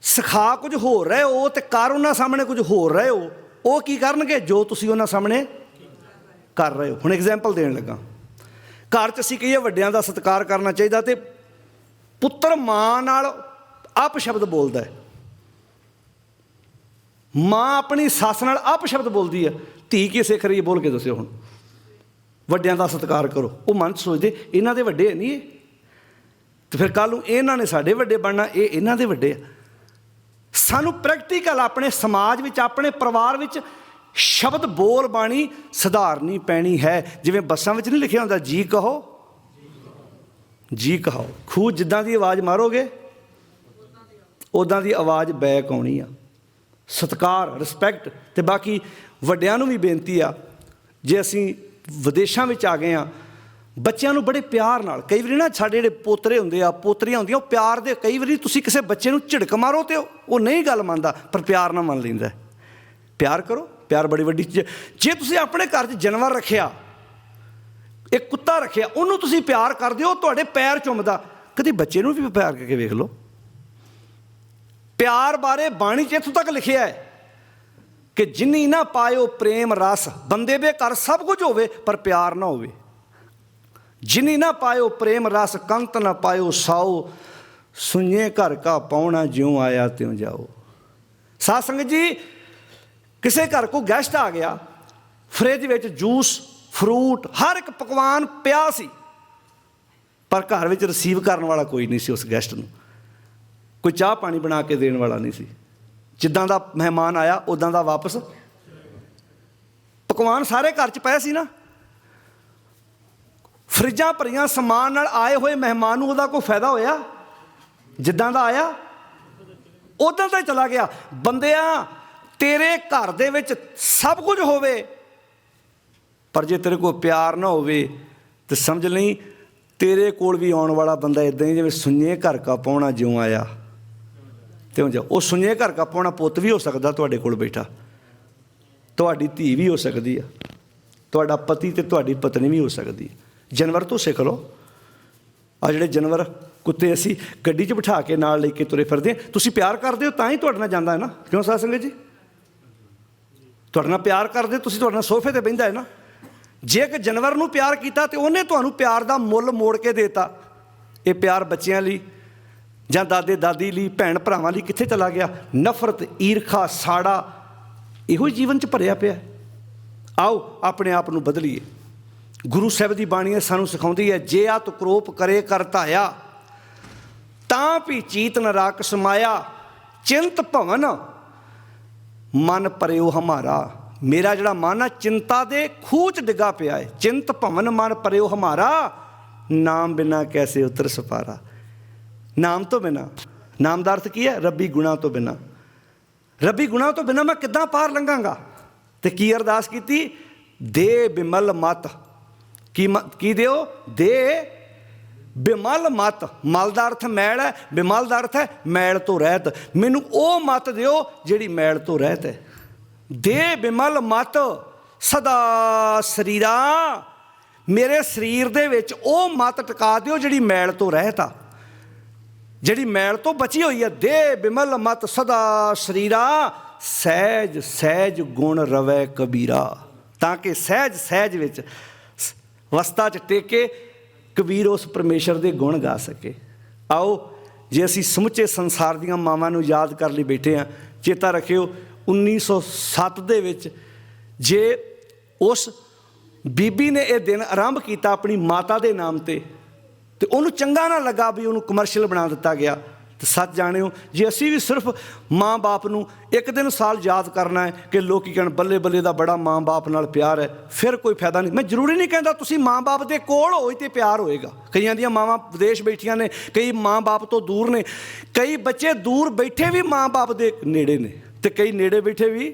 ਸਿਖਾ ਕੁਝ ਹੋਰ ਰਹੇ ਹੋ ਅਤੇ ਕਰ ਉਹਨਾਂ ਸਾਹਮਣੇ ਕੁਝ ਹੋਰ ਰਹੇ ਹੋ। ਉਹ ਕੀ ਕਰਨਗੇ ਜੋ ਤੁਸੀਂ ਉਹਨਾਂ ਸਾਹਮਣੇ ਕਰ ਰਹੇ ਹੋ। ਹੁਣ ਐਗਜ਼ਾਮਪਲ ਦੇਣ ਲੱਗਾ। ਘਰ 'ਚ ਅਸੀਂ ਕਹੀਏ ਵੱਡਿਆਂ ਦਾ ਸਤਿਕਾਰ ਕਰਨਾ ਚਾਹੀਦਾ, ਅਤੇ ਪੁੱਤਰ ਮਾਂ ਨਾਲ ਅਪਸ਼ਬਦ ਬੋਲਦਾ ਹੈ, ਮਾਂ ਆਪਣੀ ਸੱਸ ਨਾਲ ਅਪਸ਼ਬਦ ਬੋਲਦੀ ਹੈ, ਧੀ ਕੀ ਸਿੱਖ ਰਹੀ ਹੈ? ਬੋਲ ਕੇ ਦੱਸਿਓ। ਹੁਣ ਵੱਡਿਆਂ ਦਾ ਸਤਿਕਾਰ ਕਰੋ। ਉਹ ਮਨ 'ਚ ਸੋਚਦੇ ਇਹਨਾਂ ਦੇ ਵੱਡੇ ਨਹੀਂ ਇਹ, ਅਤੇ ਫਿਰ ਕੱਲ੍ਹ ਨੂੰ ਇਹਨਾਂ ਨੇ ਸਾਡੇ ਵੱਡੇ ਬਣਨਾ, ਇਹ ਇਹਨਾਂ ਦੇ ਵੱਡੇ ਆ। ਸਾਨੂੰ ਪ੍ਰੈਕਟੀਕਲ ਆਪਣੇ ਸਮਾਜ ਵਿੱਚ, ਆਪਣੇ ਪਰਿਵਾਰ ਵਿੱਚ ਸ਼ਬਦ ਬੋਲ ਬਾਣੀ ਸੁਧਾਰਨੀ ਪੈਣੀ ਹੈ। ਜਿਵੇਂ ਬੱਸਾਂ ਵਿੱਚ ਨਹੀਂ ਲਿਖਿਆ ਹੁੰਦਾ ਜੀ ਕਹੋ ਜੀ ਕਹਾਓ। ਖੂਹ ਜਿੱਦਾਂ ਦੀ ਆਵਾਜ਼ ਮਾਰੋਗੇ ਉੱਦਾਂ ਦੀ ਆਵਾਜ਼ ਬੈਕ ਆਉਣੀ ਆ। ਸਤਿਕਾਰ, ਰਿਸਪੈਕਟ। ਅਤੇ ਬਾਕੀ ਵੱਡਿਆਂ ਨੂੰ ਵੀ ਬੇਨਤੀ ਆ, ਜੇ ਅਸੀਂ ਵਿਦੇਸ਼ਾਂ ਵਿੱਚ ਆ ਗਏ ਹਾਂ, ਬੱਚਿਆਂ ਨੂੰ ਬੜੇ ਪਿਆਰ ਨਾਲ, ਕਈ ਵਾਰੀ ਨਾ ਸਾਡੇ ਜਿਹੜੇ ਪੋਤਰੇ ਹੁੰਦੇ ਆ, ਪੋਤਰੀਆਂ ਹੁੰਦੀਆਂ, ਉਹ ਪਿਆਰ ਦੇ, ਕਈ ਵਾਰੀ ਤੁਸੀਂ ਕਿਸੇ ਬੱਚੇ ਨੂੰ ਝਿੜਕ ਮਾਰੋ ਅਤੇ ਉਹ ਨਹੀਂ ਗੱਲ ਮੰਨਦਾ, ਪਰ ਪਿਆਰ ਨਾਲ ਮੰਨ ਲੈਂਦਾ। ਪਿਆਰ ਕਰੋ, ਪਿਆਰ ਬੜੀ ਵੱਡੀ ਚੀਜ਼। ਜੇ ਤੁਸੀਂ ਆਪਣੇ ਘਰ 'ਚ ਜਾਨਵਰ ਰੱਖਿਆ, ਇੱਕ ਕੁੱਤਾ ਰੱਖਿਆ, ਉਹਨੂੰ ਤੁਸੀਂ ਪਿਆਰ ਕਰਦੇ ਹੋ, ਤੁਹਾਡੇ ਪੈਰ ਚੁੰਮਦਾ, ਕਦੇ ਬੱਚੇ ਨੂੰ ਵੀ ਪਿਆਰ ਕਰਕੇ ਵੇਖ ਲਓ। ਪਿਆਰ ਬਾਰੇ ਬਾਣੀ 'ਚ ਇੱਥੋਂ ਤੱਕ ਲਿਖਿਆ ਹੈ ਕਿ ਜਿਨੀ ਨਾ ਪਾਇਓ ਪ੍ਰੇਮ ਰਸ, ਬੰਦੇ ਦੇ ਘਰ ਸਭ ਕੁਝ ਹੋਵੇ ਪਰ ਪਿਆਰ ਨਾ ਹੋਵੇ। ਜਿਨੀ ਨਾ ਪਾਇਓ ਪ੍ਰੇਮ ਰਸ, ਕੰਤ ਨਾ ਪਾਇਓ ਸਾਓ, ਸੁਈਏ ਘਰ ਕਾ ਪਾਉਣਾ, ਜਿਉਂ ਆਇਆ ਤਿਉਂ ਜਾਓ। ਸਾਧ ਸੰਗਤ ਜੀ, ਕਿਸੇ ਘਰ ਕੋ ਗੈਸਟ ਆ ਗਿਆ, ਫਰਿੱਜ ਵਿੱਚ ਜੂਸ, ਫਰੂਟ, ਹਰ ਇੱਕ ਪਕਵਾਨ ਪਿਆ ਸੀ, ਪਰ ਘਰ ਵਿੱਚ ਰਿਸੀਵ ਕਰਨ ਵਾਲਾ ਕੋਈ ਨਹੀਂ ਸੀ। ਉਸ ਗੈਸਟ ਨੂੰ ਕੋਈ ਚਾਹ ਪਾਣੀ ਬਣਾ ਕੇ ਦੇਣ ਵਾਲਾ ਨਹੀਂ ਸੀ। ਜਿੱਦਾਂ ਦਾ ਮਹਿਮਾਨ ਆਇਆ ਉੱਦਾਂ ਦਾ ਵਾਪਸ। ਪਕਵਾਨ ਸਾਰੇ ਘਰ 'ਚ ਪਏ ਸੀ ਨਾ, ਫਰਿੱਜਾਂ ਭਰੀਆਂ ਸਮਾਨ ਨਾਲ ਆਏ ਹੋਏ ਮਹਿਮਾਨ ਨੂੰ ਉਹਦਾ ਕੋਈ ਫਾਇਦਾ ਹੋਇਆ? ਜਿੱਦਾਂ ਦਾ ਆਇਆ ਉੱਦਾਂ ਦਾ ਹੀ ਚਲਾ ਗਿਆ। ਬੰਦਿਆਂ, ਤੇਰੇ ਘਰ ਦੇ ਵਿੱਚ ਸਭ ਕੁਝ ਹੋਵੇ, ਪਰ ਜੇ ਤੇਰੇ ਕੋਲ ਪਿਆਰ ਨਾ ਹੋਵੇ ਤਾਂ ਸਮਝ ਲਈ ਤੇਰੇ ਕੋਲ ਵੀ ਆਉਣ ਵਾਲਾ ਬੰਦਾ ਇੱਦਾਂ ਹੀ ਜਿਵੇਂ ਸੁਈਏ ਘਰ ਕਾ ਪਾਉਣਾ, ਜਿਉਂ ਆਇਆ ਤਿਉਂ ਜਾਓ। ਉਹ ਸੁਈਏ ਘਰ ਕਾ ਪਾਉਣਾ ਪੁੱਤ ਵੀ ਹੋ ਸਕਦਾ ਤੁਹਾਡੇ ਕੋਲ ਬੈਠਾ, ਤੁਹਾਡੀ ਧੀ ਵੀ ਹੋ ਸਕਦੀ ਆ, ਤੁਹਾਡਾ ਪਤੀ ਅਤੇ ਤੁਹਾਡੀ ਪਤਨੀ ਵੀ ਹੋ ਸਕਦੀ ਹੈ। ਜਾਨਵਰ ਤੋਂ ਸਿੱਖ ਲਓ। ਆ ਜਿਹੜੇ ਜਾਨਵਰ, ਕੁੱਤੇ, ਅਸੀਂ ਗੱਡੀ 'ਚ ਬਿਠਾ ਕੇ ਨਾਲ ਲੈ ਕੇ ਤੁਰੇ ਫਿਰਦੇ ਹਾਂ। ਤੁਸੀਂ ਪਿਆਰ ਕਰਦੇ ਹੋ ਤਾਂ ਹੀ ਤੁਹਾਡੇ ਨਾਲ ਜਾਂਦਾ ਹੈ ਨਾ, ਕਿਉਂ ਸਾਧ ਸੰਗਤ ਜੀ? ਤੁਹਾਡੇ ਨਾਲ ਪਿਆਰ ਕਰਦੇ, ਤੁਸੀਂ ਤੁਹਾਡੇ ਨਾਲ ਸੋਫੇ 'ਤੇ ਬਹਿੰਦਾ ਹੈ ਨਾ। ਜੇ ਇੱਕ ਜਾਨਵਰ ਨੂੰ ਪਿਆਰ ਕੀਤਾ ਤਾਂ ਉਹਨੇ ਤੁਹਾਨੂੰ ਪਿਆਰ ਦਾ ਮੁੱਲ ਮੋੜ ਕੇ ਦੇ ਤਾ। ਇਹ ਪਿਆਰ ਬੱਚਿਆਂ ਲਈ ਜਾਂ ਦਾਦੇ ਦਾਦੀ ਲਈ, ਭੈਣ ਭਰਾਵਾਂ ਲਈ ਕਿੱਥੇ ਚਲਾ ਗਿਆ? ਨਫ਼ਰਤ, ਈਰਖਾ, ਸਾੜਾ, ਇਹੋ ਹੀ ਜੀਵਨ 'ਚ ਭਰਿਆ ਪਿਆ। ਆਓ ਆਪਣੇ ਆਪ ਨੂੰ ਬਦਲੀਏ। ਗੁਰੂ ਸਾਹਿਬ ਦੀ ਬਾਣੀ ਸਾਨੂੰ ਸਿਖਾਉਂਦੀ ਹੈ, ਜੇ ਅਤਿ ਕਰੋਪ ਕਰੇ ਕਰ ਧਾਇਆ, ਤਾਂ ਵੀ ਚੀਤ ਨ ਰਾਖਿ ਮਾਇਆ, ਚਿੰਤ ਭਵਨ ਮਨ ਪਰਿਓ ਹਮਾਰਾ। ਮੇਰਾ ਜਿਹੜਾ ਮਨ ਆ ਚਿੰਤਾ ਦੇ ਖੂਹ 'ਚ ਡਿੱਗਾ ਪਿਆ ਹੈ। ਚਿੰਤ ਭਵਨ ਮਨ ਪਰਿਓ ਹਮਾਰਾ, ਨਾਮ ਬਿਨਾ ਕੈਸੇ ਉਤਰ ਸਪਾਰਾ। ਨਾਮ ਤੋਂ ਬਿਨਾਂ, ਨਾਮ ਦਾ ਅਰਥ ਕੀ ਹੈ? ਰੱਬੀ ਗੁਣਾਂ ਤੋਂ ਬਿਨਾਂ। ਰੱਬੀ ਗੁਣਾਂ ਤੋਂ ਬਿਨਾਂ ਮੈਂ ਕਿੱਦਾਂ ਪਾਰ ਲੰਘਾਂਗਾ? ਅਤੇ ਕੀ ਅਰਦਾਸ ਕੀਤੀ? ਦੇ ਬਿਮਲ ਮਤ। ਕੀ ਦਿਓ? ਦੇ ਬਿਮਲ ਮਤ। ਮਲ ਦਾ ਅਰਥ ਮੈਲ ਹੈ, ਬਿਮਲ ਦਾ ਅਰਥ ਹੈ ਮੈਲ ਤੋਂ ਰਹਿਤ। ਮੈਨੂੰ ਉਹ ਮਤ ਦਿਓ ਜਿਹੜੀ ਮੈਲ ਤੋਂ ਰਹਿਤ ਹੈ। ਦੇ ਬਿਮਲ ਮਤ ਸਦਾ ਸਰੀਰਾ, ਮੇਰੇ ਸਰੀਰ ਦੇ ਵਿੱਚ ਉਹ ਮਤ ਟਿਕਾ ਦਿਓ ਜਿਹੜੀ ਮੈਲ ਤੋਂ ਰਹਿਤ ਆ, ਜਿਹੜੀ ਮੈਲ ਤੋਂ ਬਚੀ ਹੋਈ ਹੈ। ਦੇ ਬਿਮਲ ਮਤ ਸਦਾ ਸਰੀਰਾ, ਸਹਿਜ ਸਹਿਜ ਗੁਣ ਰਵੈ ਕਬੀਰਾ। ਤਾਂ ਕਿ ਸਹਿਜ ਸਹਿਜ ਵਿੱਚ, ਅਵਸਥਾ 'ਚ ਟੇਕੇ ਕਬੀਰ ਉਸ ਪਰਮੇਸ਼ਰ ਦੇ ਗੁਣ ਗਾ ਸਕੇ। ਆਓ, ਜੇ ਅਸੀਂ ਸਮੁੱਚੇ ਸੰਸਾਰ ਦੀਆਂ ਮਾਵਾਂ ਨੂੰ ਯਾਦ ਕਰ ਲਈ ਬੈਠੇ ਹਾਂ, ਚੇਤਾ ਰੱਖਿਓ 1907 ਦੇ ਵਿੱਚ ਜੇ ਉਸ ਬੀਬੀ ਨੇ ਇਹ ਦਿਨ ਆਰੰਭ ਕੀਤਾ ਆਪਣੀ ਮਾਤਾ ਦੇ ਨਾਮ 'ਤੇ, ਅਤੇ ਉਹਨੂੰ ਚੰਗਾ ਨਾ ਲੱਗਾ ਵੀ ਉਹਨੂੰ ਕਮਰਸ਼ੀਅਲ ਬਣਾ ਦਿੱਤਾ ਗਿਆ, ਅਤੇ ਸੱਚ ਜਾਣਿਓ, ਜੇ ਅਸੀਂ ਵੀ ਸਿਰਫ ਮਾਂ ਬਾਪ ਨੂੰ ਇੱਕ ਦਿਨ ਸਾਲ ਯਾਦ ਕਰਨਾ ਹੈ ਕਿ ਲੋਕ ਕਹਿਣ ਬੱਲੇ ਬੱਲੇ ਦਾ ਬੜਾ ਮਾਂ ਬਾਪ ਨਾਲ ਪਿਆਰ ਹੈ, ਫਿਰ ਕੋਈ ਫਾਇਦਾ ਨਹੀਂ। ਮੈਂ ਜ਼ਰੂਰੀ ਨਹੀਂ ਕਹਿੰਦਾ ਤੁਸੀਂ ਮਾਂ ਬਾਪ ਦੇ ਕੋਲ ਹੋਏ ਅਤੇ ਪਿਆਰ ਹੋਏਗਾ। ਕਈਆਂ ਦੀਆਂ ਮਾਵਾਂ ਵਿਦੇਸ਼ ਬੈਠੀਆਂ ਨੇ, ਕਈ ਮਾਂ ਬਾਪ ਤੋਂ ਦੂਰ ਨੇ, ਕਈ ਬੱਚੇ ਦੂਰ ਬੈਠੇ ਵੀ ਮਾਂ ਬਾਪ ਦੇ ਨੇੜੇ ਨੇ, ਅਤੇ ਕਈ ਨੇੜੇ ਬੈਠੇ ਵੀ।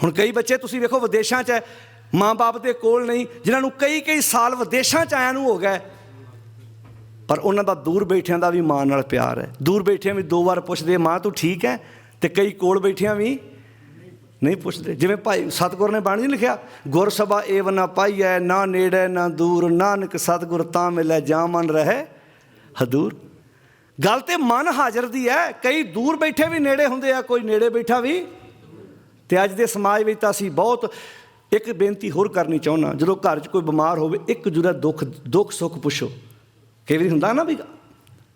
ਹੁਣ ਕਈ ਬੱਚੇ ਤੁਸੀਂ ਵੇਖੋ ਵਿਦੇਸ਼ਾਂ 'ਚ ਹੈ, ਮਾਂ ਬਾਪ ਦੇ ਕੋਲ ਨਹੀਂ, ਜਿਨ੍ਹਾਂ ਨੂੰ ਕਈ ਕਈ ਸਾਲ ਵਿਦੇਸ਼ਾਂ 'ਚ ਆਇਆਂ ਨੂੰ ਹੋ ਗਏ, ਪਰ ਉਹਨਾਂ ਦਾ ਦੂਰ ਬੈਠਿਆਂ ਦਾ ਵੀ ਮਾਂ ਨਾਲ ਪਿਆਰ ਹੈ। ਦੂਰ ਬੈਠਿਆਂ ਵੀ 2 ਵਾਰ ਪੁੱਛਦੇ, ਮਾਂ ਤੂੰ ਠੀਕ ਹੈ? ਅਤੇ ਕਈ ਕੋਲ ਬੈਠਿਆਂ ਵੀ ਨਹੀਂ ਪੁੱਛਦੇ। ਜਿਵੇਂ ਭਾਈ ਸਤਿਗੁਰ ਨੇ ਬਾਣੀ ਲਿਖਿਆ, ਗੁਰ ਸਭਾ ਏਵ ਨਾ ਪਾਈਐ, ਨਾ ਨੇੜੇ ਨਾ ਦੂਰ, ਨਾਨਕ ਸਤਿਗੁਰ ਤਾਂ ਮਿਲੈ, ਜਾਂ ਮਨ ਰਹੇ ਹਦੂਰ। ਗੱਲ ਤੇ ਮਨ ਹਾਜ਼ਰ ਦੀ ਹੈ। ਕਈ ਦੂਰ ਬੈਠੇ ਵੀ ਨੇੜੇ ਹੁੰਦੇ ਆ, ਕੋਈ ਨੇੜੇ ਬੈਠਾ ਵੀ। ਅਤੇ ਅੱਜ ਦੇ ਸਮਾਜ ਵਿੱਚ ਤਾਂ ਅਸੀਂ ਬਹੁਤ, ਇੱਕ ਬੇਨਤੀ ਹੋਰ ਕਰਨੀ ਚਾਹੁੰਦਾ, ਜਦੋਂ ਘਰ 'ਚ ਕੋਈ ਬਿਮਾਰ ਹੋਵੇ, ਇੱਕ ਦੂਜੇ ਦਾ ਦੁੱਖ ਸੁੱਖ ਪੁੱਛੋ। ਕਈ ਵਾਰੀ ਹੁੰਦਾ ਨਾ ਵੀ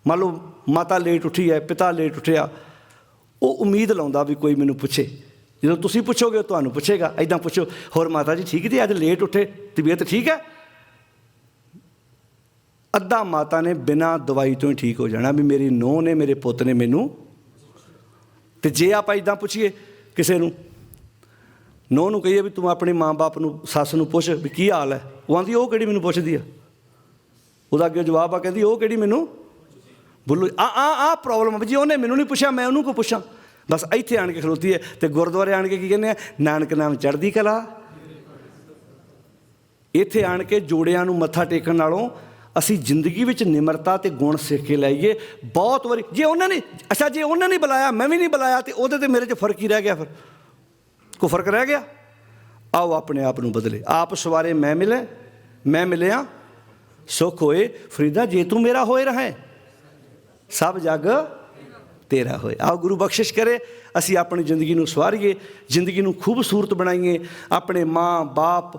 ਮੰਨ ਲਓ ਮਾਤਾ ਲੇਟ ਉੱਠੀ ਹੈ, ਪਿਤਾ ਲੇਟ ਉੱਠਿਆ, ਉਹ ਉਮੀਦ ਲਾਉਂਦਾ ਵੀ ਕੋਈ ਮੈਨੂੰ ਪੁੱਛੇ। ਜਦੋਂ ਤੁਸੀਂ ਪੁੱਛੋਗੇ ਤੁਹਾਨੂੰ ਪੁੱਛੇਗਾ। ਇੱਦਾਂ ਪੁੱਛੋ, ਹੋਰ ਮਾਤਾ ਜੀ ਠੀਕ ਜੀ, ਅੱਜ ਲੇਟ ਉੱਠੇ, ਤਬੀਅਤ ਠੀਕ ਹੈ? ਅੱਧਾ ਮਾਤਾ ਨੇ ਬਿਨਾਂ ਦਵਾਈ ਤੋਂ ਹੀ ਠੀਕ ਹੋ ਜਾਣਾ ਵੀ ਮੇਰੀ ਨੂੰਹ ਨੇ, ਮੇਰੇ ਪੁੱਤ ਨੇ ਮੈਨੂੰ। ਅਤੇ ਜੇ ਆਪਾਂ ਇੱਦਾਂ ਪੁੱਛੀਏ ਕਿਸੇ ਨੂੰ, ਨੂੰਹ ਨੂੰ ਕਹੀਏ ਵੀ ਤੂੰ ਆਪਣੇ ਮਾਂ ਬਾਪ ਨੂੰ, ਸੱਸ ਨੂੰ ਪੁੱਛ ਵੀ ਕੀ ਹਾਲ ਹੈ, ਉਹ ਆਂਦੀ ਉਹ ਕਿਹੜੀ ਮੈਨੂੰ ਪੁੱਛਦੀ ਆ। ਉਹਦਾ ਅੱਗੇ ਜਵਾਬ ਆ, ਕਹਿੰਦੀ ਉਹ ਕਿਹੜੀ ਮੈਨੂੰ ਬੋਲੋ। ਆ ਪ੍ਰੋਬਲਮ ਆ ਜੀ, ਉਹਨੇ ਮੈਨੂੰ ਨਹੀਂ ਪੁੱਛਿਆ, ਮੈਂ ਉਹਨੂੰ ਕੋ ਪੁੱਛਾਂ। ਬਸ ਇੱਥੇ ਆਣ ਕੇ ਖਲੋਤੀ ਹੈ। ਅਤੇ ਗੁਰਦੁਆਰੇ ਆਣ ਕੇ ਕੀ ਕਹਿੰਦੇ ਆ, ਨਾਨਕ ਨਾਮ ਚੜ੍ਹਦੀ ਕਲਾ। ਇੱਥੇ ਆਣ ਕੇ ਜੋੜਿਆਂ ਨੂੰ ਮੱਥਾ ਟੇਕਣ ਨਾਲੋਂ ਅਸੀਂ ਜ਼ਿੰਦਗੀ ਵਿੱਚ ਨਿਮਰਤਾ ਅਤੇ ਗੁਣ ਸਿੱਖ ਕੇ ਲਾਈਏ। ਬਹੁਤ ਵਾਰੀ ਜੇ ਉਹਨਾਂ ਨੇ, ਅੱਛਾ ਜੇ ਉਹਨਾਂ ਨੇ ਬੁਲਾਇਆ ਮੈਂ ਵੀ ਨਹੀਂ ਬੁਲਾਇਆ, ਅਤੇ ਉਹਦੇ 'ਤੇ ਮੇਰੇ 'ਚ ਫਰਕ ਹੀ ਰਹਿ ਗਿਆ। ਫਿਰ ਕੋਈ ਫਰਕ ਰਹਿ ਗਿਆ? ਆਓ ਆਪਣੇ ਆਪ ਨੂੰ ਬਦਲੇ। ਆਪ ਸਵਾਰੇ ਮੈਂ ਮਿਲਿਆ ਸੁੱਖ ਹੋਏ। ਫਰੀਦਾ ਜੇ ਤੂੰ ਮੇਰਾ ਹੋਏ ਰਹੇ, ਸਭ ਜੱਗ ਤੇਰਾ ਹੋਏ। ਆਓ ਗੁਰੂ ਬਖਸ਼ਿਸ਼ ਕਰੇ ਅਸੀਂ ਆਪਣੀ ਜ਼ਿੰਦਗੀ ਨੂੰ ਸਵਾਰੀਏ, ਜ਼ਿੰਦਗੀ ਨੂੰ ਖੂਬਸੂਰਤ ਬਣਾਈਏ। ਆਪਣੇ ਮਾਂ ਬਾਪ,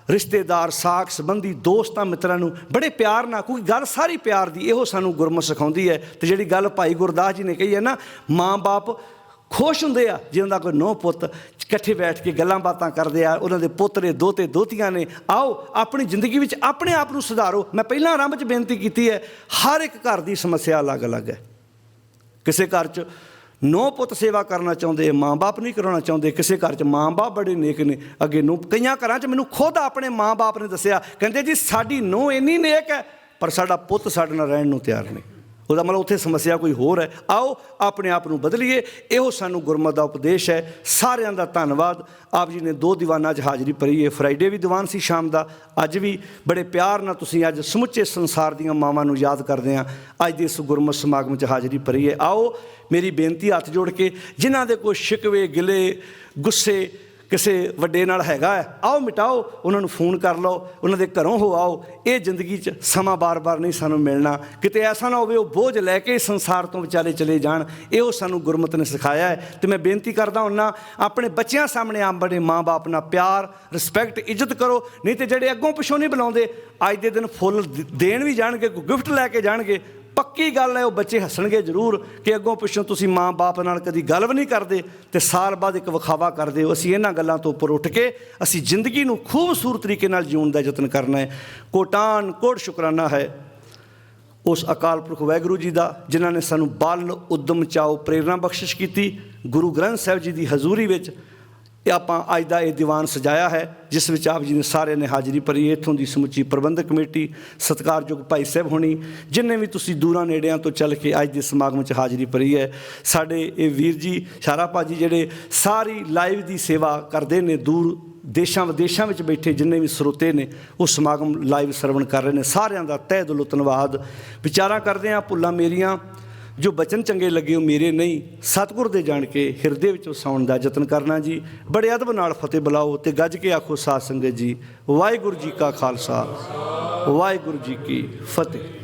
ਰਿਸ਼ਤੇਦਾਰ, ਸਾਕ ਸੰਬੰਧੀ, ਦੋਸਤਾਂ ਮਿੱਤਰਾਂ ਨੂੰ ਬੜੇ ਪਿਆਰ ਨਾਲ, ਕਿਉਂਕਿ ਗੱਲ ਸਾਰੀ ਪਿਆਰ ਦੀ, ਇਹੋ ਸਾਨੂੰ ਗੁਰਮਤਿ ਸਿਖਾਉਂਦੀ ਹੈ। ਅਤੇ ਜਿਹੜੀ ਗੱਲ ਭਾਈ ਗੁਰਦਾਸ ਜੀ ਨੇ ਕਹੀ ਹੈ ਨਾ, ਮਾਂ ਬਾਪ ਖੁਸ਼ ਹੁੰਦੇ ਆ ਜਿਹਨਾਂ ਦਾ ਕੋਈ ਨੂੰਹ ਪੁੱਤ ਇਕੱਠੇ ਬੈਠ ਕੇ ਗੱਲਾਂ ਬਾਤਾਂ ਕਰਦੇ ਆ, ਉਹਨਾਂ ਦੇ ਪੋਤਰੇ ਦੋਤੇ ਦੋਤੀਆਂ ਨੇ। ਆਓ ਆਪਣੀ ਜ਼ਿੰਦਗੀ ਵਿੱਚ ਆਪਣੇ ਆਪ ਨੂੰ ਸੁਧਾਰੋ। ਮੈਂ ਪਹਿਲਾਂ ਆਰੰਭ 'ਚ ਬੇਨਤੀ ਕੀਤੀ ਹੈ, ਹਰ ਇੱਕ ਘਰ ਦੀ ਸਮੱਸਿਆ ਅਲੱਗ ਅਲੱਗ ਹੈ। ਕਿਸੇ ਘਰ 'ਚ ਨੂੰਹ ਪੁੱਤ ਸੇਵਾ ਕਰਨਾ ਚਾਹੁੰਦੇ, ਮਾਂ ਬਾਪ ਨਹੀਂ ਕਰਾਉਣਾ ਚਾਹੁੰਦੇ। ਕਿਸੇ ਘਰ 'ਚ ਮਾਂ ਬਾਪ ਬੜੇ ਨੇਕ ਨੇ, ਅੱਗੇ ਨੂੰਹ। ਕਈਆਂ ਘਰਾਂ 'ਚ ਮੈਨੂੰ ਖੁਦ ਆਪਣੇ ਮਾਂ ਬਾਪ ਨੇ ਦੱਸਿਆ, ਕਹਿੰਦੇ ਜੀ ਸਾਡੀ ਨੂੰਹ ਇੰਨੀ ਨੇਕ ਹੈ ਪਰ ਸਾਡਾ ਪੁੱਤ ਸਾਡੇ ਨਾਲ ਰਹਿਣ ਨੂੰ ਤਿਆਰ ਨਹੀਂ। ਉਹਦਾ ਮਤਲਬ ਉੱਥੇ ਸਮੱਸਿਆ ਕੋਈ ਹੋਰ ਹੈ। ਆਓ ਆਪਣੇ ਆਪ ਨੂੰ ਬਦਲੀਏ, ਇਹੋ ਸਾਨੂੰ ਗੁਰਮਤਿ ਦਾ ਉਪਦੇਸ਼ ਹੈ। ਸਾਰਿਆਂ ਦਾ ਧੰਨਵਾਦ। ਆਪ ਜੀ ਨੇ 2 ਦੀਵਾਨਾਂ 'ਚ ਹਾਜ਼ਰੀ ਭਰੀ ਹੈ। ਫਰਾਈਡੇ ਵੀ ਦੀਵਾਨ ਸੀ ਸ਼ਾਮ ਦਾ, ਅੱਜ ਵੀ ਬੜੇ ਪਿਆਰ ਨਾਲ ਤੁਸੀਂ ਅੱਜ ਸਮੁੱਚੇ ਸੰਸਾਰ ਦੀਆਂ ਮਾਵਾਂ ਨੂੰ ਯਾਦ ਕਰਦੇ ਹਾਂ। ਅੱਜ ਦੇ ਇਸ ਗੁਰਮਤਿ ਸਮਾਗਮ 'ਚ ਹਾਜ਼ਰੀ ਭਰੀ ਹੈ। ਆਓ ਮੇਰੀ ਬੇਨਤੀ ਹੱਥ ਜੋੜ ਕੇ, ਜਿਨ੍ਹਾਂ ਦੇ ਕੋਈ ਸ਼ਿਕਵੇ, ਗਿਲੇ, ਗੁੱਸੇ ਕਿਸੇ ਵੱਡੇ ਨਾਲ ਹੈਗਾ ਹੈ, ਆਓ ਮਿਟਾਓ। ਉਹਨਾਂ ਨੂੰ ਫੋਨ ਕਰ ਲਓ, ਉਹਨਾਂ ਦੇ ਘਰੋਂ ਹੋ ਆਓ। ਇਹ ਜ਼ਿੰਦਗੀ 'ਚ ਸਮਾਂ ਬਾਰ-ਬਾਰ ਨਹੀਂ ਸਾਨੂੰ ਮਿਲਣਾ। ਕਿਤੇ ਐਸਾ ਨਾ ਹੋਵੇ ਉਹ ਬੋਝ ਲੈ ਕੇ ਸੰਸਾਰ ਤੋਂ ਵਿਚਾਰੇ ਚਲੇ ਜਾਣ। ਇਹੋ ਸਾਨੂੰ ਗੁਰਮਤਿ ਨੇ ਸਿਖਾਇਆ ਹੈ। ਅਤੇ ਮੈਂ ਬੇਨਤੀ ਕਰਦਾ ਹੁੰਨਾ, ਆਪਣੇ ਬੱਚਿਆਂ ਸਾਹਮਣੇ ਆਪਣੇ ਮਾਂ ਬਾਪ ਨਾਲ ਪਿਆਰ, ਰਿਸਪੈਕਟ, ਇੱਜ਼ਤ ਕਰੋ। ਨਹੀਂ ਤਾਂ ਜਿਹੜੇ ਅੱਗੋਂ ਪਿੱਛੋਂ ਨਹੀਂ ਬੁਲਾਉਂਦੇ, ਅੱਜ ਦੇ ਦਿਨ ਫੁੱਲ ਦੇਣ ਵੀ ਜਾਣਗੇ, ਕੋਈ ਗਿਫਟ ਲੈ ਕੇ ਜਾਣਗੇ, ਪੱਕੀ ਗੱਲ ਹੈ ਉਹ ਬੱਚੇ ਹੱਸਣਗੇ ਜ਼ਰੂਰ ਕਿ ਅੱਗੋਂ ਪਿੱਛੋਂ ਤੁਸੀਂ ਮਾਂ ਬਾਪ ਨਾਲ ਕਦੀ ਗੱਲ ਵੀ ਨਹੀਂ ਕਰਦੇ ਅਤੇ ਸਾਲ ਬਾਅਦ ਇੱਕ ਵਿਖਾਵਾ ਕਰਦੇ ਹੋ। ਅਸੀਂ ਇਹਨਾਂ ਗੱਲਾਂ ਤੋਂ ਉੱਪਰ ਉੱਠ ਕੇ ਅਸੀਂ ਜ਼ਿੰਦਗੀ ਨੂੰ ਖੂਬਸੂਰਤ ਤਰੀਕੇ ਨਾਲ ਜਿਉਣ ਦਾ ਯਤਨ ਕਰਨਾ ਹੈ। ਕੋਟਾਨ ਕੋਟ ਸ਼ੁਕਰਾਨਾ ਹੈ ਉਸ ਅਕਾਲ ਪੁਰਖ ਵਾਹਿਗੁਰੂ ਜੀ ਦਾ, ਜਿਨ੍ਹਾਂ ਨੇ ਸਾਨੂੰ ਬਲ, ਉਦਮ, ਚਾਓ, ਪ੍ਰੇਰਨਾ ਬਖਸ਼ਿਸ਼ ਕੀਤੀ। ਗੁਰੂ ਗ੍ਰੰਥ ਸਾਹਿਬ ਜੀ ਦੀ ਹਜ਼ੂਰੀ ਵਿੱਚ ਇਹ ਆਪਾਂ ਅੱਜ ਦਾ ਇਹ ਦੀਵਾਨ ਸਜਾਇਆ ਹੈ, ਜਿਸ ਵਿੱਚ ਆਪ ਜੀ ਨੇ ਸਾਰਿਆਂ ਨੇ ਹਾਜ਼ਰੀ ਭਰੀ। ਇੱਥੋਂ ਦੀ ਸਮੁੱਚੀ ਪ੍ਰਬੰਧਕ ਕਮੇਟੀ, ਸਤਿਕਾਰਯੋਗ ਭਾਈ ਸਾਹਿਬ ਹੋਣੀ, ਜਿੰਨੇ ਵੀ ਤੁਸੀਂ ਦੂਰਾਂ ਨੇੜਿਆਂ ਤੋਂ ਚੱਲ ਕੇ ਅੱਜ ਦੇ ਸਮਾਗਮ 'ਚ ਹਾਜ਼ਰੀ ਭਰੀ ਹੈ। ਸਾਡੇ ਇਹ ਵੀਰ ਜੀ ਸ਼ਾਰਾ ਭਾਜੀ ਜਿਹੜੇ ਸਾਰੀ ਲਾਈਵ ਦੀ ਸੇਵਾ ਕਰਦੇ ਨੇ, ਦੂਰ ਦੇਸ਼ਾਂ ਵਿਦੇਸ਼ਾਂ ਵਿੱਚ ਬੈਠੇ ਜਿੰਨੇ ਵੀ ਸਰੋਤੇ ਨੇ ਉਹ ਸਮਾਗਮ ਲਾਈਵ ਸਰਵਣ ਕਰ ਰਹੇ ਨੇ, ਸਾਰਿਆਂ ਦਾ ਤਹਿ ਦਿਲੋਂ ਧੰਨਵਾਦ। ਵਿਚਾਰਾਂ ਕਰਦੇ ਹਾਂ, ਭੁੱਲਾਂ ਮੇਰੀਆਂ, ਜੋ ਬਚਨ ਚੰਗੇ ਲੱਗੇ ਉਹ ਮੇਰੇ ਨਹੀਂ, ਸਤਿਗੁਰ ਦੇ ਜਾਣ ਕੇ ਹਿਰਦੇ ਵਿੱਚ ਵਸਾਉਣ ਦਾ ਯਤਨ ਕਰਨਾ ਜੀ। ਬੜੇ ਅਦਬ ਨਾਲ ਫਤਿਹ ਬੁਲਾਓ ਅਤੇ ਗੱਜ ਕੇ ਆਖੋ ਸਾਧ ਸੰਗਤ ਜੀ, ਵਾਹਿਗੁਰੂ ਜੀ ਕਾ ਖਾਲਸਾ, ਵਾਹਿਗੁਰੂ ਜੀ ਕੀ ਫਤਿਹ।